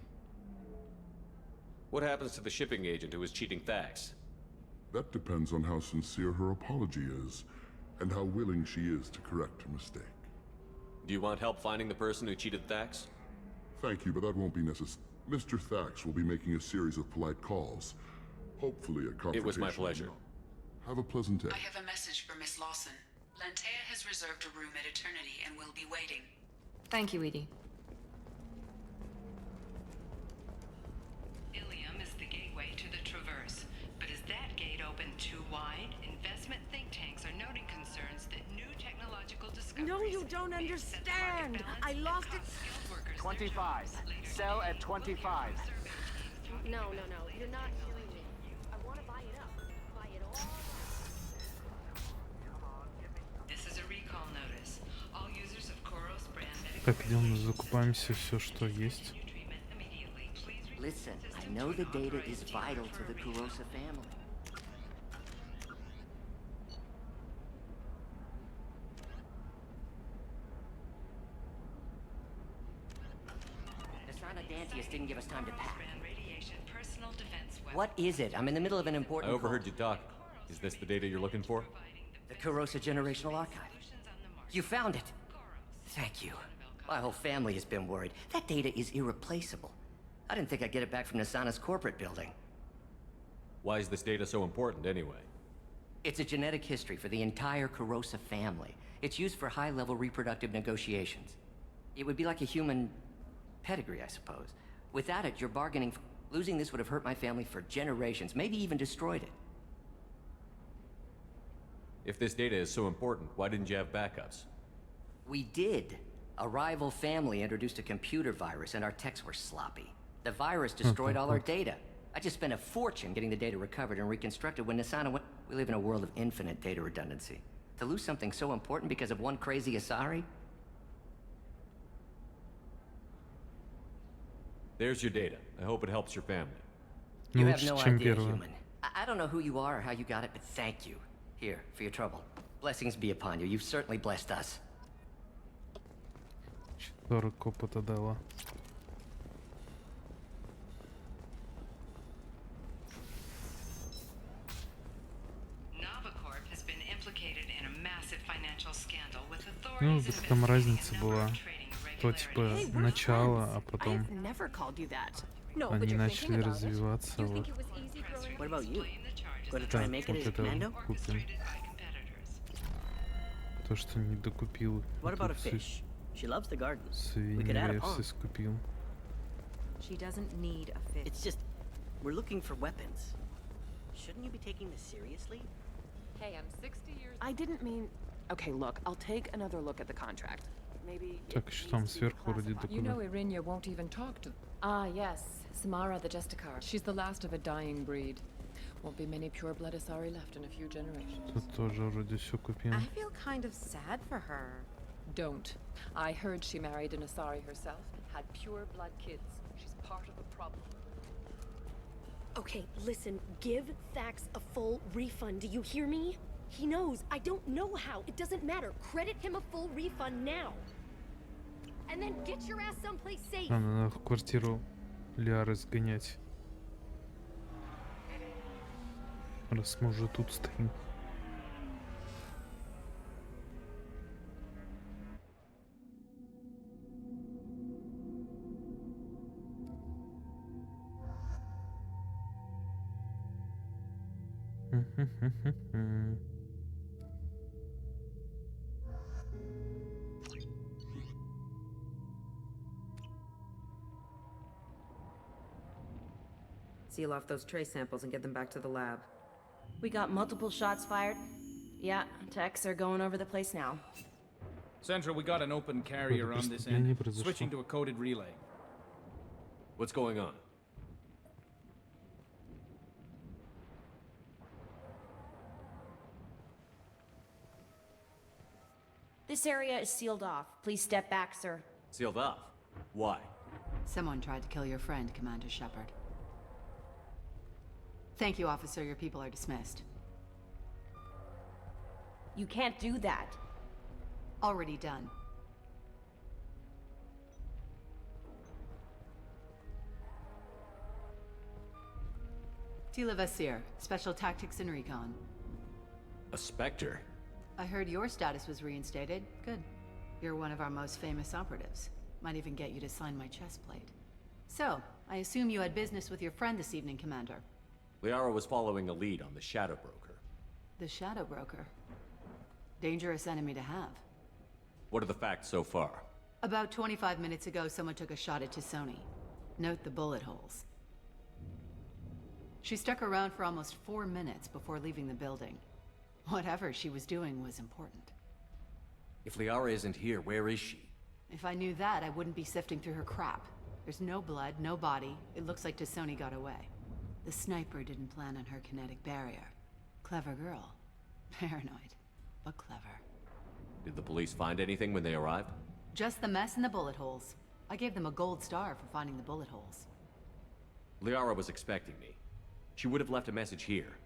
What happens to the shipping agent who was cheating Thax? That depends on how sincere her apology is, and how willing she is to correct her mistake. Do you want help finding the person who cheated Thax? Thank you, but that won't be necessary. Mr. Thax will be making a series of polite calls. Hopefully a confrontation. It was my pleasure. Have a pleasant day. I have a message for Miss Lawson. Lantea has reserved a room at Eternity and will be waiting. Thank you, Edie. Ilium is the gateway to the Traverse, but is that gate open too wide? Investment think tanks are noting concerns that new technological discoveries... No, you don't understand! I lost it... 25. Sell at 25. No, you're not hearing me. I want to buy it up. Buy it all. This is a recall notice. All users of Koros brand medical... Так, идем, закупаемся все, что есть. Listen, I know the data is vital to the Kurosa family. Dantius didn't give us time to pack. What is it? I'm in the middle of an important I overheard you talk. Is this the data you're looking for? The Kurosa Generational Archive. You found it. Thank you. My whole family has been worried. That data is irreplaceable. I didn't think I'd get it back from Nasana's corporate building. Why is this data so important anyway? It's a genetic history for the entire Kurosa family. It's used for high-level reproductive negotiations. It would be like a human pedigree, I suppose. Without it, you're bargaining for... Losing this would have hurt my family for generations, maybe even destroyed it. If this data is so important, why didn't you have backups? We did. A rival family introduced a computer virus and our techs were sloppy. The virus destroyed all our data. I just spent a fortune getting the data recovered and reconstructed when Nasana went... We live in a world of infinite data redundancy. To lose something so important because of one crazy Asari? There's your data. I hope it helps your family. You have no idea, human. I don't know who you are or how you got it, but thank you. Here, for your trouble. Blessings be upon you. You've certainly blessed us. 40 опыта дала. Ну, так там разница была. То типа начало, а потом они начали развиваться. Вот. Так, вот это купим. То, что не докупил. Свинья я все скупил. She doesn't need a fish. It's just, we're looking for weapons. Shouldn't you be taking this seriously? Hey, I'm 60 years... I didn't mean... Okay, look, I'll take another look at the contract. Maybe... Так, что там сверху вроде докуда? You know Irinia won't even talk to... Ah, yes. Samara the Justicar. She's the last of a dying breed. Won't be many pure-blood Asari left in a few generations. Тут тоже вроде все купил. I feel kind of sad for her. Don't. I heard she married an Asari herself. had pure blood kids. She's part of the problem. Okay, listen, give Thax a full refund. Do you hear me? He knows. I don't know how. It doesn't matter. Credit him a full refund now. And then get your ass someplace safe. Надо в квартиру Лиары сгонять. Раз мы уже тут стоим. Seal off those trace samples and get them back to the lab. We got multiple shots fired. Yeah, techs are going over the place now. Central, we got an open carrier on this end. Switching to a coded relay. What's going on? This area is sealed off. Please step back, sir. Sealed off? Why? Someone tried to kill your friend, Commander Shepard. Thank you, officer. Your people are dismissed. You can't do that. Already done. Tila Vasir, Special Tactics and Recon. A Spectre? I heard your status was reinstated. Good. You're one of our most famous operatives. Might even get you to sign my chest plate. So, I assume you had business with your friend this evening, Commander. Liara was following a lead on the Shadow Broker. The Shadow Broker. Dangerous enemy to have. What are the facts so far? About 25 minutes ago, someone took a shot at Tisoni. Note the bullet holes. She stuck around for almost 4 minutes before leaving the building. Whatever she was doing was important. If Liara isn't here, where is she? If I knew that, I wouldn't be sifting through her crap. There's no blood, no body. It looks like Tisoni got away. The sniper didn't plan on her kinetic barrier. Clever girl. Paranoid, but clever. Did the police find anything when they arrived? Just the mess and the bullet holes. I gave them a gold star for finding the bullet holes. Liara was expecting me. She would have left a message here.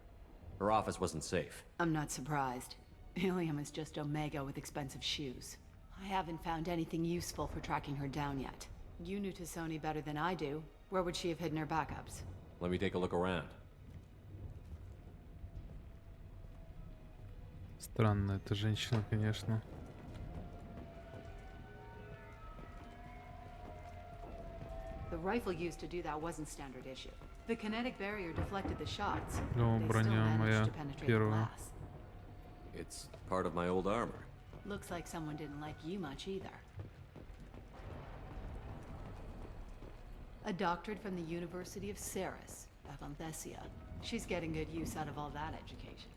Her office wasn't safe. I'm not surprised. Ilium is just Omega with expensive shoes. I haven't found anything useful for tracking her down yet. You knew Tisoni better than I do. Where would she have hidden her backups? Let me take a look around. Странная эта женщина, конечно. The rifle used to do that wasn't standard issue. The kinetic barrier deflected the shots. Но броня моя первая. It's part of my old armor. Looks like someone didn't like you much either. A doctorate from the University of Ceres, Avanthesia. She's getting good use out of all that education.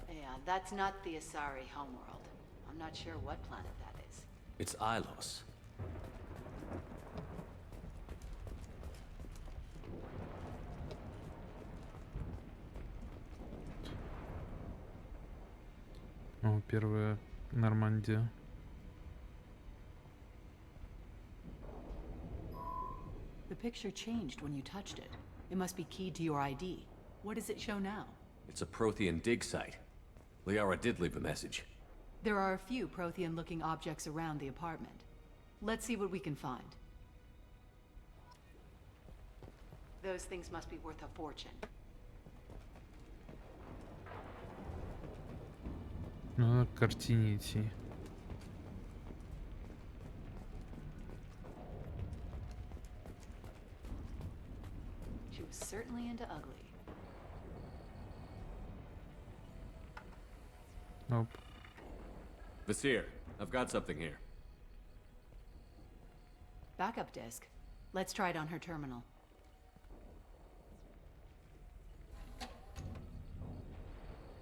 Yeah, that's not the Asari homeworld. I'm not sure what planet that is. It's Ilos. О, первая Нормандия. The picture changed when you touched it. It must be keyed to your ID. What does it show now? It's a Prothean dig site. Liara did leave a message. There are a few Prothean-looking objects around the apartment. Let's see what we can find. Those things must be worth a fortune. Ну, к картине идти. She was certainly into ugly. Nope. Vasir, I've got something here. Backup disk. Let's try it on her terminal.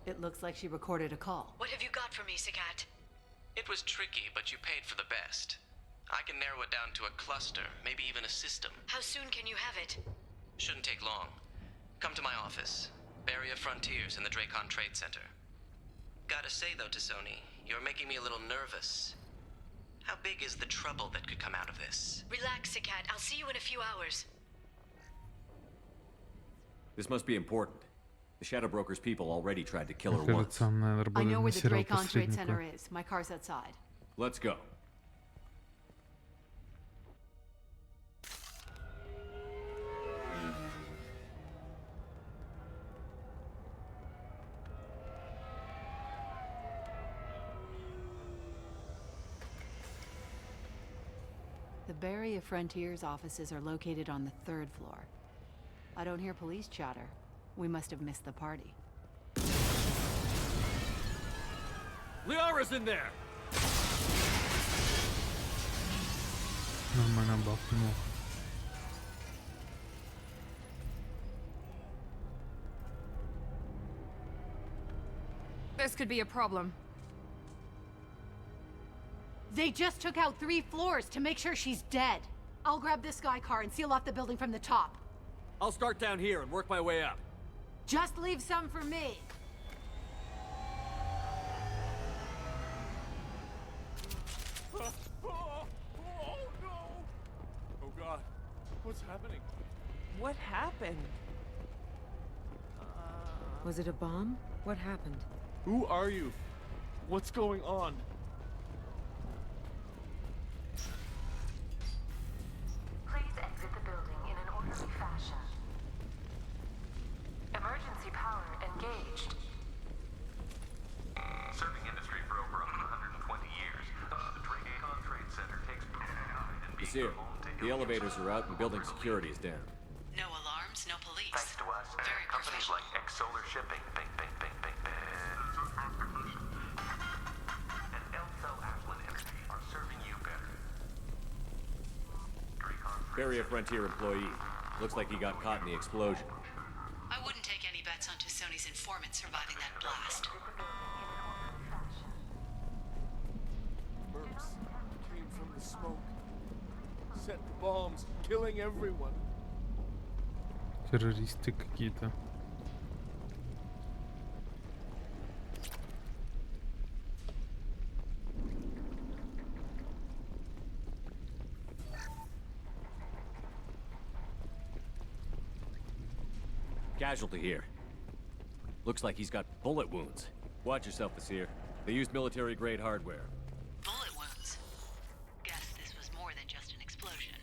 It looks like she recorded a call. What have you got for me, Sagat? It was tricky, but you paid for the best. I can narrow it down to a cluster, maybe even a system. How soon can you have it? Shouldn't take long. Come to my office. Barrier Frontiers in the Dracon Trade Center. Gotta say though, T'Soni, you're making me a little nervous. How big is the trouble that could come out of this? Relax, Sikat. I'll see you in a few hours. This must be important. The Shadow Broker's people already tried to kill her once. I know where the Dracon Trade Center is. My car's outside. Let's go. The Barrier Frontiers offices are located on the 3rd floor. I don't hear police chatter. We must have missed the party. Liara's in there! Нормально бахнул. This could be a problem. They just took out 3 floors to make sure she's dead. I'll grab this Sky car and seal off the building from the top. I'll start down here and work my way up. Just leave some for me. Oh no! Oh God, what's happening? What happened? Was it a bomb? What happened? Who are you? What's going on? Please exit the building in an orderly fashion. Emergency power engaged. Serving industry for over 120 years, the Dracon Trade Center takes pride in being Vizier, home to the elevators are out and building security is down. No alarms, no police. Thanks to us, companies like Solar Shipping, and Elso Ashland Energy are serving you better. Barrier Frontier employee. Looks like he got caught in the explosion. I wouldn't take any bets on T'Soni's informant surviving that blast. Mercs came from the smoke. Set the bombs, killing everyone. Террористы какие-то. Casualty here. Looks like he's got bullet wounds. Watch yourself, Vizier. They used military-grade hardware. Bullet wounds. Guess this was more than just an explosion.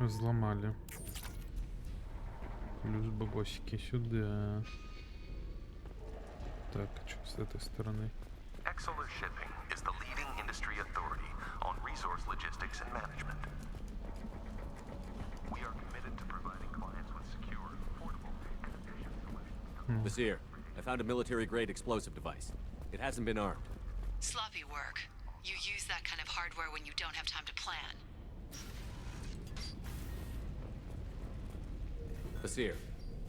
Взломали. Плюс бабосики сюда. Так, а что с этой стороны? Solar Shipping is the leading industry authority on resource logistics and management. We are committed to providing clients with secure, affordable, and efficient solutions. Vizier, I found a military-grade explosive device. It hasn't been armed. Sloppy work. You use that kind of hardware when you don't have time to plan. Vizier,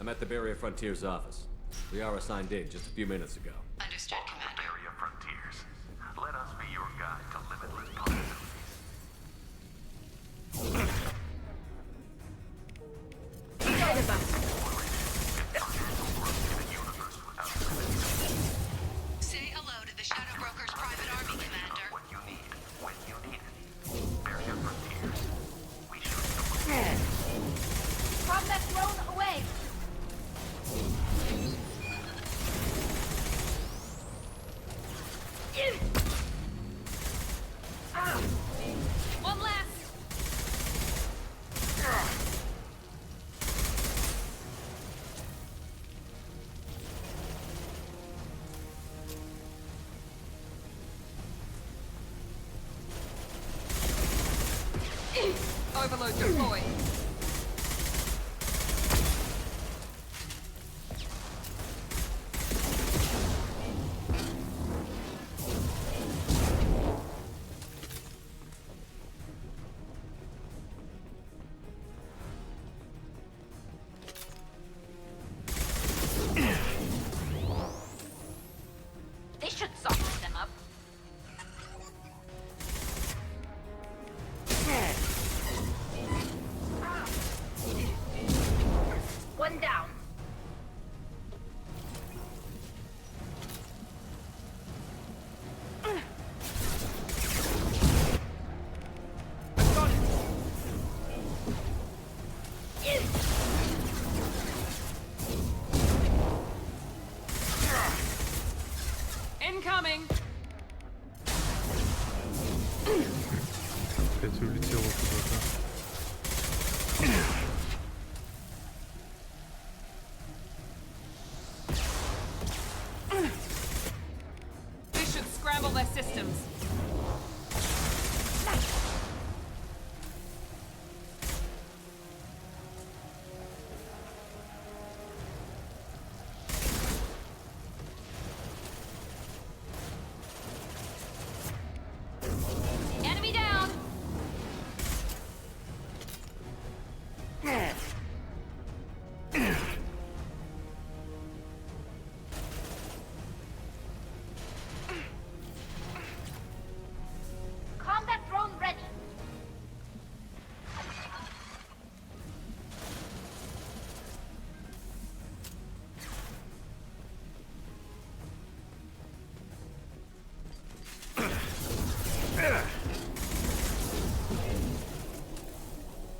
I'm at the Barrier Frontiers office. Liara signed in just a few minutes ago. Understood, Commander. Barrier Frontiers. Let us be your guide to limitless possibilities. Say hello to the Shadow Broker's private army, Commander. What you need, when you need it. Barrier Frontiers. We should. From that throne away! One last! Overload deployed. ты улетела куда-то. This should scramble their systems. Enemy down! Combat drone ready.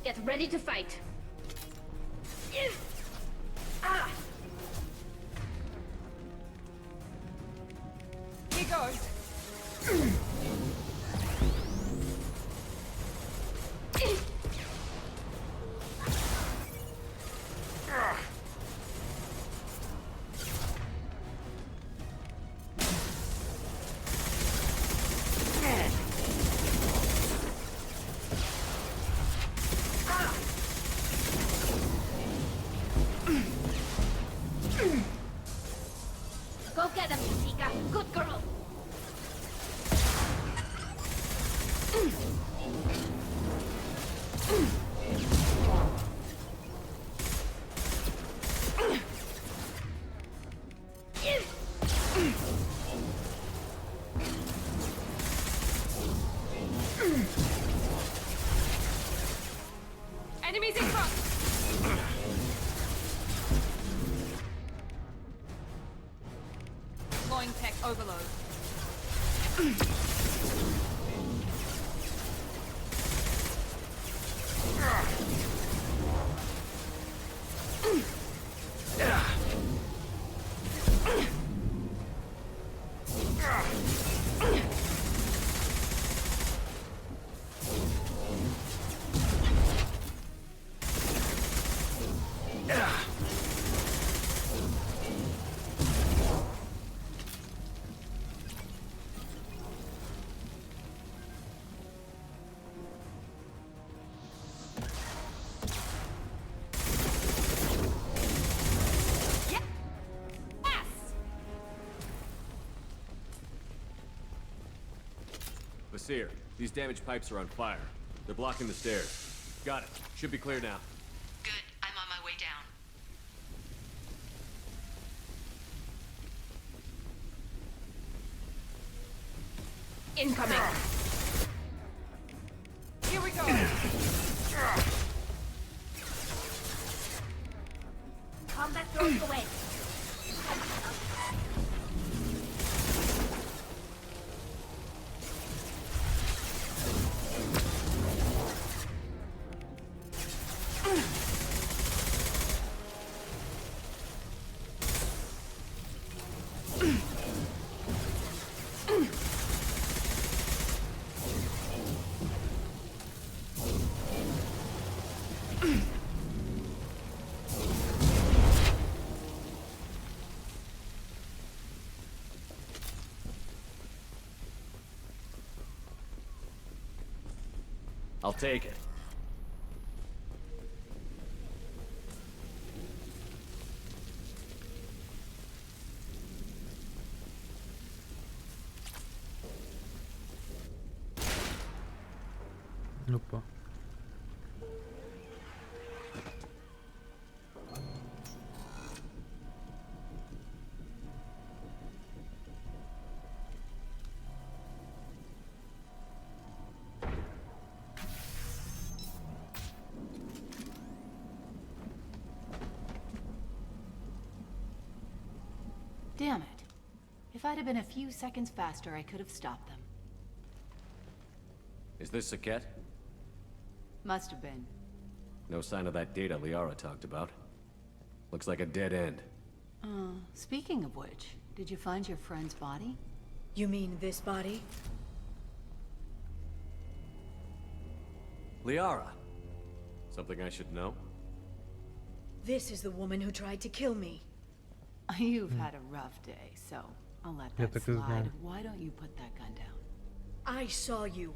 Get ready to fight. Ah! Here goes. Go get him, Tika. Good girl. Enemies in front. Deploying tech overload. Basir, these damaged pipes are on fire. They're blocking the stairs. Got it. Should be clear now. Good. I'm on my way down. Incoming. Here we go. Combat drones away. I'll take it. Опа. Damn it. If I'd have been a few seconds faster, I could have stopped them. Is this Saket? Must have been. No sign of that data Liara talked about. Looks like a dead end. Speaking of which, did you find your friend's body? You mean this body? Liara. Something I should know? This is the woman who tried to kill me. You've had a rough day, so I'll let that slide. Why don't you put that gun down? I saw you.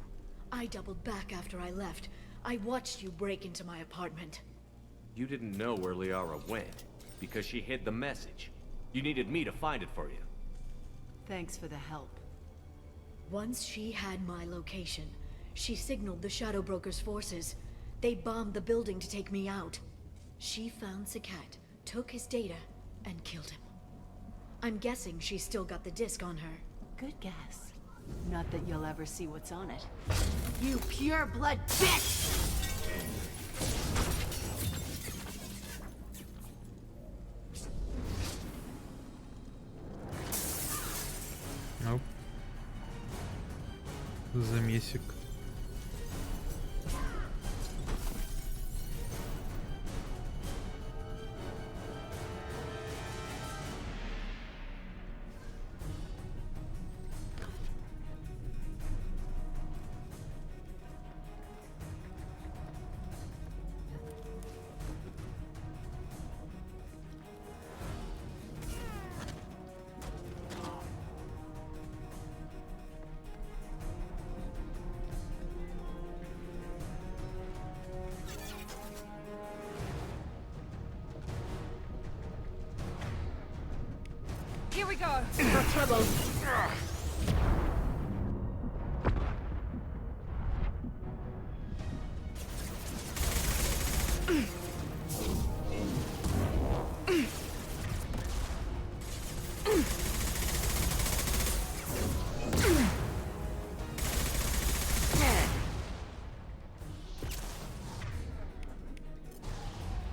I doubled back after I left. I watched you break into my apartment. You didn't know where Liara went, because she hid the message. You needed me to find it for you. Thanks for the help. Once she had my location, she signaled the Shadow Broker's forces. They bombed the building to take me out. She found Sakat, took his data, and killed him. I'm guessing she's still got the disc on her. Good guess. Not that you'll ever see what's on it. You pure blood bitch! Nope. Замесик. Here we go. No trouble.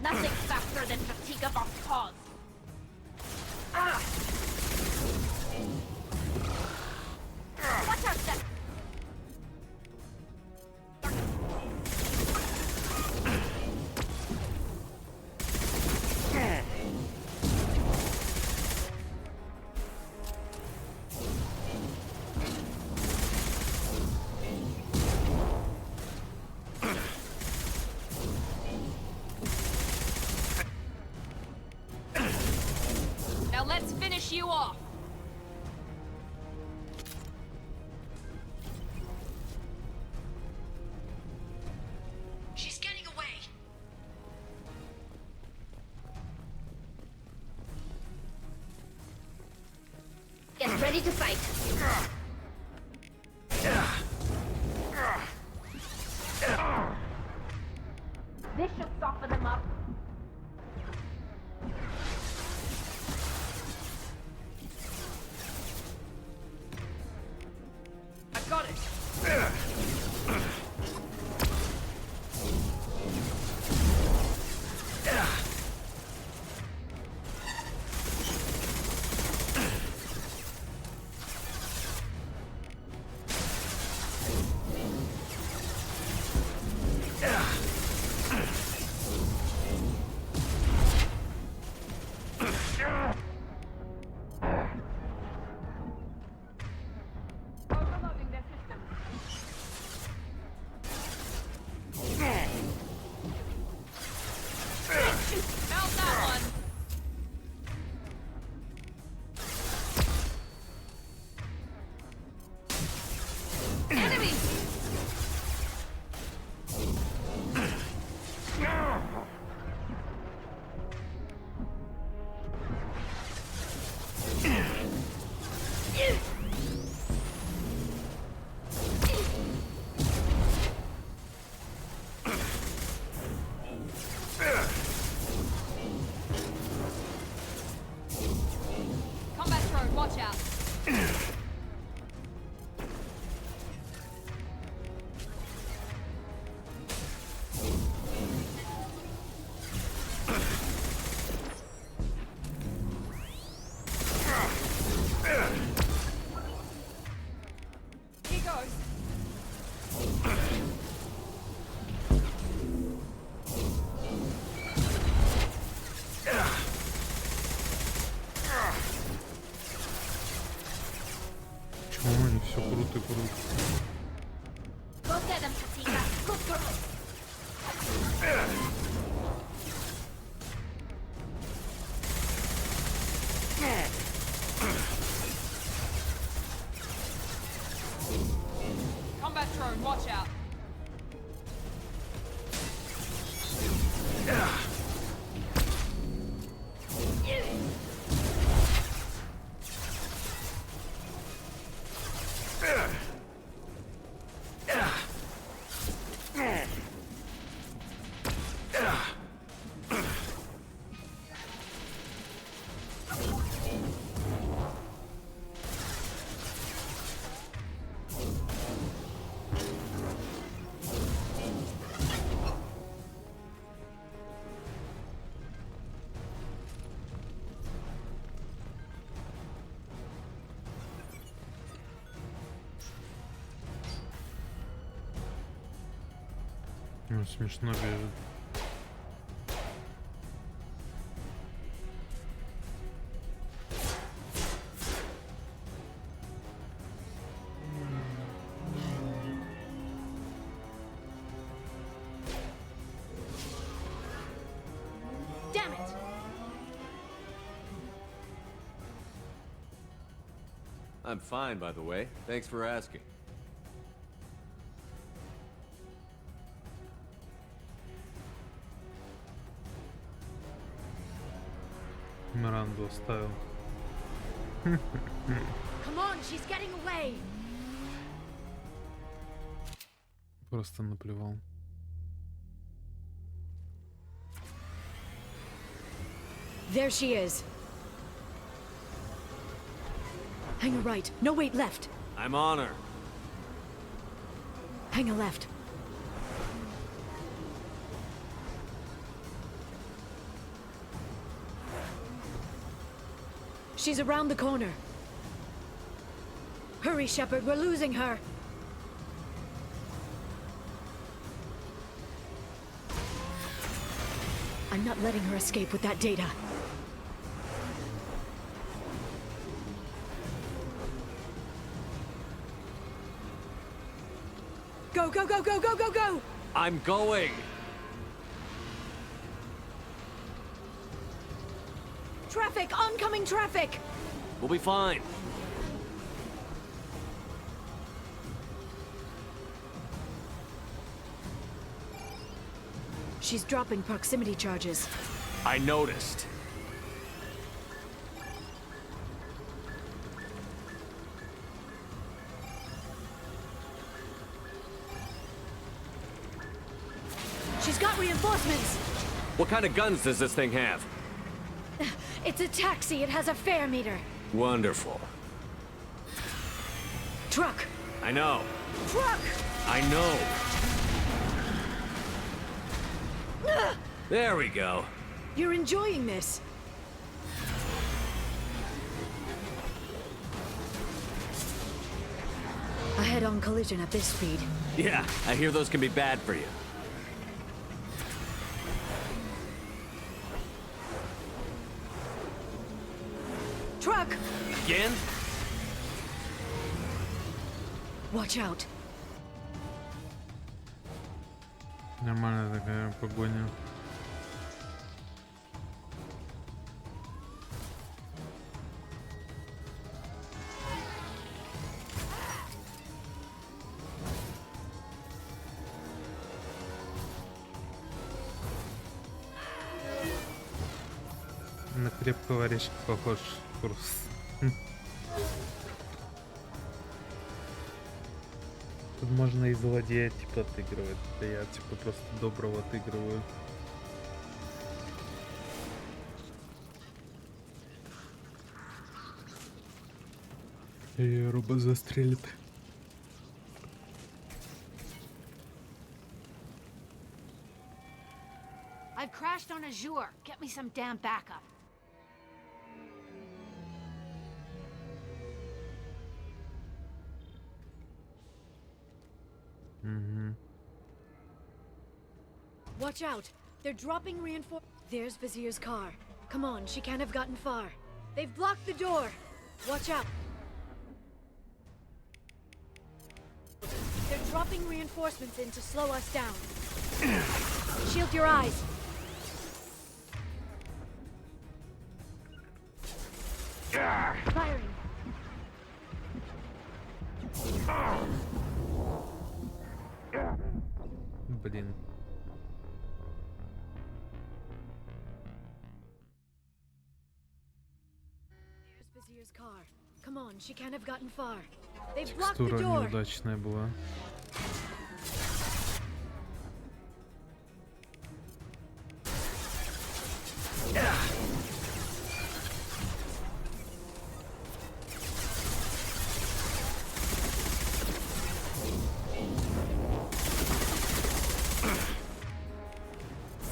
Nothing faster than fatigue of our cause. Watch out, Steph! Now let's finish you off. She's getting away. Get ready to fight. This should soften them up. I got it. Overloading their system. Melt that one. Enemy! Combat drone, watch out. Here goes. Почему они все крут и крут? Go get them, Fatika. Good girl. burn. Watch out. Ну, смешно бежит. Damn it! I'm fine, by the way. Thanks for asking. Миранду оставил. Come on, she's getting away. Просто наплевал. There she is. Hang a right. No, wait, left. I'm on her. Hang a left. She's around the corner. Hurry, Shepard, we're losing her. I'm not letting her escape with that data. Go, go, go, go, go, go, go! I'm going! Traffic! Oncoming traffic! We'll be fine. She's dropping proximity charges. I noticed. She's got reinforcements! What kind of guns does this thing have? It's a taxi. It has a fare meter. Wonderful. Truck! I know. Truck! I know. There we go. You're enjoying this. A head-on collision at this speed. Yeah, I hear those can be bad for you. Truck! Again? Watch out. Нормальная такая погоня. На крепкого орешка похож курс. Тут можно и злодея типа отыгрывать. Да я типа просто доброго отыгрываю. И робот застрелит. I've crashed on Azure. Get me some damn backup. Watch out. They're dropping reinforce. There's Vizier's car. Come on, she can't have gotten far. They've blocked the door. Watch out. They're dropping reinforcements in to slow us down. Shield your eyes. Firing. Блин. There's Vizier's car. Come on, she can't have gotten far. They've blocked the Текстура door. неудачная была.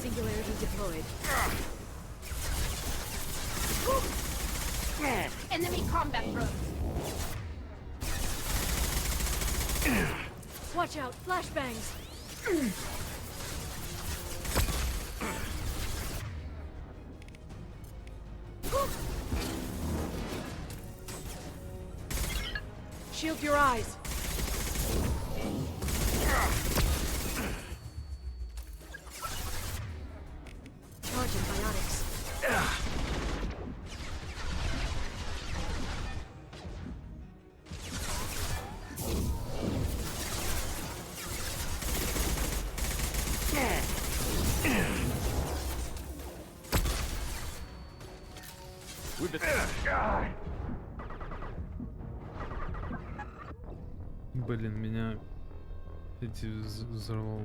Singularity deployed. Enemy combat drones. Watch out, flashbangs. Shield your eyes. Charging biotics. We've been... Блин, меня эти взорвал.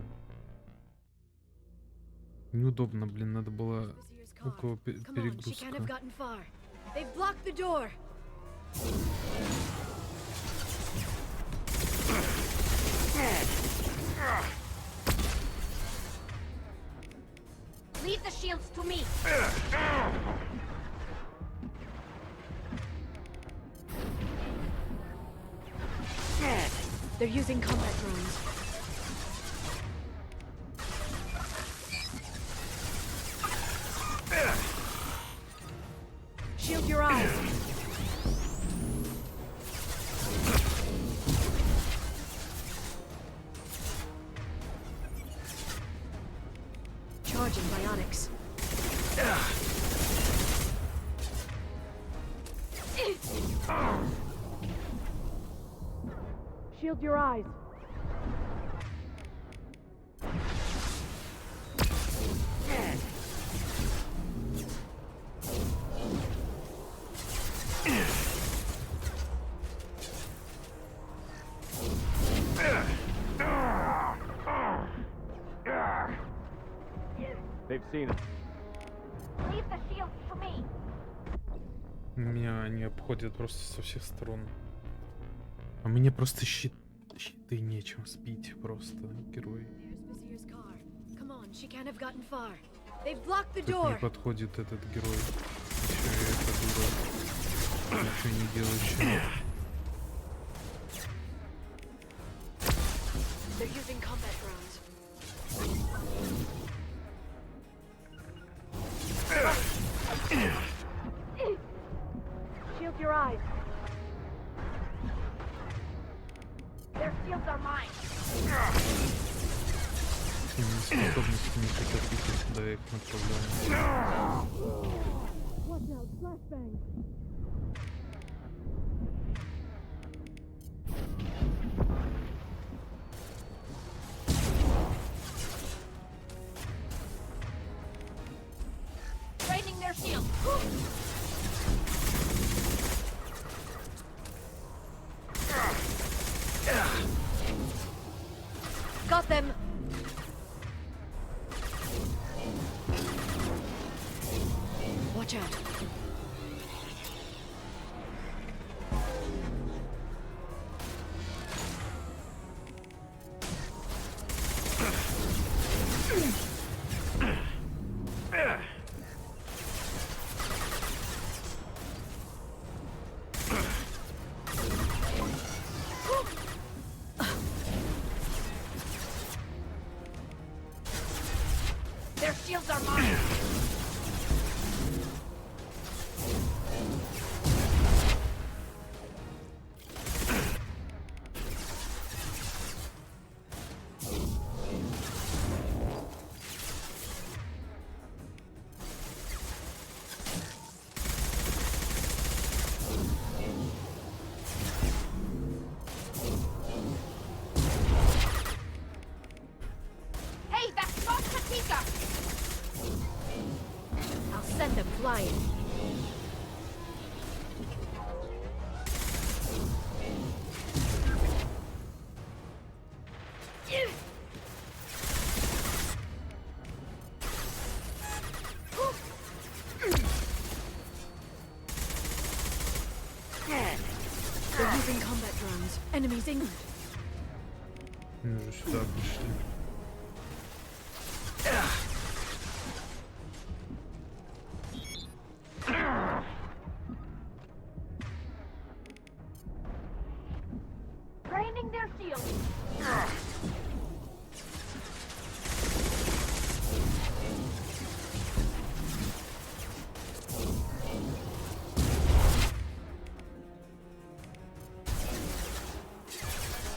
Неудобно, блин, надо было около Come on, she can't перегрузка. have gotten far. They've blocked the door. Leave the shields to me. They're using combat drones. Shield your eyes. Charging biotics. Shield your eyes. They've seen it. Leave the shields to me. Меня они обходят просто со всех сторон. А мне просто щиты нечем сбить просто, герой. There's Vizier's car. Come on, she can't have gotten far. They've blocked the Тут door. не подходит этот герой. Еще и эта дура. Ничего не делающая. They're using combat drones. Shield your eyes. Their shields are mine. Всеми способностями хотят бить, сюда я их направляю. Watch out, flashbang. Draining their shields. Got them. Watch out. Their shields are mine. They're using combat drones. Enemies injured. Мы уже сюда пришли. Draining their shields.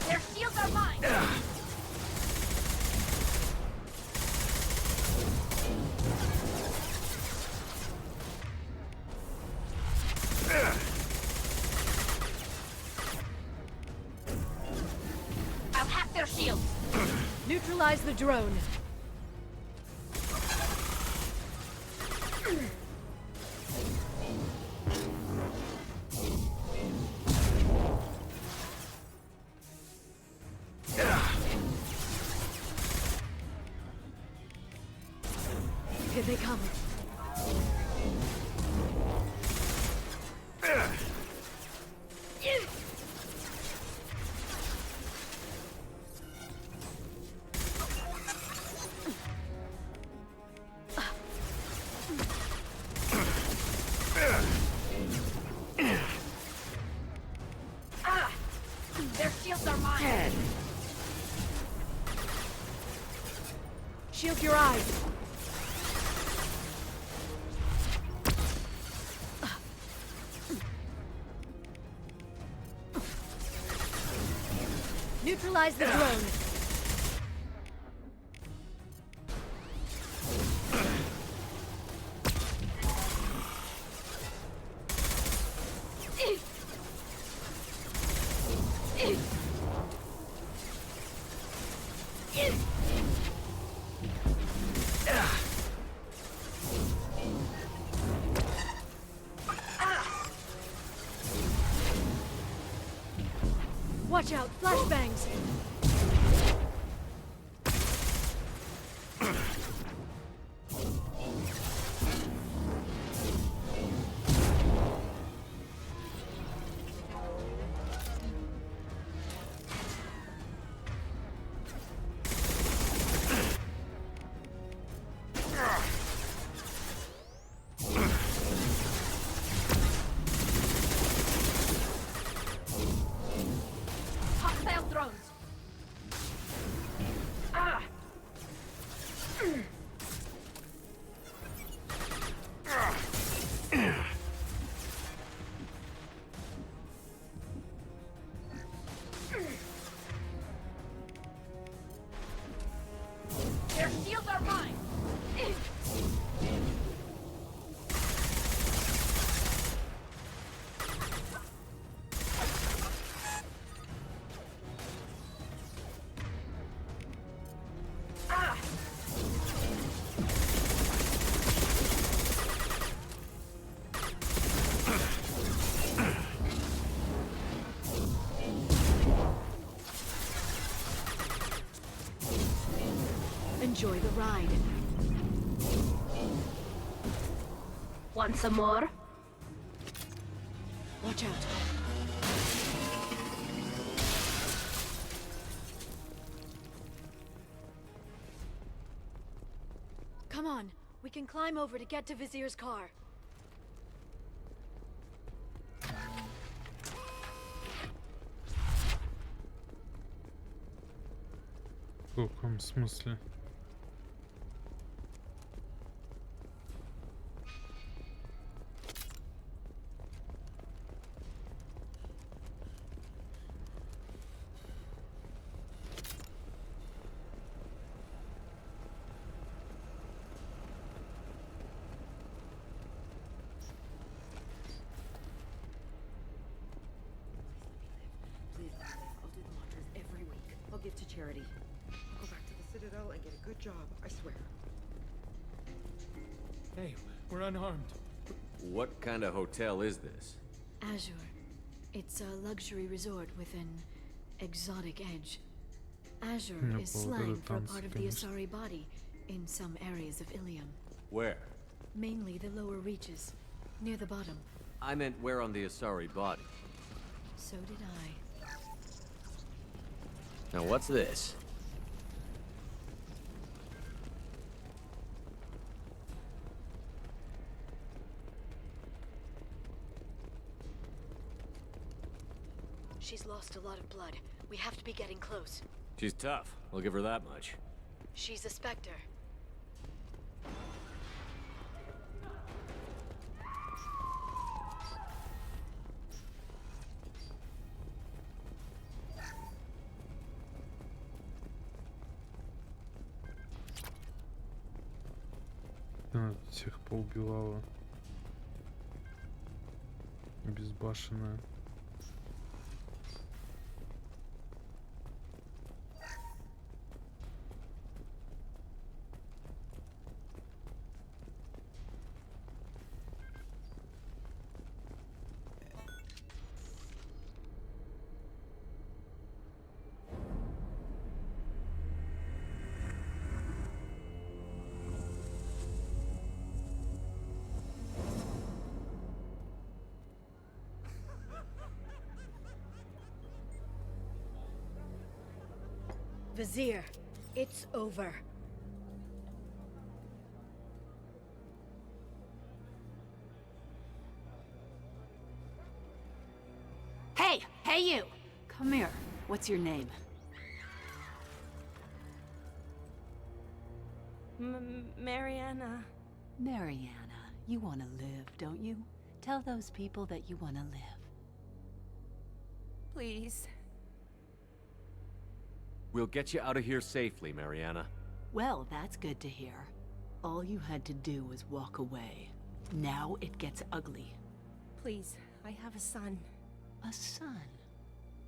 Their shields are mine. I'll hack their shields. Neutralize the drone. Here they come. Their shields are mine. Shield your eyes. Neutralize the drone. Watch out, flashbangs. Hostile drones. Their shields are mine. Enjoy the ride. Want some more? Watch out. Come on, we can climb over to get to Vizier's car. В каком смысле? Please, I'll do the laundries every week. I'll give to charity. I'll go back to the Citadel and get a good job, I swear. Hey, we're unarmed. What kind of hotel is this? Azure. It's a luxury resort with an exotic edge. Azure Ну, is вот slang это for a танцы, part of the конечно. Asari body in some areas of Ilium. Where? Mainly the lower reaches, near the bottom. I meant where on the Asari body. So did I. Now what's this? She's lost a lot of blood. We have to be getting close. She's tough. I'll give her that much. She's a Spectre. Она всех поубивала. Безбашенная. Vizier, it's over. Hey! Hey you! Come here. What's your name? Mariana. Mariana. You want to live, don't you? Tell those people that you want to live. Please. We'll get you out of here safely, Mariana. Well, that's good to hear. All you had to do was walk away. Now it gets ugly. Please, I have a son. A son?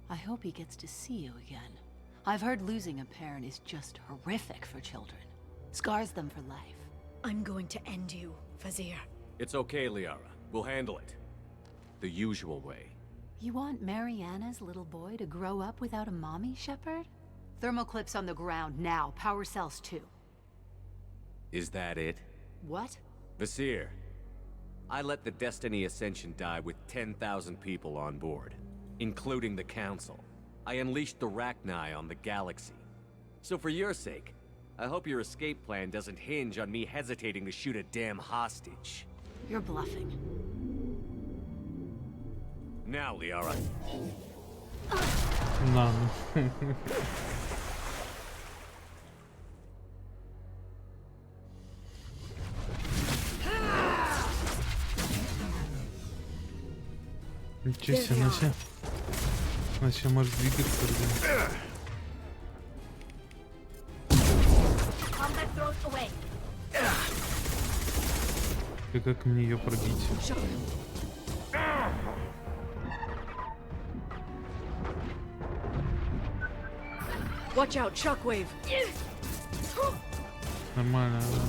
I hope he gets to see you again. I've heard losing a parent is just horrific for children. Scars them for life. I'm going to end you, Vizier. It's okay, Liara. We'll handle it. The usual way. You want Mariana's little boy to grow up without a mommy, Shepard? Thermal clips on the ground now. Power cells too. Is that it? What? Vizier. I let the Destiny Ascension die with 10,000 people on board, including the Council. I unleashed the Rachni on the galaxy. So for your sake, I hope your escape plan doesn't hinge on me hesitating to shoot a damn hostage. You're bluffing. Now, Liara. None. Ничего себе, она себя может двигаться, ребят. И как мне ее пробить? Watch out, shockwave. Нормально, да.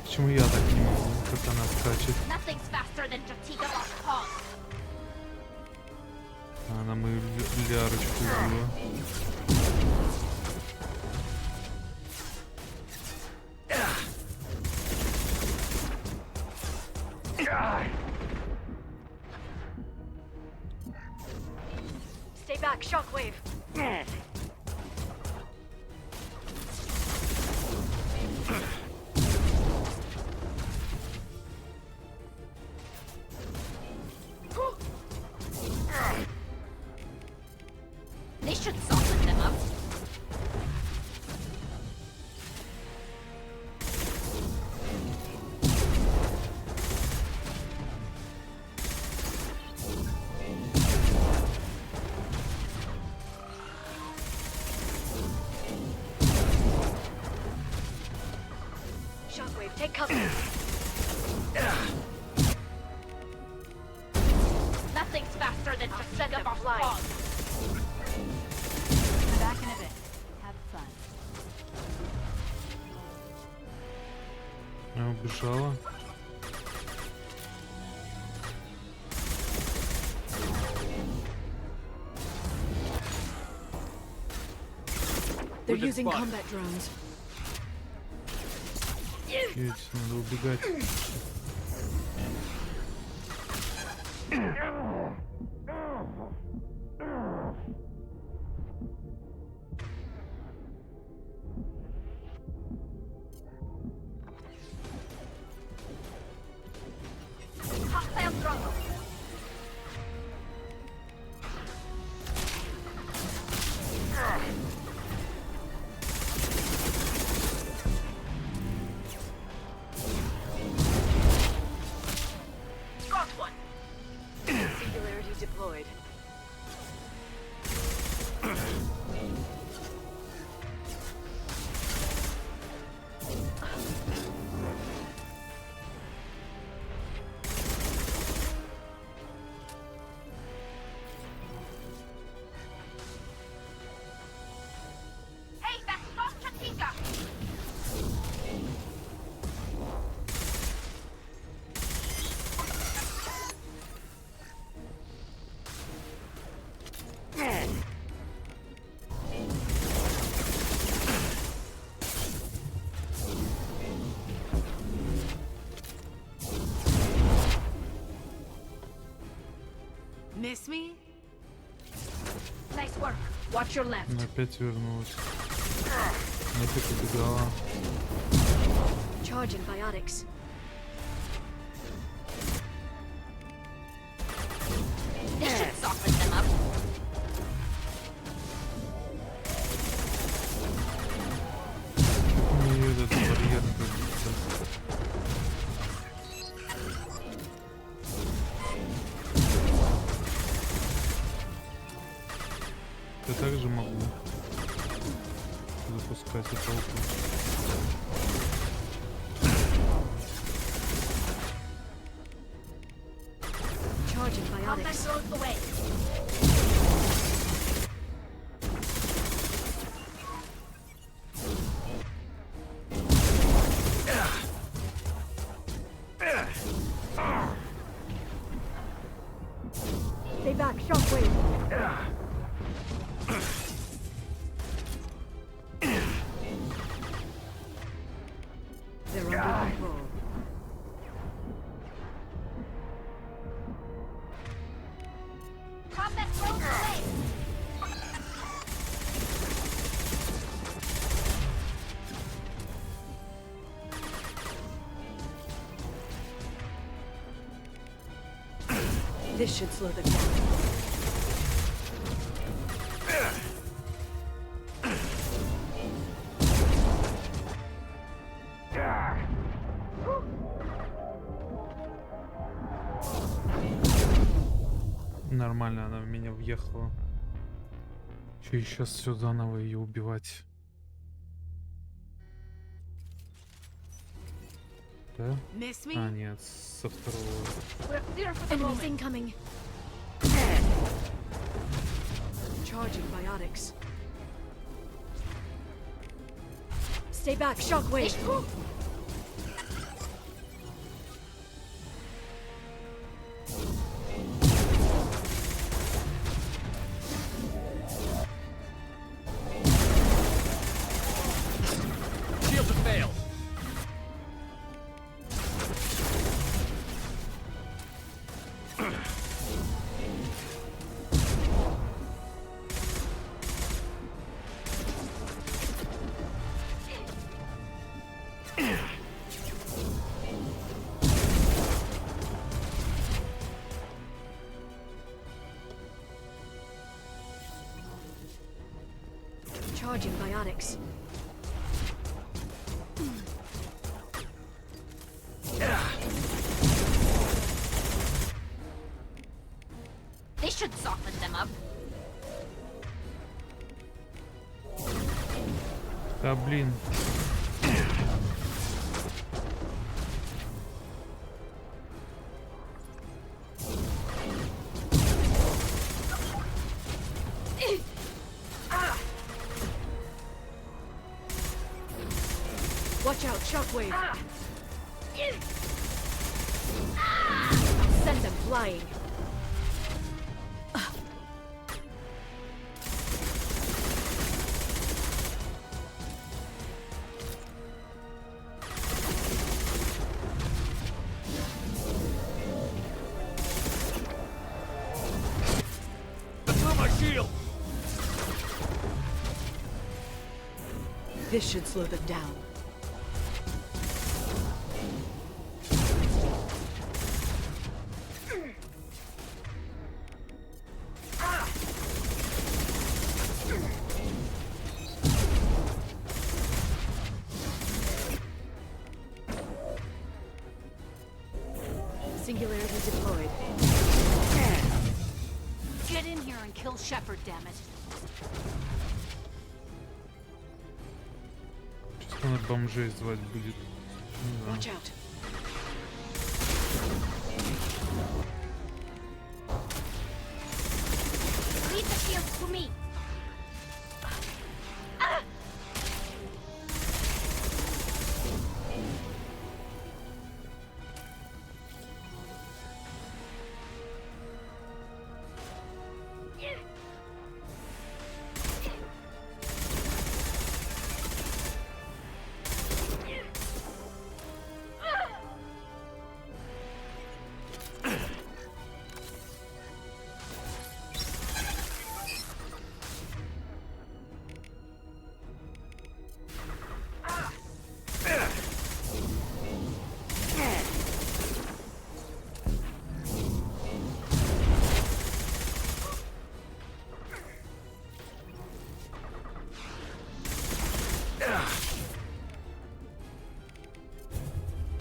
Почему я так не могу, как она скачет? Она мою Лярочку убила. Stay back, shockwave. They should soften them up. Shockwave, take cover. Nothing's faster than to send them flying. Back in a bit. Have fun. Она убежала. They're using combat drones. Чуть, надо убегать. Deployed. Hey, that's not Chatika! Miss me? Nice work. Watch your left. Она опять вернулась. Нафиг убегала. Charging biotics. This should soften them up. У нее этот барьер как-то. Я также могу запускать эту толпу. Charging biotics. Away. Stay back, shockwave. They're under control. Combat drones away! This should slow them down. Нормально, она в меня въехала. Че и сейчас все заново ее убивать? Да? А, нет, со второго. Enemies incoming. Charging biotics. Stay back, shockwave. Shields have failed. Charging biotics. This should soften them up. Да блин. Watch out, shockwave. Send them flying. shield! This should slow them down. Singularity deployed. Get in here and kill Shepard, damn it. Сейчас она бомжей звать будет. Ну, да. Watch out. Leave the shield to me.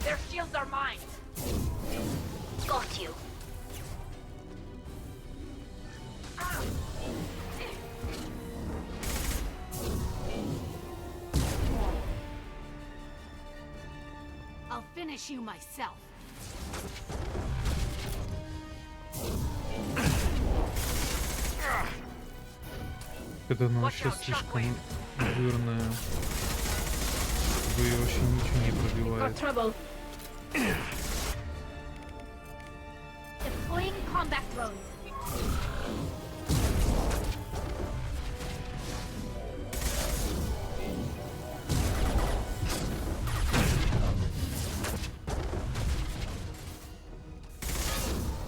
Their shields are mine. Got you. I'll finish you myself. Это она вообще слишком жирная. Вы ее вообще ничего не пробивает. Trouble. Deploying combat drones.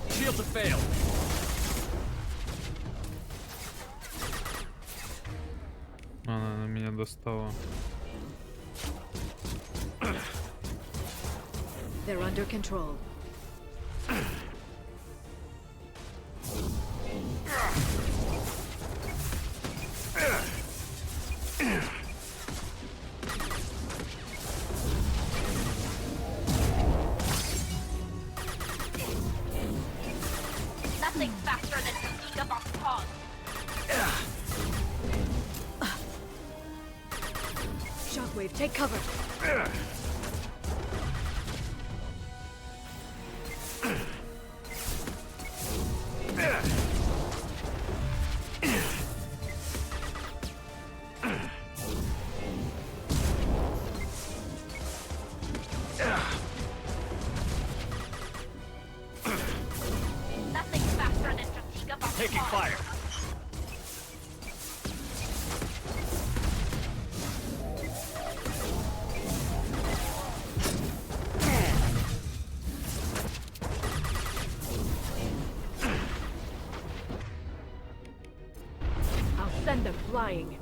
Shields have failed. Она на меня достала. They're under control. Nothing faster than thinking about cause. Shockwave, take cover. Nothing faster than thinking about Taking fire. I'll send them flying.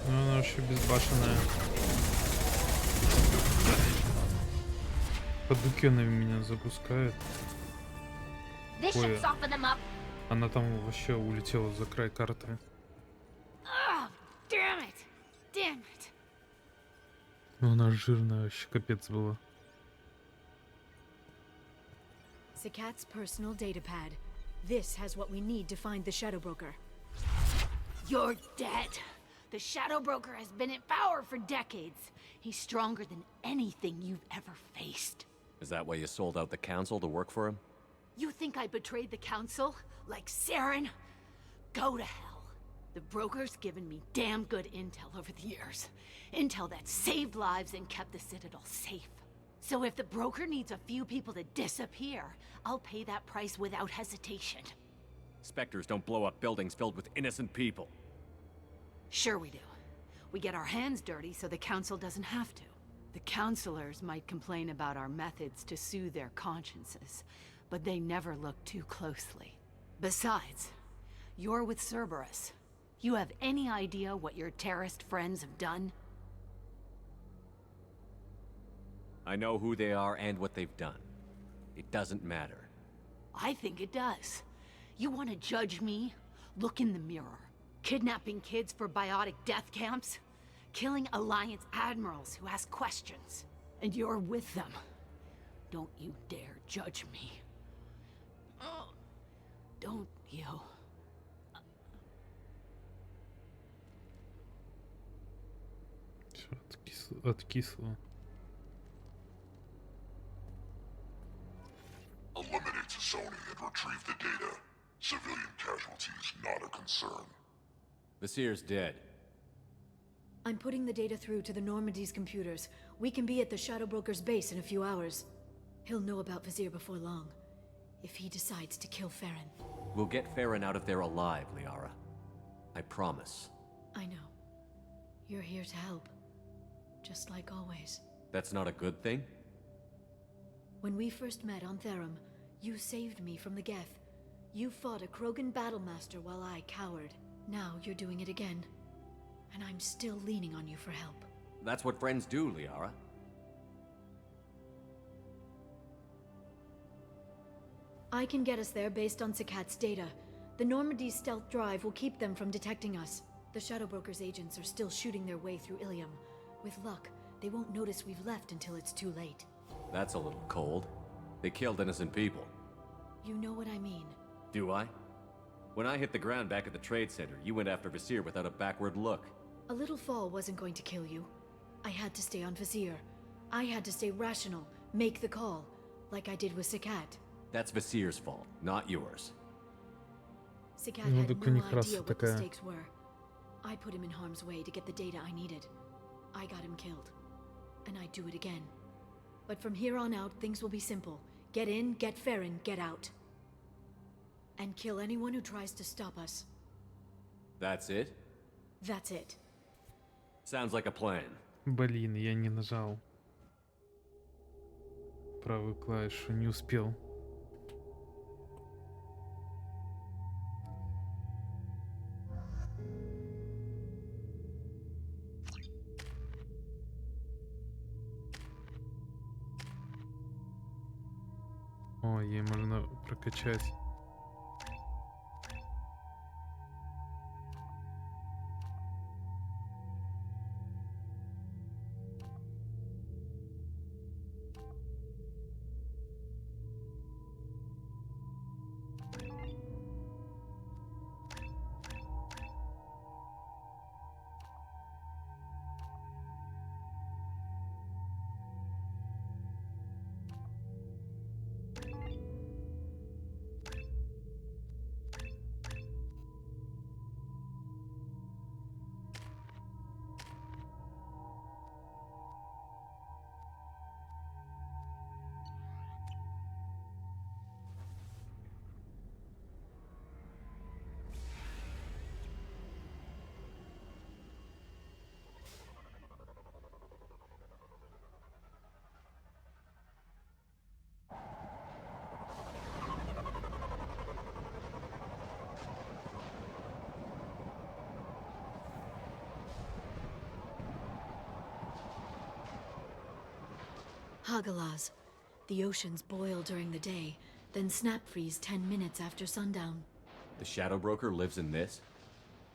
Ну она вообще безбашенная. Подукены меня запускает. This Ой, should soften them up. она там вообще улетела за край карты. Oh, damn it. Damn it. Ну она жирная, вообще капец была. Sakat's personal data pad. This has what we need to find the Shadow Broker. You're dead. The Shadow Broker has been in power for decades. He's stronger than anything you've ever faced. Is that why you sold out the council to work for him? You think I betrayed the Council? Like Saren? Go to hell. The Broker's given me damn good intel over the years. Intel that saved lives and kept the Citadel safe. So if the Broker needs a few people to disappear, I'll pay that price without hesitation. Spectres don't blow up buildings filled with innocent people. Sure we do. We get our hands dirty so the council doesn't have to. The counselors might complain about our methods to soothe their consciences, but they never look too closely. Besides, you're with Cerberus. You have any idea what your terrorist friends have done? I know who they are and what they've done. It doesn't matter. I think it does. You want to judge me? Look in the mirror. Kidnapping kids for biotic death camps? Killing Alliance admirals who ask questions. And you're with them. Don't you dare judge me. Oh, don't you? Всё, откисло. Eliminate Sony and retrieve the data. Civilian casualties not a concern. Vasir's dead. I'm putting the data through to the Normandy's computers. We can be at the Shadow Broker's base in a few hours. He'll know about Vasir before long. If he decides to kill Farron. We'll get Farron out of there alive, Liara. I promise. I know. You're here to help. Just like always. That's not a good thing? When we first met on Therum, you saved me from the Geth. You fought a Krogan battlemaster while I cowered. Now you're doing it again. And I'm still leaning on you for help. That's what friends do, Liara. I can get us there based on Sakat's data. The Normandy's stealth drive will keep them from detecting us. The Shadow Broker's agents are still shooting their way through Ilium. With luck, they won't notice we've left until it's too late. That's a little cold. They killed innocent people. You know what I mean. Do I? When I hit the ground back at the trade center, you went after Vasir without a backward look. A little fall wasn't going to kill you. I had to stay on Vasir. I had to stay rational, make the call, like I did with Sakat. That's Vasir's fault, not yours. Sakat had no idea what the stakes were. I put him in harm's way to get the data I needed. I got him killed. And I'd do it again. But from here on out, things will be simple. Get in, get Farron, get out. And kill anyone who tries to stop us. That's it? That's it. Sounds like a plan. Блин, я не нажал правую клавишу, не успел. О, ей можно прокачать. Hagalaz. The oceans boil during the day, then snap freeze 10 minutes after sundown. The Shadow Broker lives in this?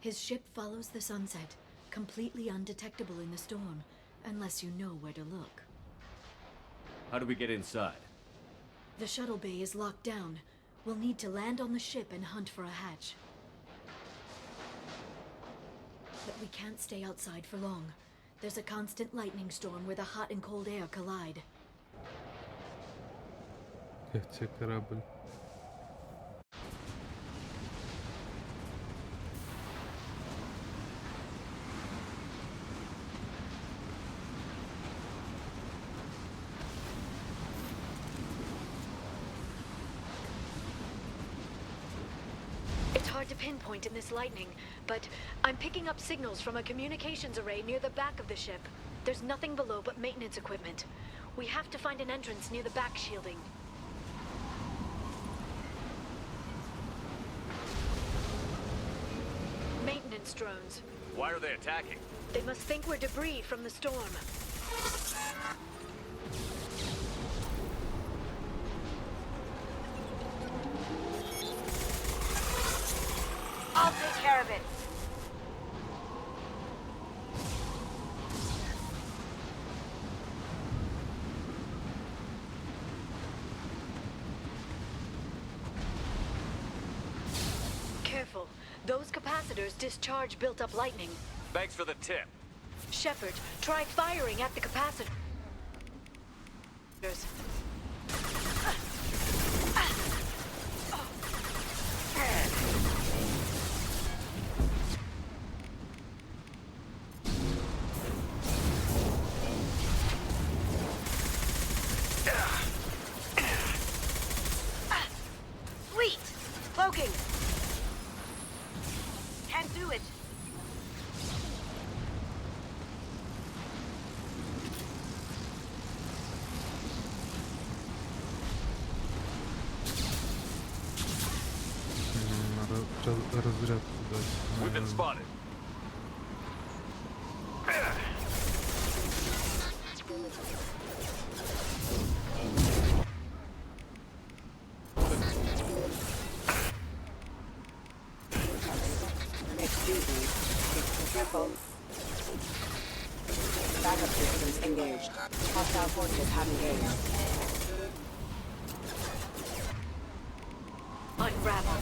His ship follows the sunset, completely undetectable in the storm, unless you know where to look. How do we get inside? The shuttle bay is locked down. We'll need to land on the ship and hunt for a hatch. But we can't stay outside for long. There's a constant lightning storm where the hot and cold air collide. Как тебе корабль? It's hard hard to pinpoint in this lightning, but I'm picking up signals from a communications array near the back of the ship. There's nothing below but maintenance equipment. We have to find an entrance near the back shielding. Maintenance drones. Why are they attacking? They must think we're debris from the storm. I'll take care of it. Careful. Those capacitors discharge built-up lightning. Thanks for the tip. Shepard, try firing at the capacitors. Sweet! Cloaking! Can't do it. Надо разрядку дать. We've been spotted. Excuse me. Careful. Backup systems engaged. Hostile forces have engaged. Unravel.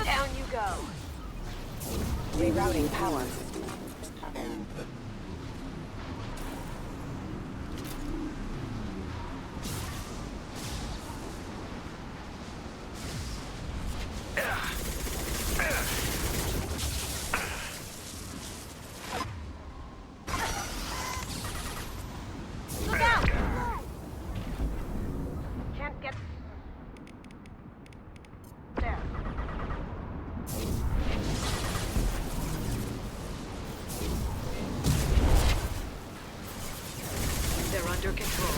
Down you go. Rerouting power. Look out! Can't get there. They're under control.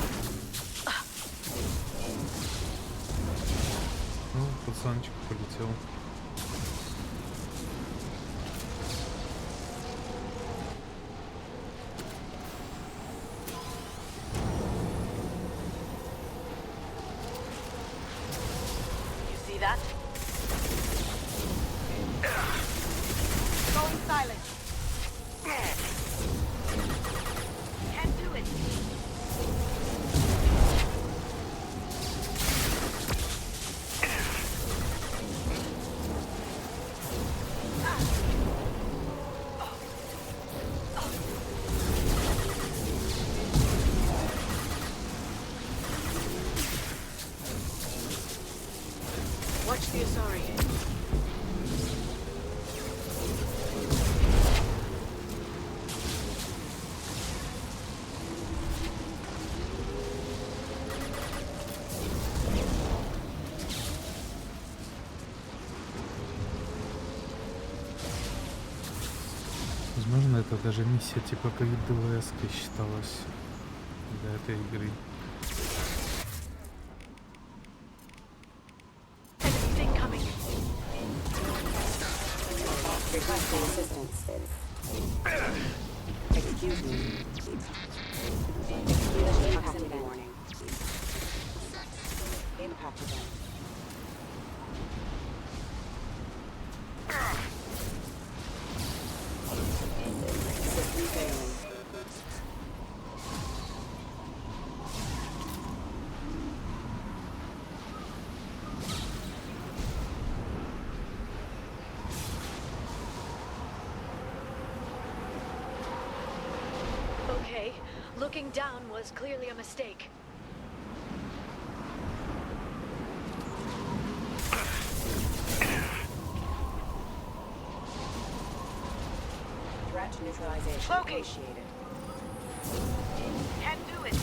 Ну, пацанчик полетел. You see that? Going silent. Can't do it. Watch the Asari. Возможно, это даже миссия типа ковид ДВС считалась для этой игры. Requesting assistance. Excuse me. Excuse proximity warning. Impact event. System failing. Okay, looking down was clearly a mistake. Threat neutralization initiated. Can't do it.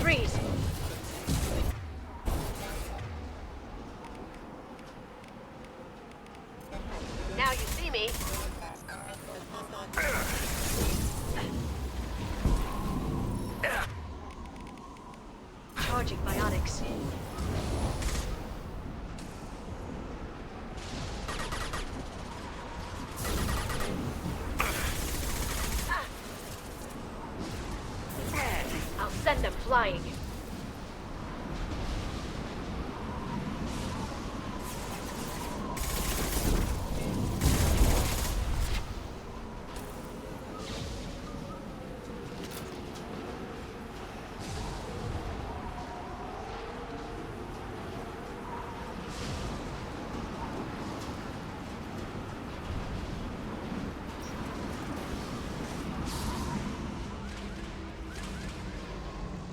Freeze. Charging biotics. I'll send them flying.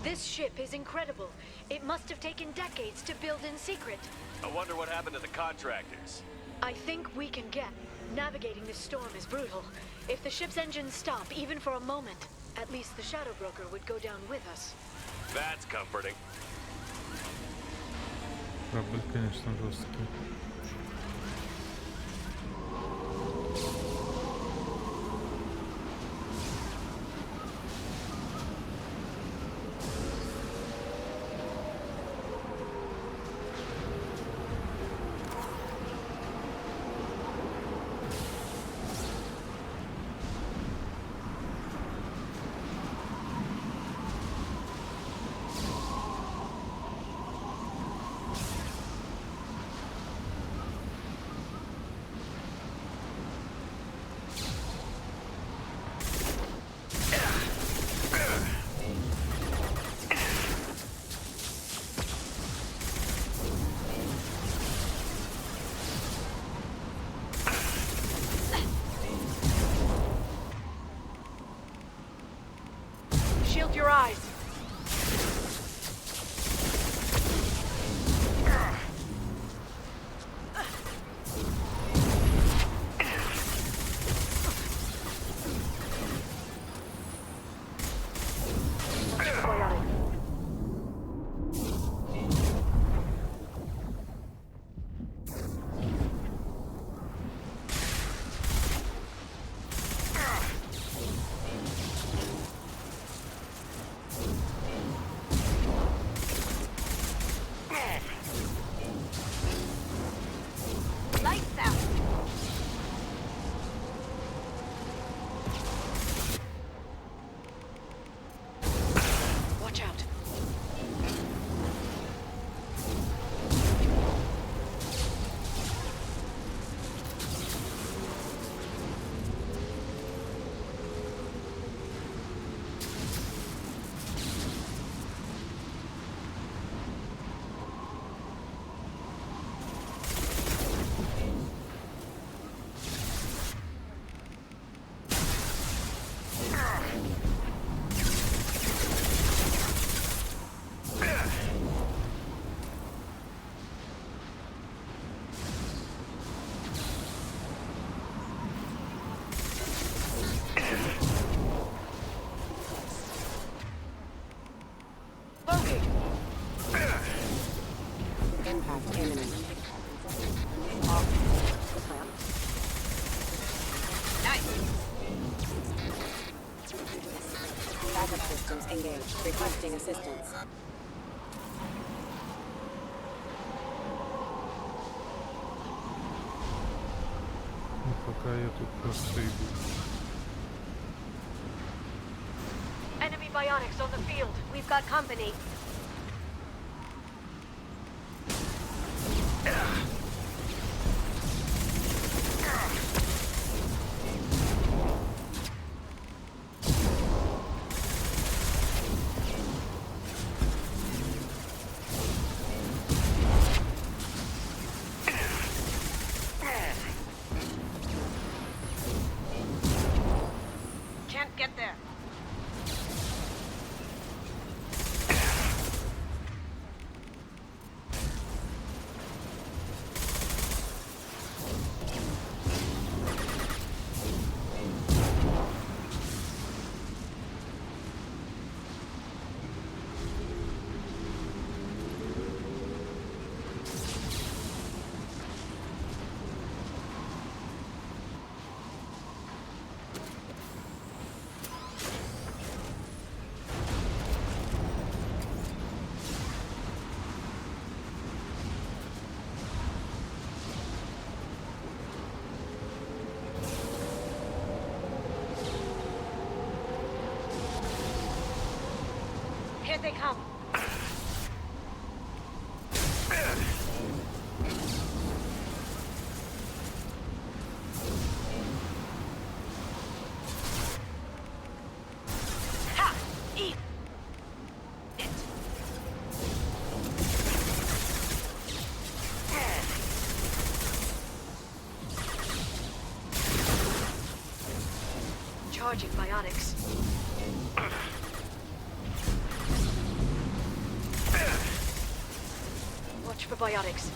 This ship is incredible. It must have taken decades to build in secret. I wonder what happened to the contractors. I think we can get. Navigating this storm is brutal. If the ship's engines stop, even for a moment, at least the Shadow Broker would go down with us. That's comforting. Корабль, конечно, жесткий. Shield your eyes. Impact imminent. Nice. Backup systems engaged. Requesting assistance. Ну, пока я тут просто иду. Enemy biotics on the field. We've got company. Can't get there. they come. Ha! Eat! It! Charging biotics. Watch for biotics.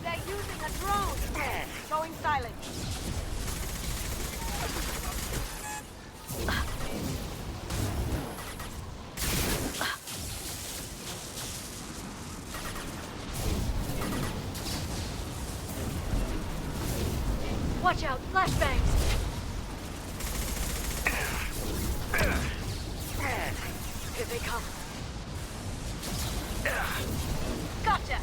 They're using a drone. Going silent. Watch out, flashbangs! Here they come. Gotcha!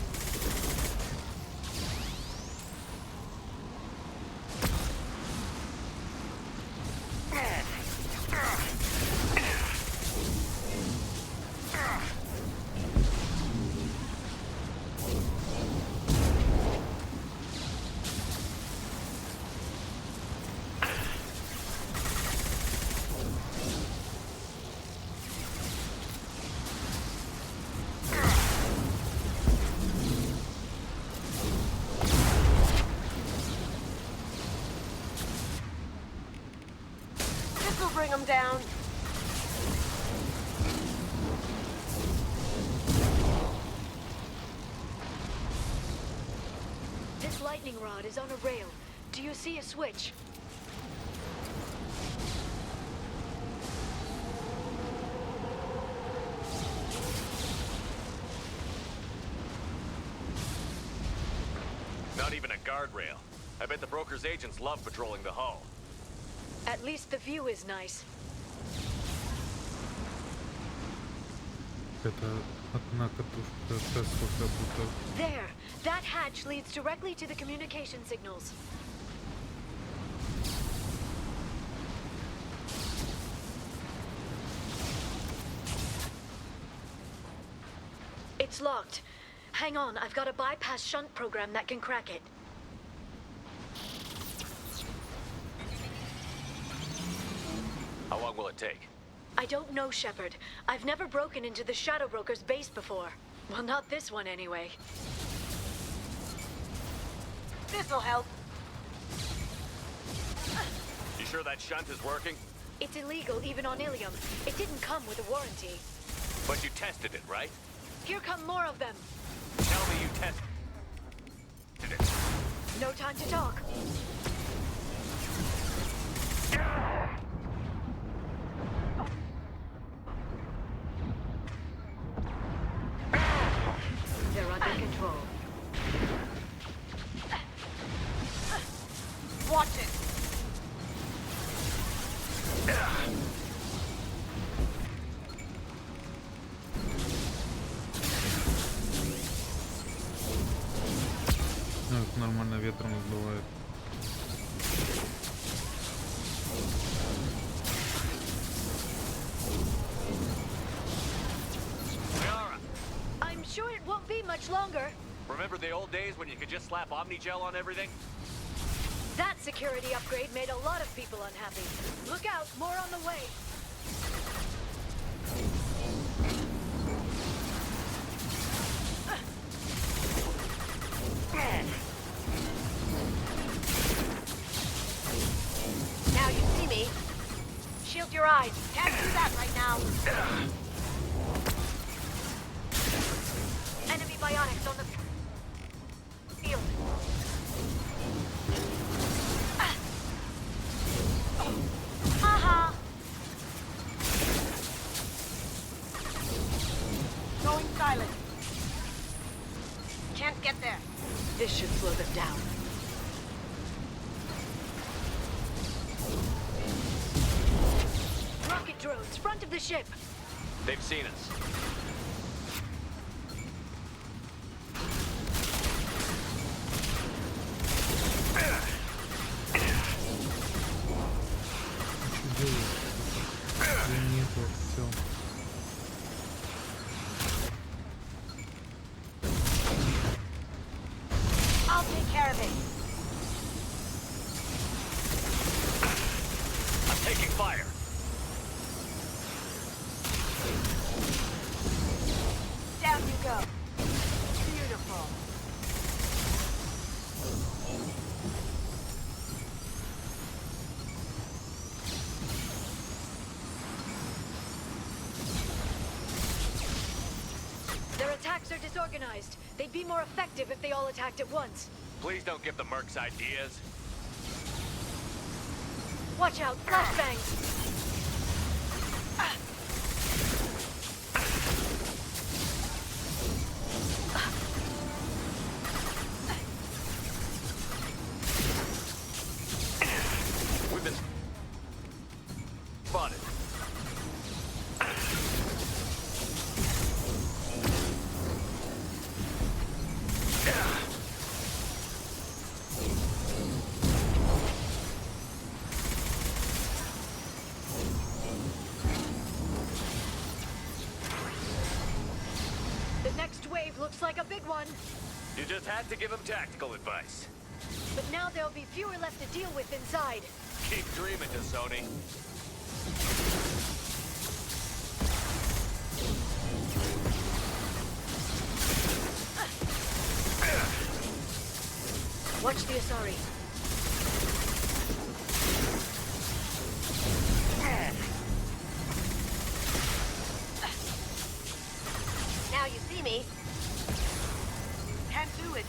This'll bring them down. This lightning rod is on a rail. Do you see a switch? Not even a guardrail. I bet the broker's agents love patrolling the hull. At least the view is nice. Это одна катушка Тесла как будто. There! That hatch leads directly to the communication signals. It's locked. Hang on, I've got a bypass shunt program that can crack it. How long will it take? I don't know, Shepard. I've never broken into the Shadow Broker's base before. Well, not this one anyway. This'll help. You sure that shunt is working? It's illegal even on Ilium. It didn't come with a warranty. But you tested it, right? Here come more of them. Tell me you tested it. No time to talk. They're under control. Watch it. Ну, это нормально ветром сдувает. I'm sure it won't be much longer. Remember the old days when you could just slap Omnigel on everything? That security upgrade made a lot of people unhappy. Look out, more on the way. Now you see me. Shield your eyes. Can't do that right now. Enemy biotics on the field. Haha. Going silent. Can't get there. This should slow them down. Rocket drones, front of the ship. They've seen us. fire me. I'm taking fire. Down you go. Beautiful. Their attacks are disorganized. They'd be more effective if they all attacked at once. Please don't give the mercs ideas. Watch out, flashbangs! We've been spotted. The next wave looks like a big one. You just had to give him tactical advice. But now there'll be fewer left to deal with inside. Keep dreaming, Sony. Watch the Asari. Now you see me. Can't do it.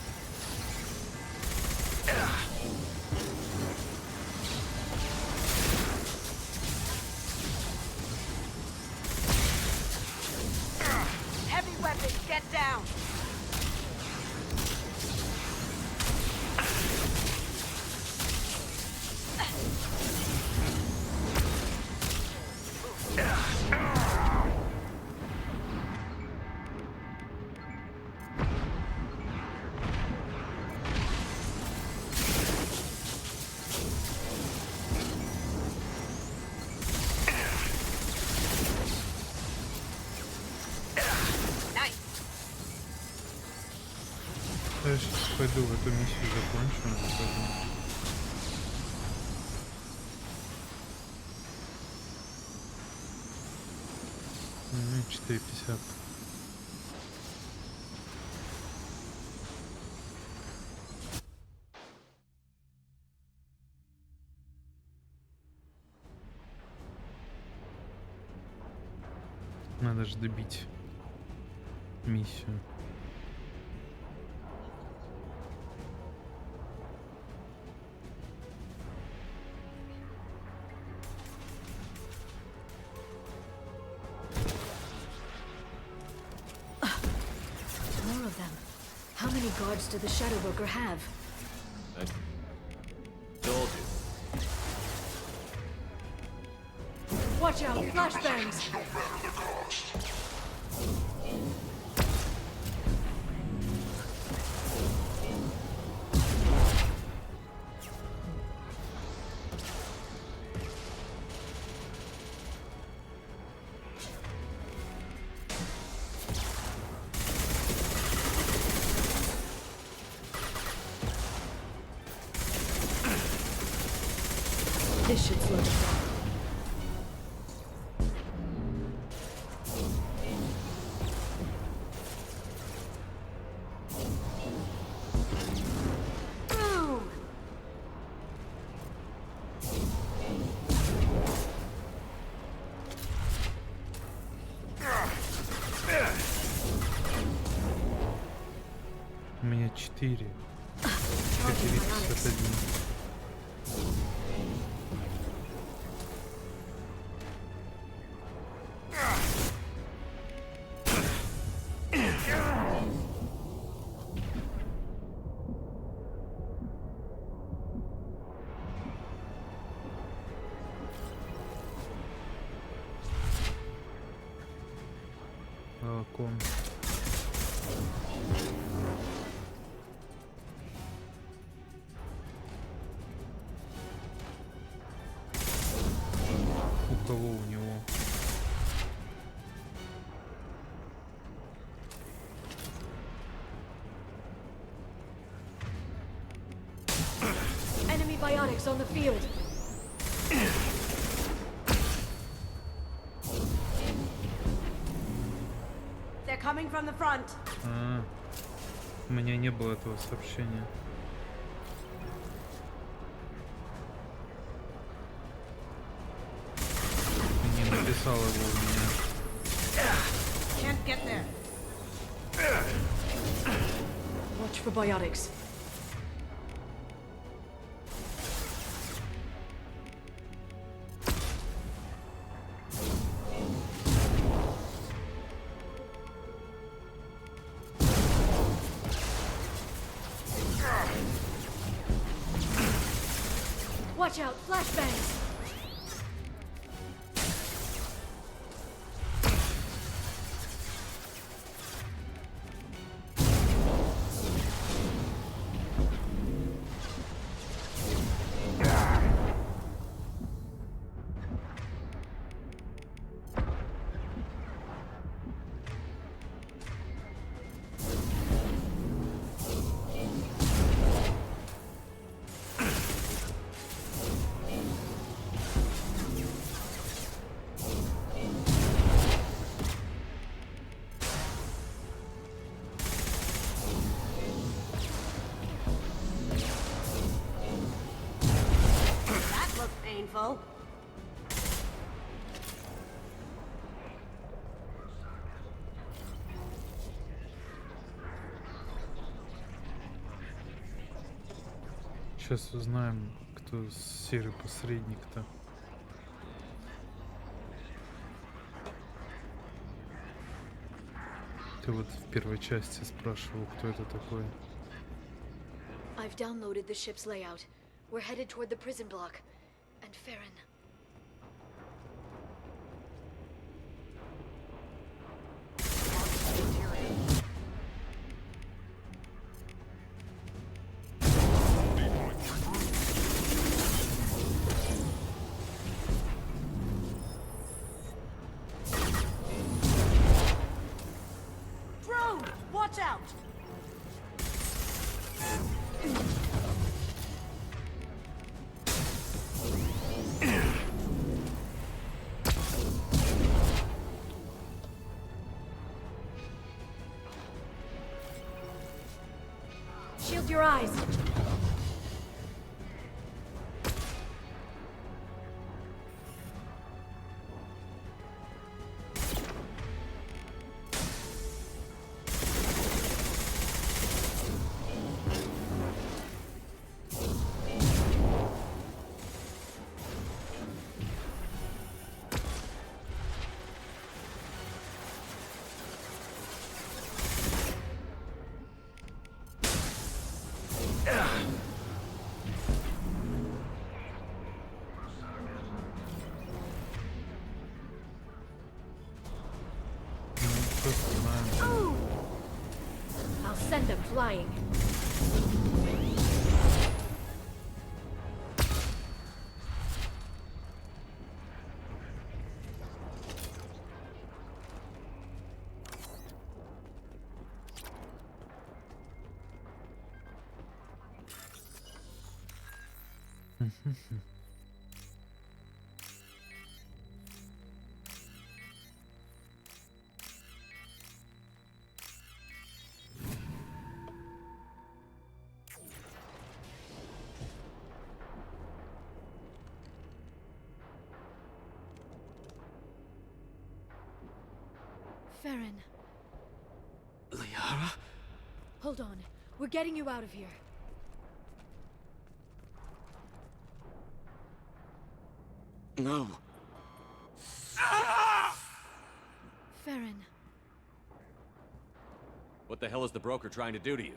Heavy weapons, get down. Я сейчас пойду в эту миссию закончу. Пойду. Ну, 4:50. Надо же добить миссию. More of them. How many guards do the Shadow Broker have? I told you. Watch out, flashbangs! This should slow them down. У меня 4. 451. Балкон. biotics on the field. They're coming from the front. У меня не было этого сообщения. Не написал его у меня. Can't get there. Watch for biotics. Watch out, flashbangs! Painful. Сейчас узнаем, кто серый посредник-то. Ты вот в первой части спрашивал, кто это такой. I've downloaded the ship's layout. We're headed toward the prison block. And Farron. Drone! Watch out! Shield your eyes. I'll send them flying. Farron. Liara? Hold on. We're getting you out of here. No. Farron. What the hell is the broker trying to do to you?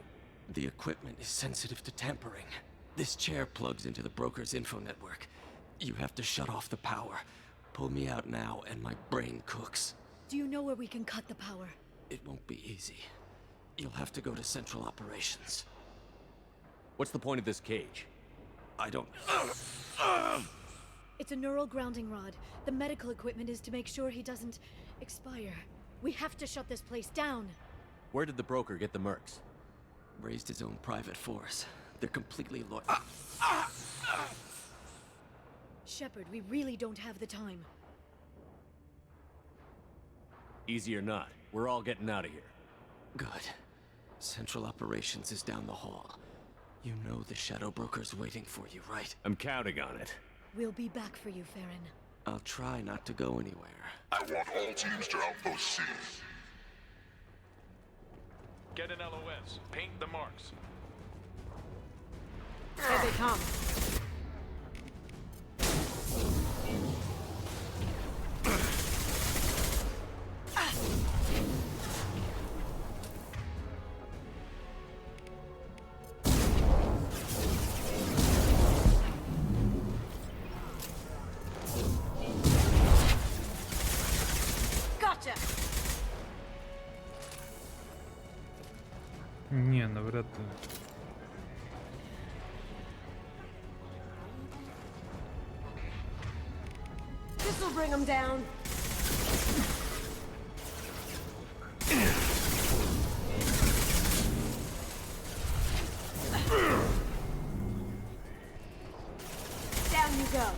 The equipment is sensitive to tampering. This chair plugs into the broker's info network. You have to shut off the power. Pull me out now and my brain cooks. Do you know where we can cut the power? It won't be easy. You'll have to go to Central Operations. What's the point of this cage? I don't... It's a neural grounding rod. The medical equipment is to make sure he doesn't expire. We have to shut this place down. Where did the broker get the mercs? Raised his own private force. They're completely loyal. Shepard, we really don't have the time. Easy or not, we're all getting out of here. Good. Central Operations is down the hall. You know the Shadow Broker's waiting for you, right? I'm counting on it. We'll be back for you, Farron. I'll try not to go anywhere. I want all teams to Outpost C. Get an LOS. Paint the marks. Here they come. Gotcha. Не, навряд ли. This'll bring them down. Down you go.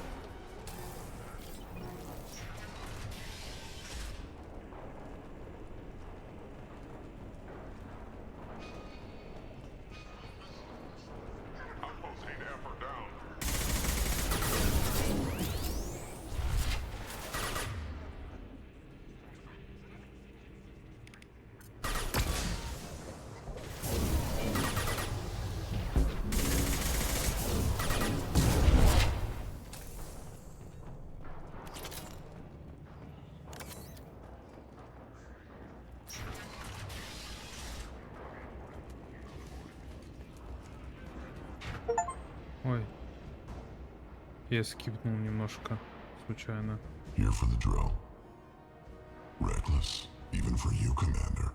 Outpost 8F are down. Ой. Я скипнул немножко, случайно. Here for the drill. Reckless, even for you, Commander.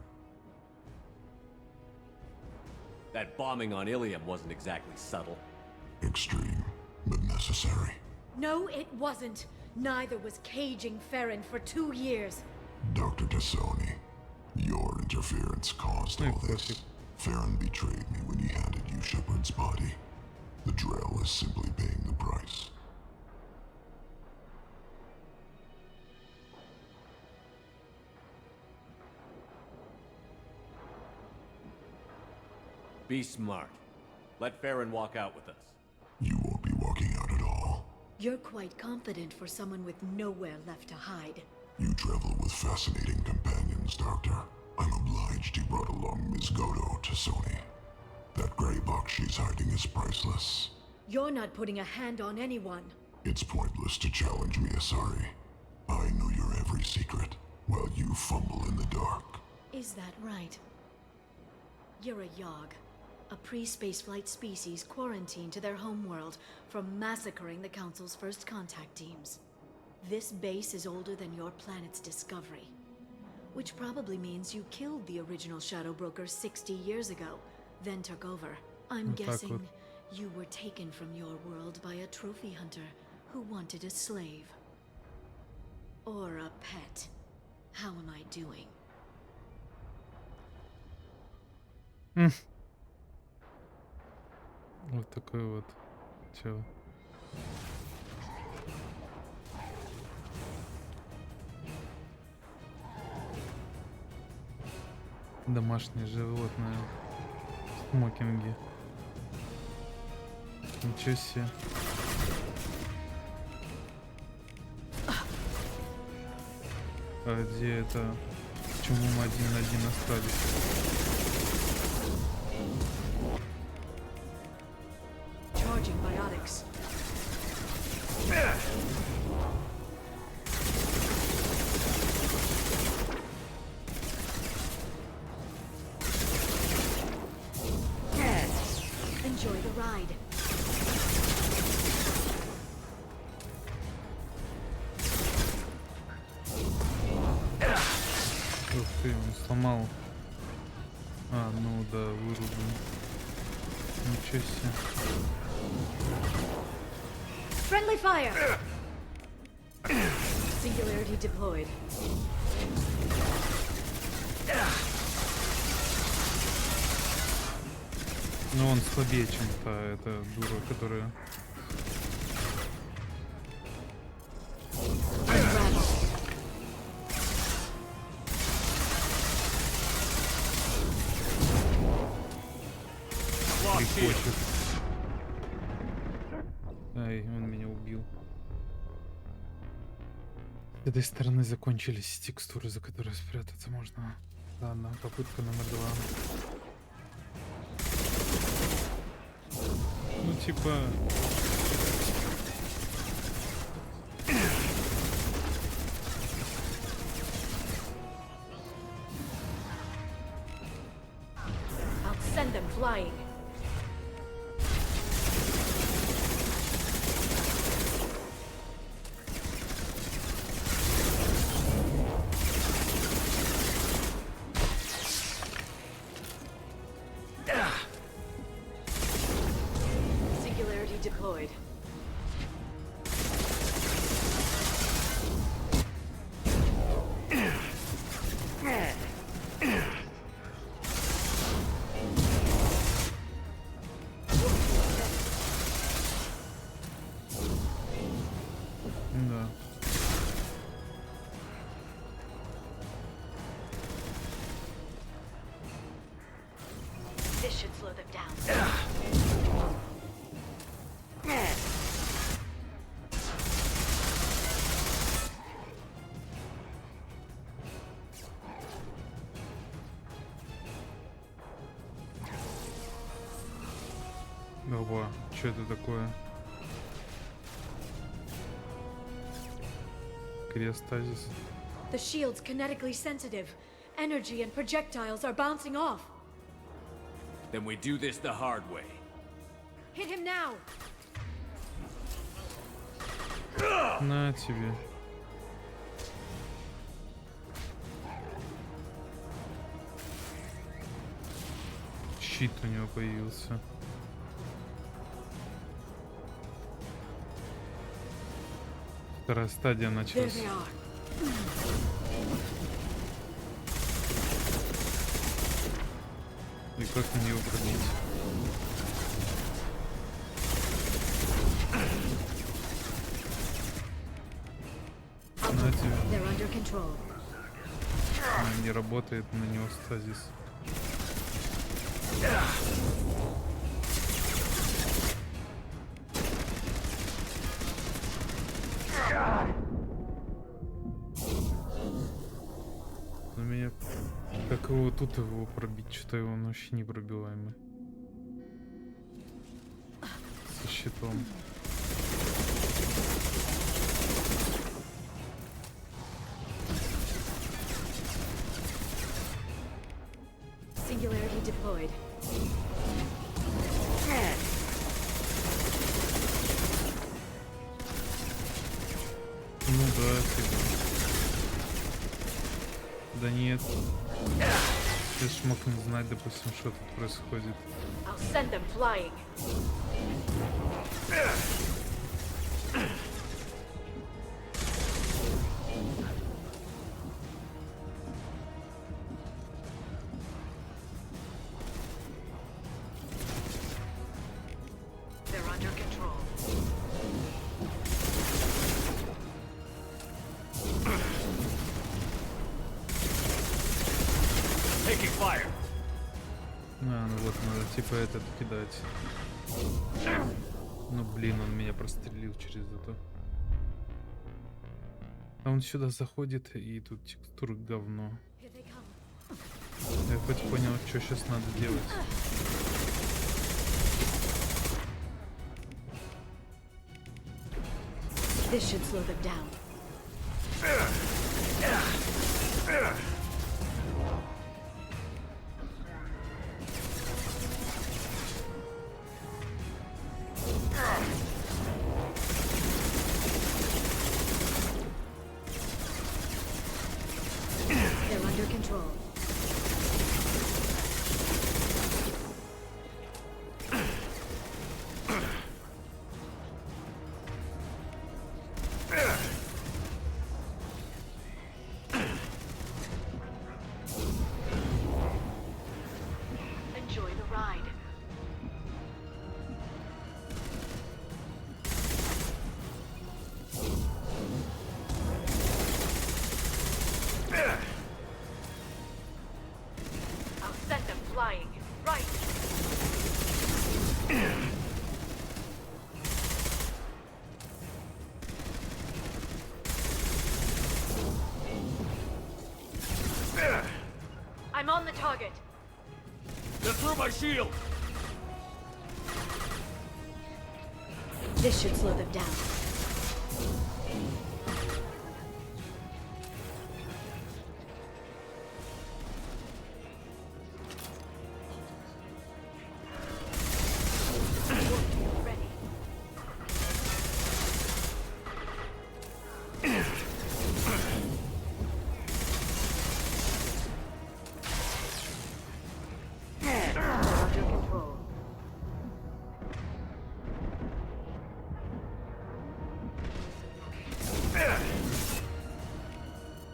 That bombing on Ilium wasn't exactly subtle. Extreme, but necessary. No, it wasn't. Neither was caging Farron for 2 years. Dr. Tassoni, your interference caused all this. Farron betrayed me when he handed you Shepard's body. The drill is simply paying the price. Be smart. Let Farron walk out with us. You won't be walking out at all. You're quite confident for someone with nowhere left to hide. You travel with fascinating companions, Doctor. I'm obliged you brought along Ms. Godo, Tassoni. That gray box she's hiding is priceless. You're not putting a hand on anyone. It's pointless to challenge me, Asari. I know your every secret, while you fumble in the dark. Is that right? You're a Yogg, a pre-spaceflight species quarantined to their homeworld from massacring the Council's first contact teams. This base is older than your planet's discovery, which probably means you killed the original Shadow Broker 60 years ago, then took over. I'm guessing you were taken from your world by a trophy hunter who wanted a slave. Or a pet. How am I doing? Вот такое вот тело. Домашние животные. Смокинги. Ничего себе. А где это? Почему мы 1 на 1 остались? Charging biotics. Enjoy the ride. Ух ты, он сломал. А, ну да, вырубил. Ничего себе. Friendly fire! Singularity deployed. Ну он слабее, чем та эта дура, которая Ай, он меня убил. С этой стороны закончились текстуры, за которые спрятаться можно. Ладно, попытка номер 2. Ну типа... I'll send them flying. Singularity deployed. Да. This should slow them down. Ого, что это такое? Криостазис. The shield's kinetically sensitive. Energy and projectiles are bouncing off. Then we do this the hard way. Hit him now. На тебе. Щит у него появился. Вторая стадия началась. И как мне его пробить? На тебе. Не работает на него стазис. У меня... Как его тут его пробить? Что-то его он вообще непробиваемый. Со щитом. Singularity deployed. Ну да, типа. Да нет. Я ж мог не знать, допустим, что тут происходит. I'll send them flying. They're under control. Taking fire. А, ну вот, надо типа этот кидать. Ну блин, он меня прострелил через это. А он сюда заходит, и тут текстуры говно. Я хоть понял, что сейчас надо делать. This should slow them down. They're under control. target. They're through my shield. This should slow them down.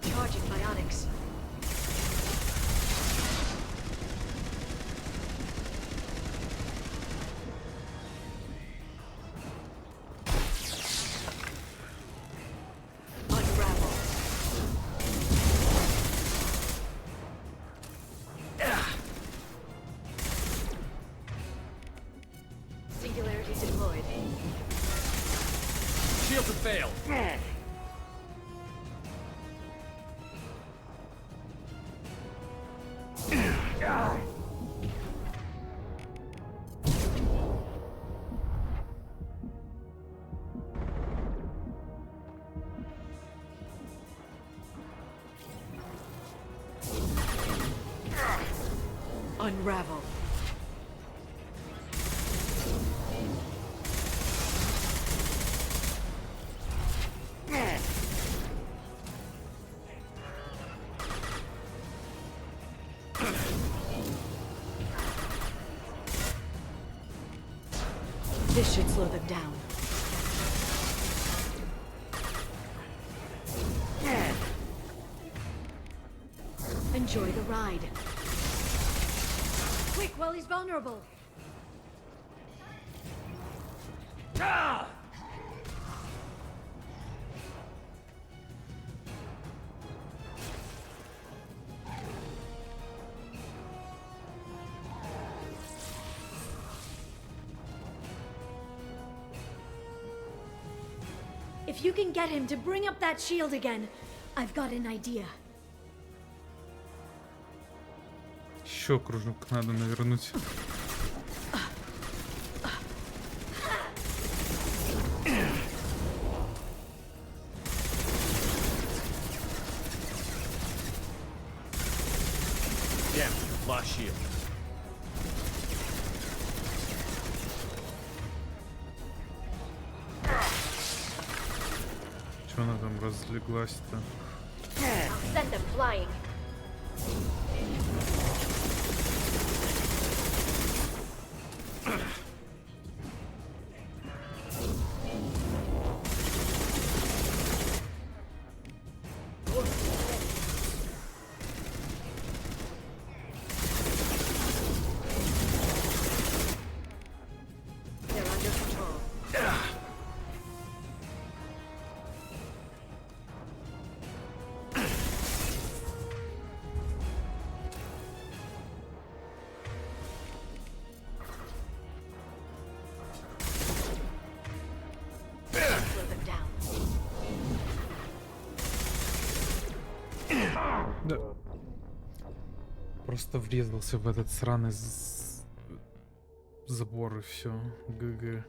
Charging bionics. Unravel. Singularity deployed. Shields have failed. Unravel. This should slow them down. Enjoy the ride. Quick, while he's vulnerable. If you can get him to bring up that shield again, I've got an idea. Еще кружок надо навернуть. Damn, lost shield. Че она там разлеглась-то? I'll send them flying. They're under control. Slow them down. Да. Просто врезался в этот сраный забор и все. ГГ.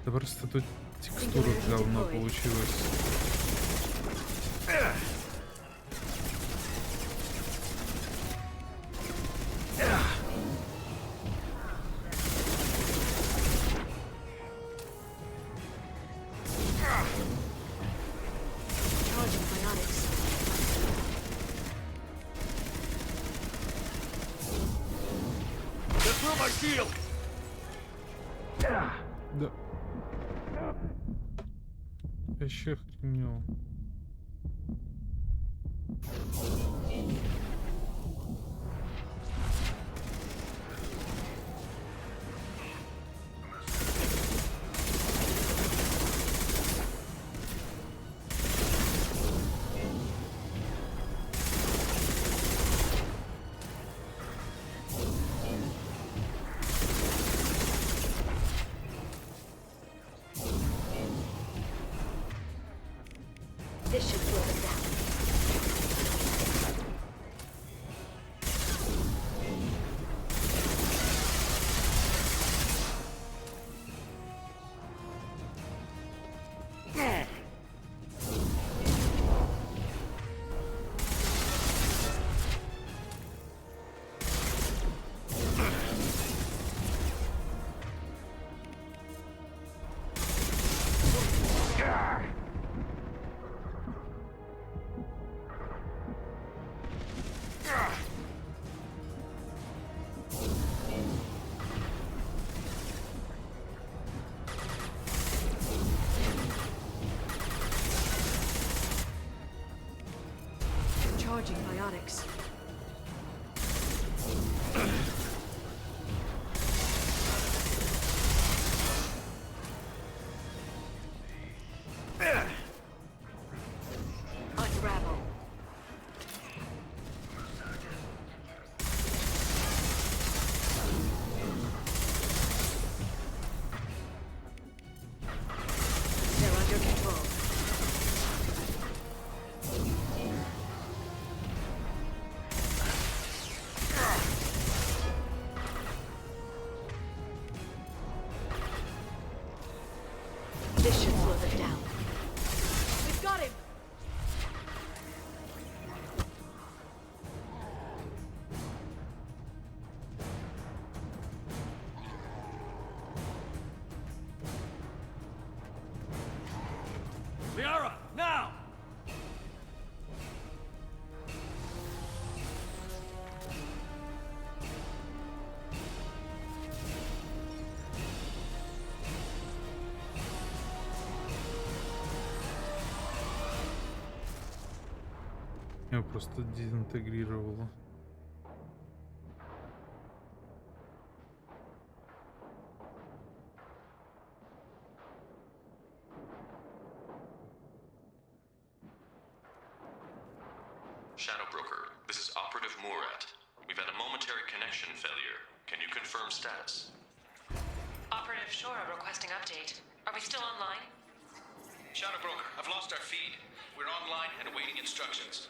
Да просто тут текстура говно получилась. Charging bionics. They're through my shield. Да. Вообще охренел. This should slow them narcotics. Unravel. They're under control. This should slow them down. We've got him! Liara, now! Я просто дезинтегрировала. Shadow Broker, this is Operative Murat. We've had a momentary connection failure. Can you confirm status? Operative Shora requesting update. Are we still online? Shadow Broker, I've lost our feed. We're online and awaiting instructions.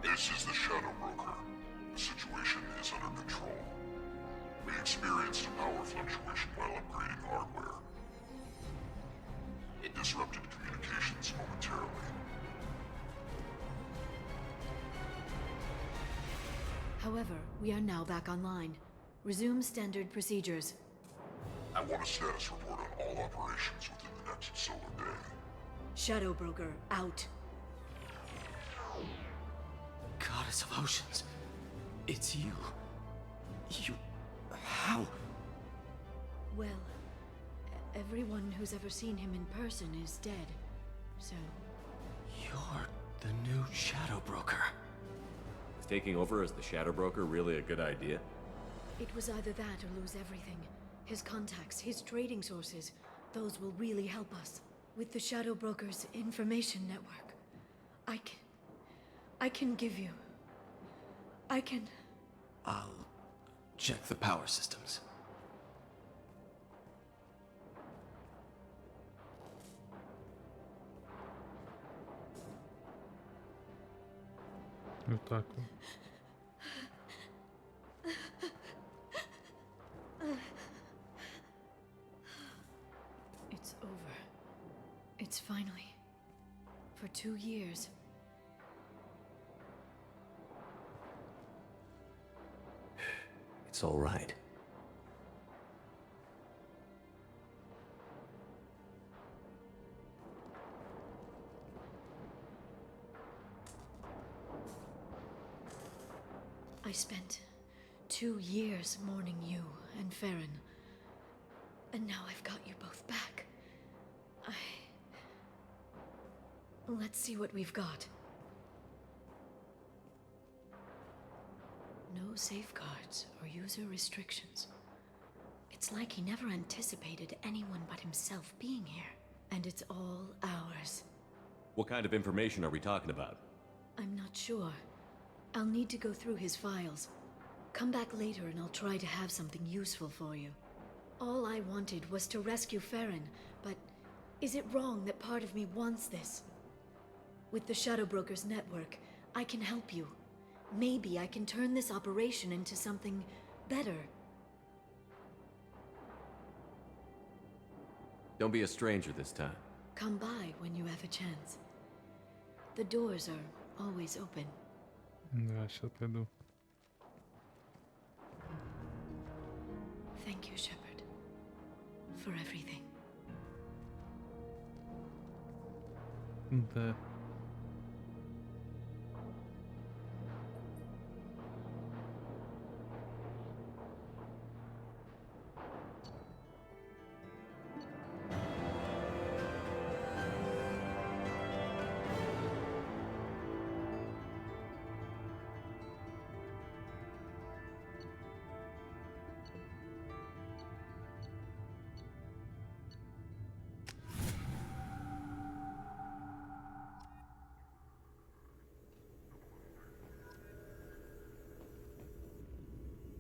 This is the Shadow Broker. The situation is under control. We experienced a power fluctuation while upgrading hardware. It disrupted communications momentarily. However, we are now back online. Resume standard procedures. I want a status report on all operations within the next solar day. Shadow Broker, out. Goddess of Oceans, it's you. You... how? Well, everyone who's ever seen him in person is dead. So... You're the new Shadow Broker. Is taking over as the Shadow Broker really a good idea? It was either that or lose everything. His contacts, his trading sources, those will really help us. With the Shadow Broker's information network, I can give you... I can... I'll check the power systems. Вот так вот. It's over. It's finally... For 2 years. It's all right. I spent 2 years mourning you and Farron. And now I've got you both back. Let's see what we've got. No safeguards or user restrictions. It's like he never anticipated anyone but himself being here. And it's all ours. What kind of information are we talking about? I'm not sure. I'll need to go through his files. Come back later and I'll try to have something useful for you. All I wanted was to rescue Farron, but is it wrong that part of me wants this? With the Shadow Broker's network, I can help you. Maybe I can turn this operation into something better. Don't be a stranger this time. Come by when you have a chance. The doors are always open. Да, сейчас пойду. Thank you, Shepard, for everything. Да.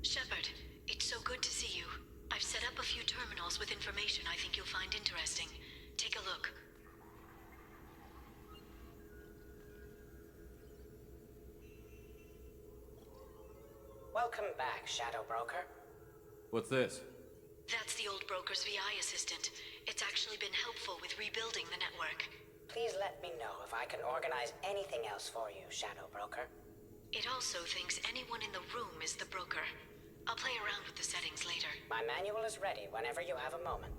Shepard, it's so good to see you. I've set up a few terminals with information I think you'll find interesting. Take a look. Welcome back, Shadow Broker. What's this? That's the old broker's VI assistant. It's actually been helpful with rebuilding the network. Please let me know if I can organize anything else for you, Shadow Broker. It also thinks anyone in the room is the broker. I'll play around with the settings later. My manual is ready whenever you have a moment.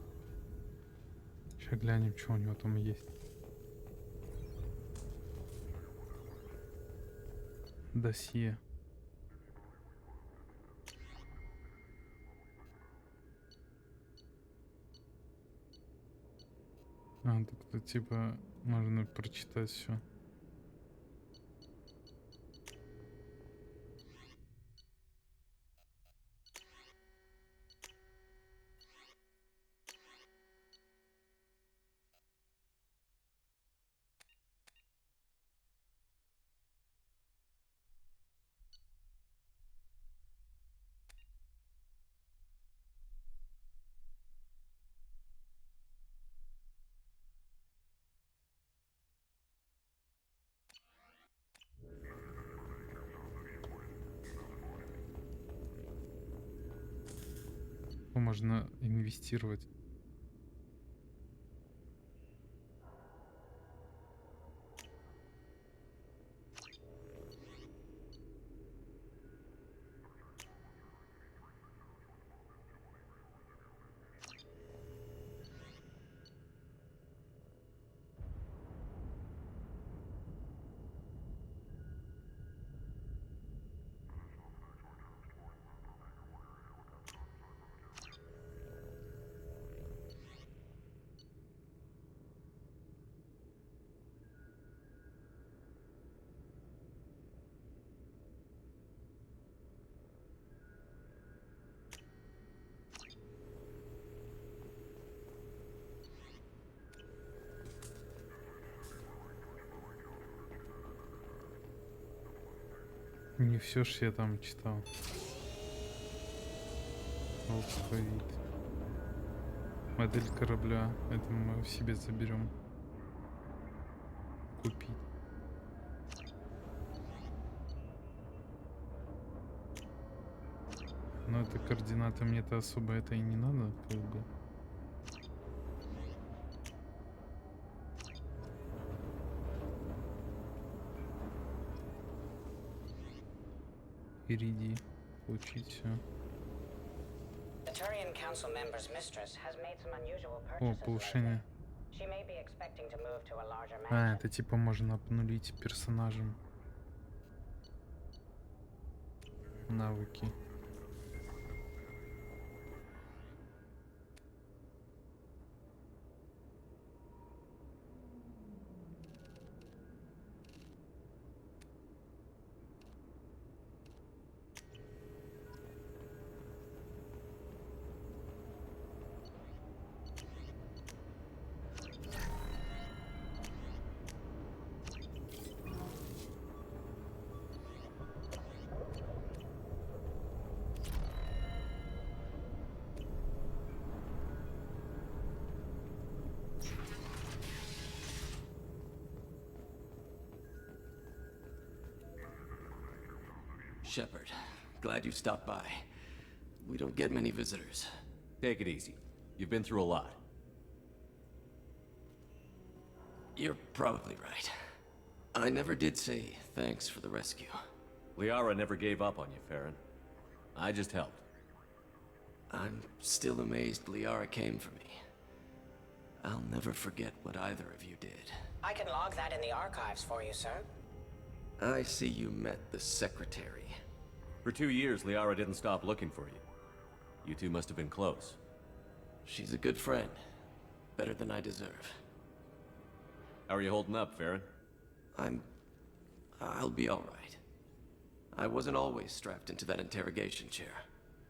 Сейчас глянем, что у него там есть. Досье. А, так тут типа можно прочитать все. Можно инвестировать. Не все ж я там читал. Алфавит. Модель корабля. Это мы себе заберем. Купить. Но это координаты, мне-то особо это и не надо, как бы. Ириди. Получить все. О, повышение. А, это типа можно обнулить персонажем навыки. Shepard, glad you stopped by. We don't get many visitors. Take it easy. You've been through a lot. You're probably right. I never did say thanks for the rescue. Liara never gave up on you, Farron. I just helped. I'm still amazed Liara came for me. I'll never forget what either of you did. I can log that in the archives for you, sir. I see you met the secretary. For 2 years, Liara didn't stop looking for you. You two must have been close. She's a good friend. Better than I deserve. How are you holding up, Farron? I'll be all right. I wasn't always strapped into that interrogation chair.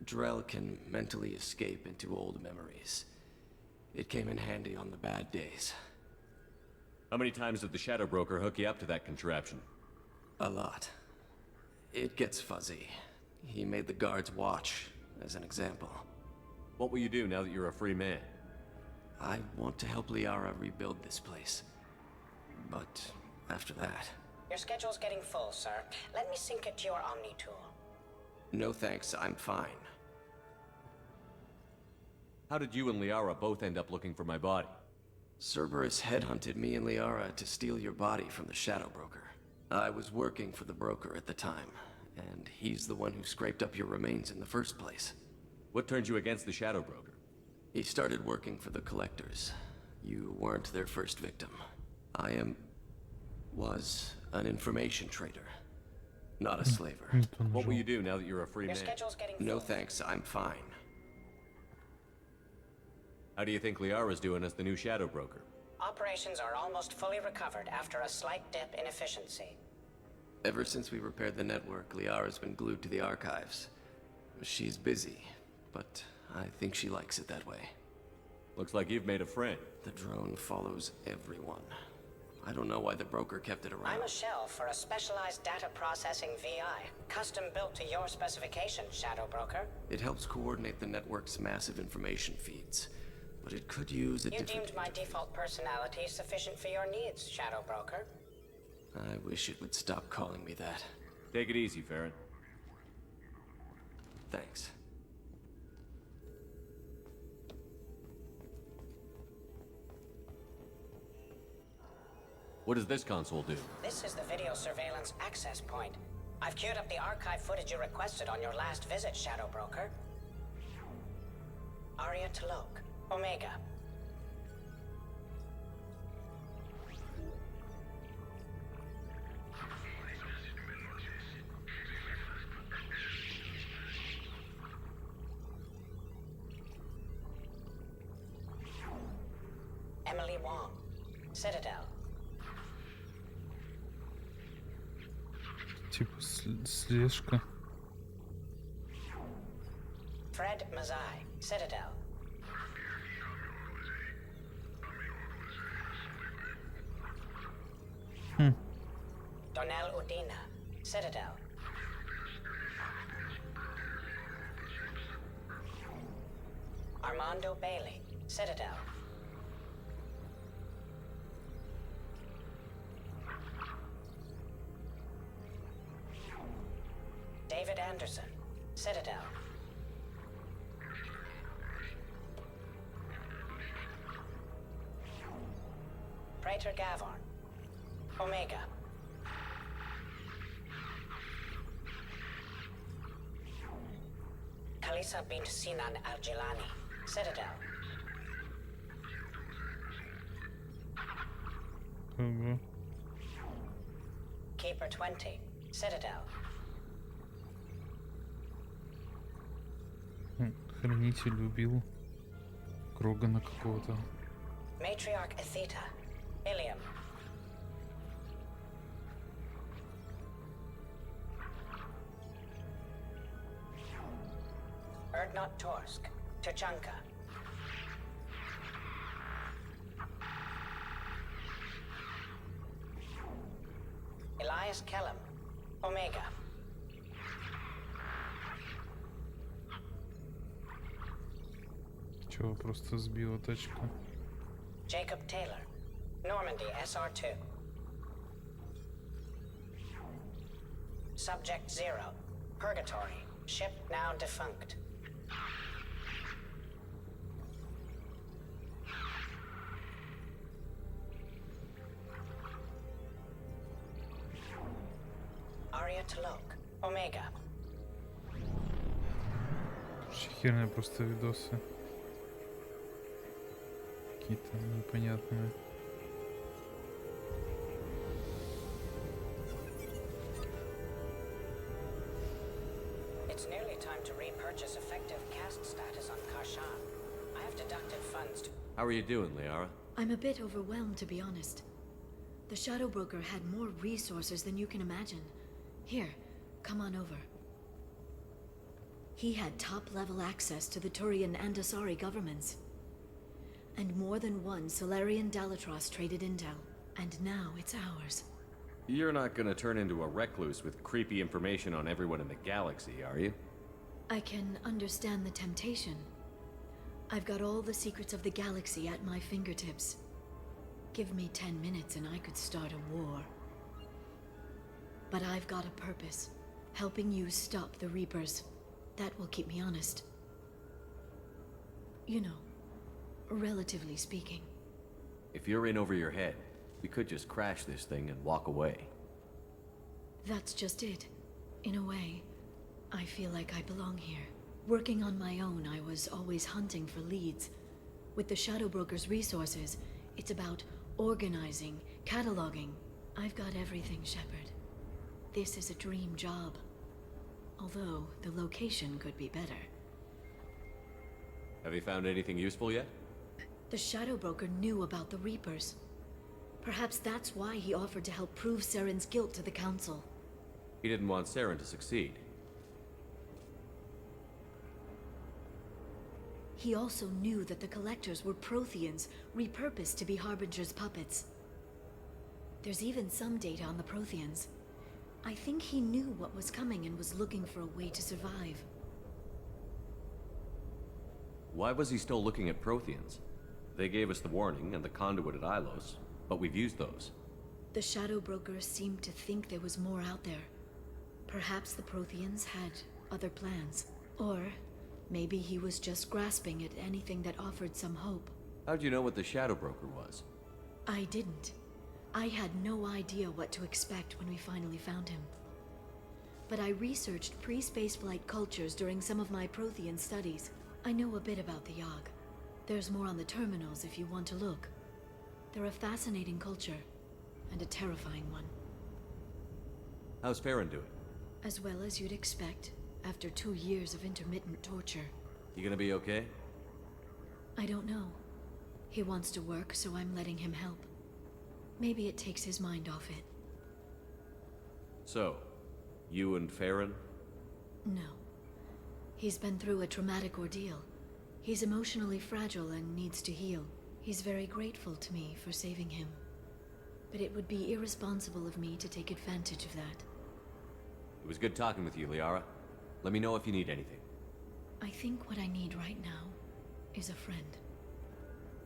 Drell can mentally escape into old memories. It came in handy on the bad days. How many times did the Shadow Broker hook you up to that contraption? A lot. It gets fuzzy. He made the guards watch, as an example. What will you do now that you're a free man? I want to help Liara rebuild this place. But after that... Your schedule's getting full, sir. Let me sync it to your Omni tool. No thanks, I'm fine. How did you and Liara both end up looking for my body? Cerberus headhunted me and Liara to steal your body from the Shadow Broker. I was working for the broker at the time, and he's the one who scraped up your remains in the first place. What turned you against the Shadow Broker? He started working for the Collectors. You weren't their first victim. Was an information trader, not a slaver. What will you do now that you're a free man? Your schedule's getting full. No thanks, I'm fine. How do you think Liara's doing as the new Shadow Broker? Operations are almost fully recovered after a slight dip in efficiency. Ever since we repaired the network, Liara's been glued to the archives. She's busy, but I think she likes it that way. Looks like you've made a friend. The drone follows everyone. I don't know why the broker kept it around. I'm a shell for a specialized data processing VI, custom built to your specifications, Shadow Broker. It helps coordinate the network's massive information feeds, but it could use a different... You deemed my default personality sufficient for your needs, Shadow Broker. I wish it would stop calling me that. Take it easy, Farron. Thanks. What does this console do? This is the video surveillance access point. I've queued up the archive footage you requested on your last visit, Shadow Broker. Aria Talok, Omega. Emily Wong, Citadel. Типа слежка. Fred Mazai, Citadel. Donnell Udina, Citadel. Armando Bailey, Citadel. David Anderson, Citadel. Praetor Gavorn, Omega. Kalisa bint Sinan Al-Jilani, Citadel. Keeper 20, Citadel. Хранитель убил Крогана какого-то. Matriarch Atheta, Ilium. Erdnot Torsk, Tuchanka. Elias Kellum, Omega. Чего, просто сбила тачку? Jacob Taylor, Normandy SR2. Subject 0, Purgatory, ship now defunct. Aria Talok, Omega. Херня просто видосы. какие-то непонятные. It's nearly time to repurchase effective caste status on Kashan. I have deducted funds to... How are you doing, Liara? I'm a bit overwhelmed, to be honest. The Shadow Broker had more resources than you can imagine. Here, come on over. He had top-level access to the Turian and Asari governments. And more than one Solarian Dalatros traded intel. And now it's ours. You're not gonna turn into a recluse with creepy information on everyone in the galaxy, are you? I can understand the temptation. I've got all the secrets of the galaxy at my fingertips. Give me 10 minutes and I could start a war. But I've got a purpose. Helping you stop the Reapers. That will keep me honest. You know, relatively speaking. If you're in over your head, we could just crash this thing and walk away. That's just it. In a way, I feel like I belong here. Working on my own, I was always hunting for leads. With the Shadow Broker's resources, it's about organizing, cataloging. I've got everything, Shepard. This is a dream job. Although, the location could be better. Have you found anything useful yet? The Shadow Broker knew about the Reapers. Perhaps that's why he offered to help prove Saren's guilt to the Council. He didn't want Saren to succeed. He also knew that the Collectors were Protheans, repurposed to be Harbinger's puppets. There's even some data on the Protheans. I think he knew what was coming and was looking for a way to survive. Why was he still looking at Protheans? They gave us the warning and the conduit at Ilos, but we've used those. The Shadow Broker seemed to think there was more out there. Perhaps the Protheans had other plans. Or maybe he was just grasping at anything that offered some hope. How'd you know what the Shadow Broker was? I didn't. I had no idea what to expect when we finally found him. But I researched pre-spaceflight cultures during some of my Prothean studies. I know a bit about the Yogg. There's more on the terminals if you want to look. They're a fascinating culture, and a terrifying one. How's Farron doing? As well as you'd expect, after 2 years of intermittent torture. You gonna be okay? I don't know. He wants to work, so I'm letting him help. Maybe it takes his mind off it. So, you and Farron? No. He's been through a traumatic ordeal. He's emotionally fragile and needs to heal. He's very grateful to me for saving him. But it would be irresponsible of me to take advantage of that. It was good talking with you, Liara. Let me know if you need anything. I think what I need right now is a friend.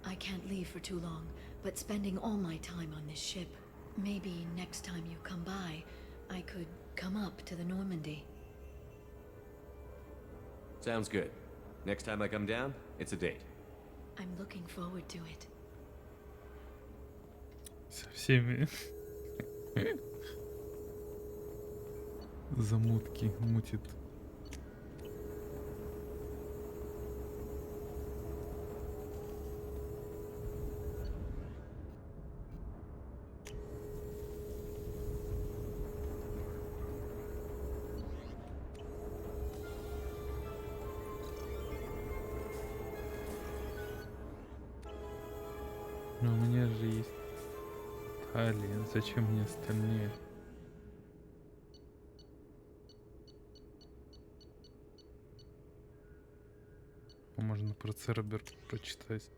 I can't leave for too long, but spending all my time on this ship. Maybe next time you come by, I could come up to the Normandy. Sounds good. Next time I come down, it's a date. I'm looking forward to it. Со всеми замутки мутит. Но у меня же есть талия, зачем мне остальные? Можно про Цербер прочитать.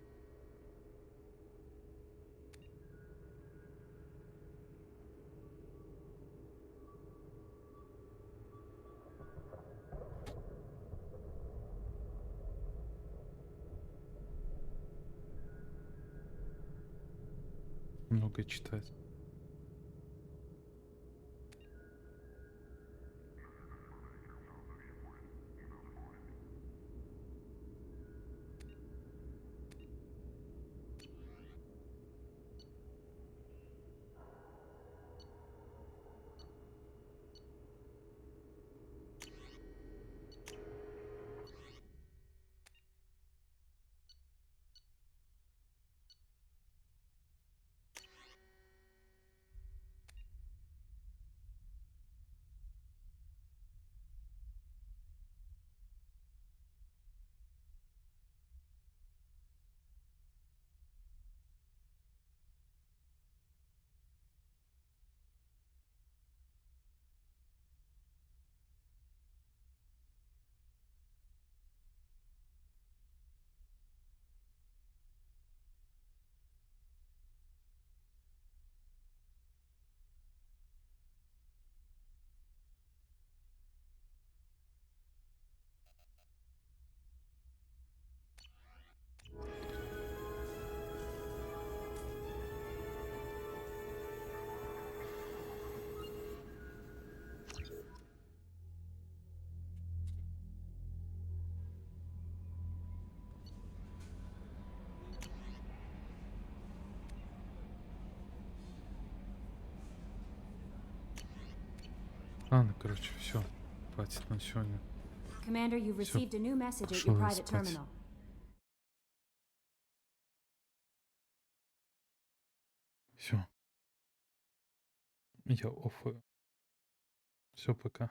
Много читать. Ладно, короче, все. Хватит на сегодня. Commander, you've Всё. received a new message at Пошёл your я private спать. terminal. Все. Я оффаю. Все, пока.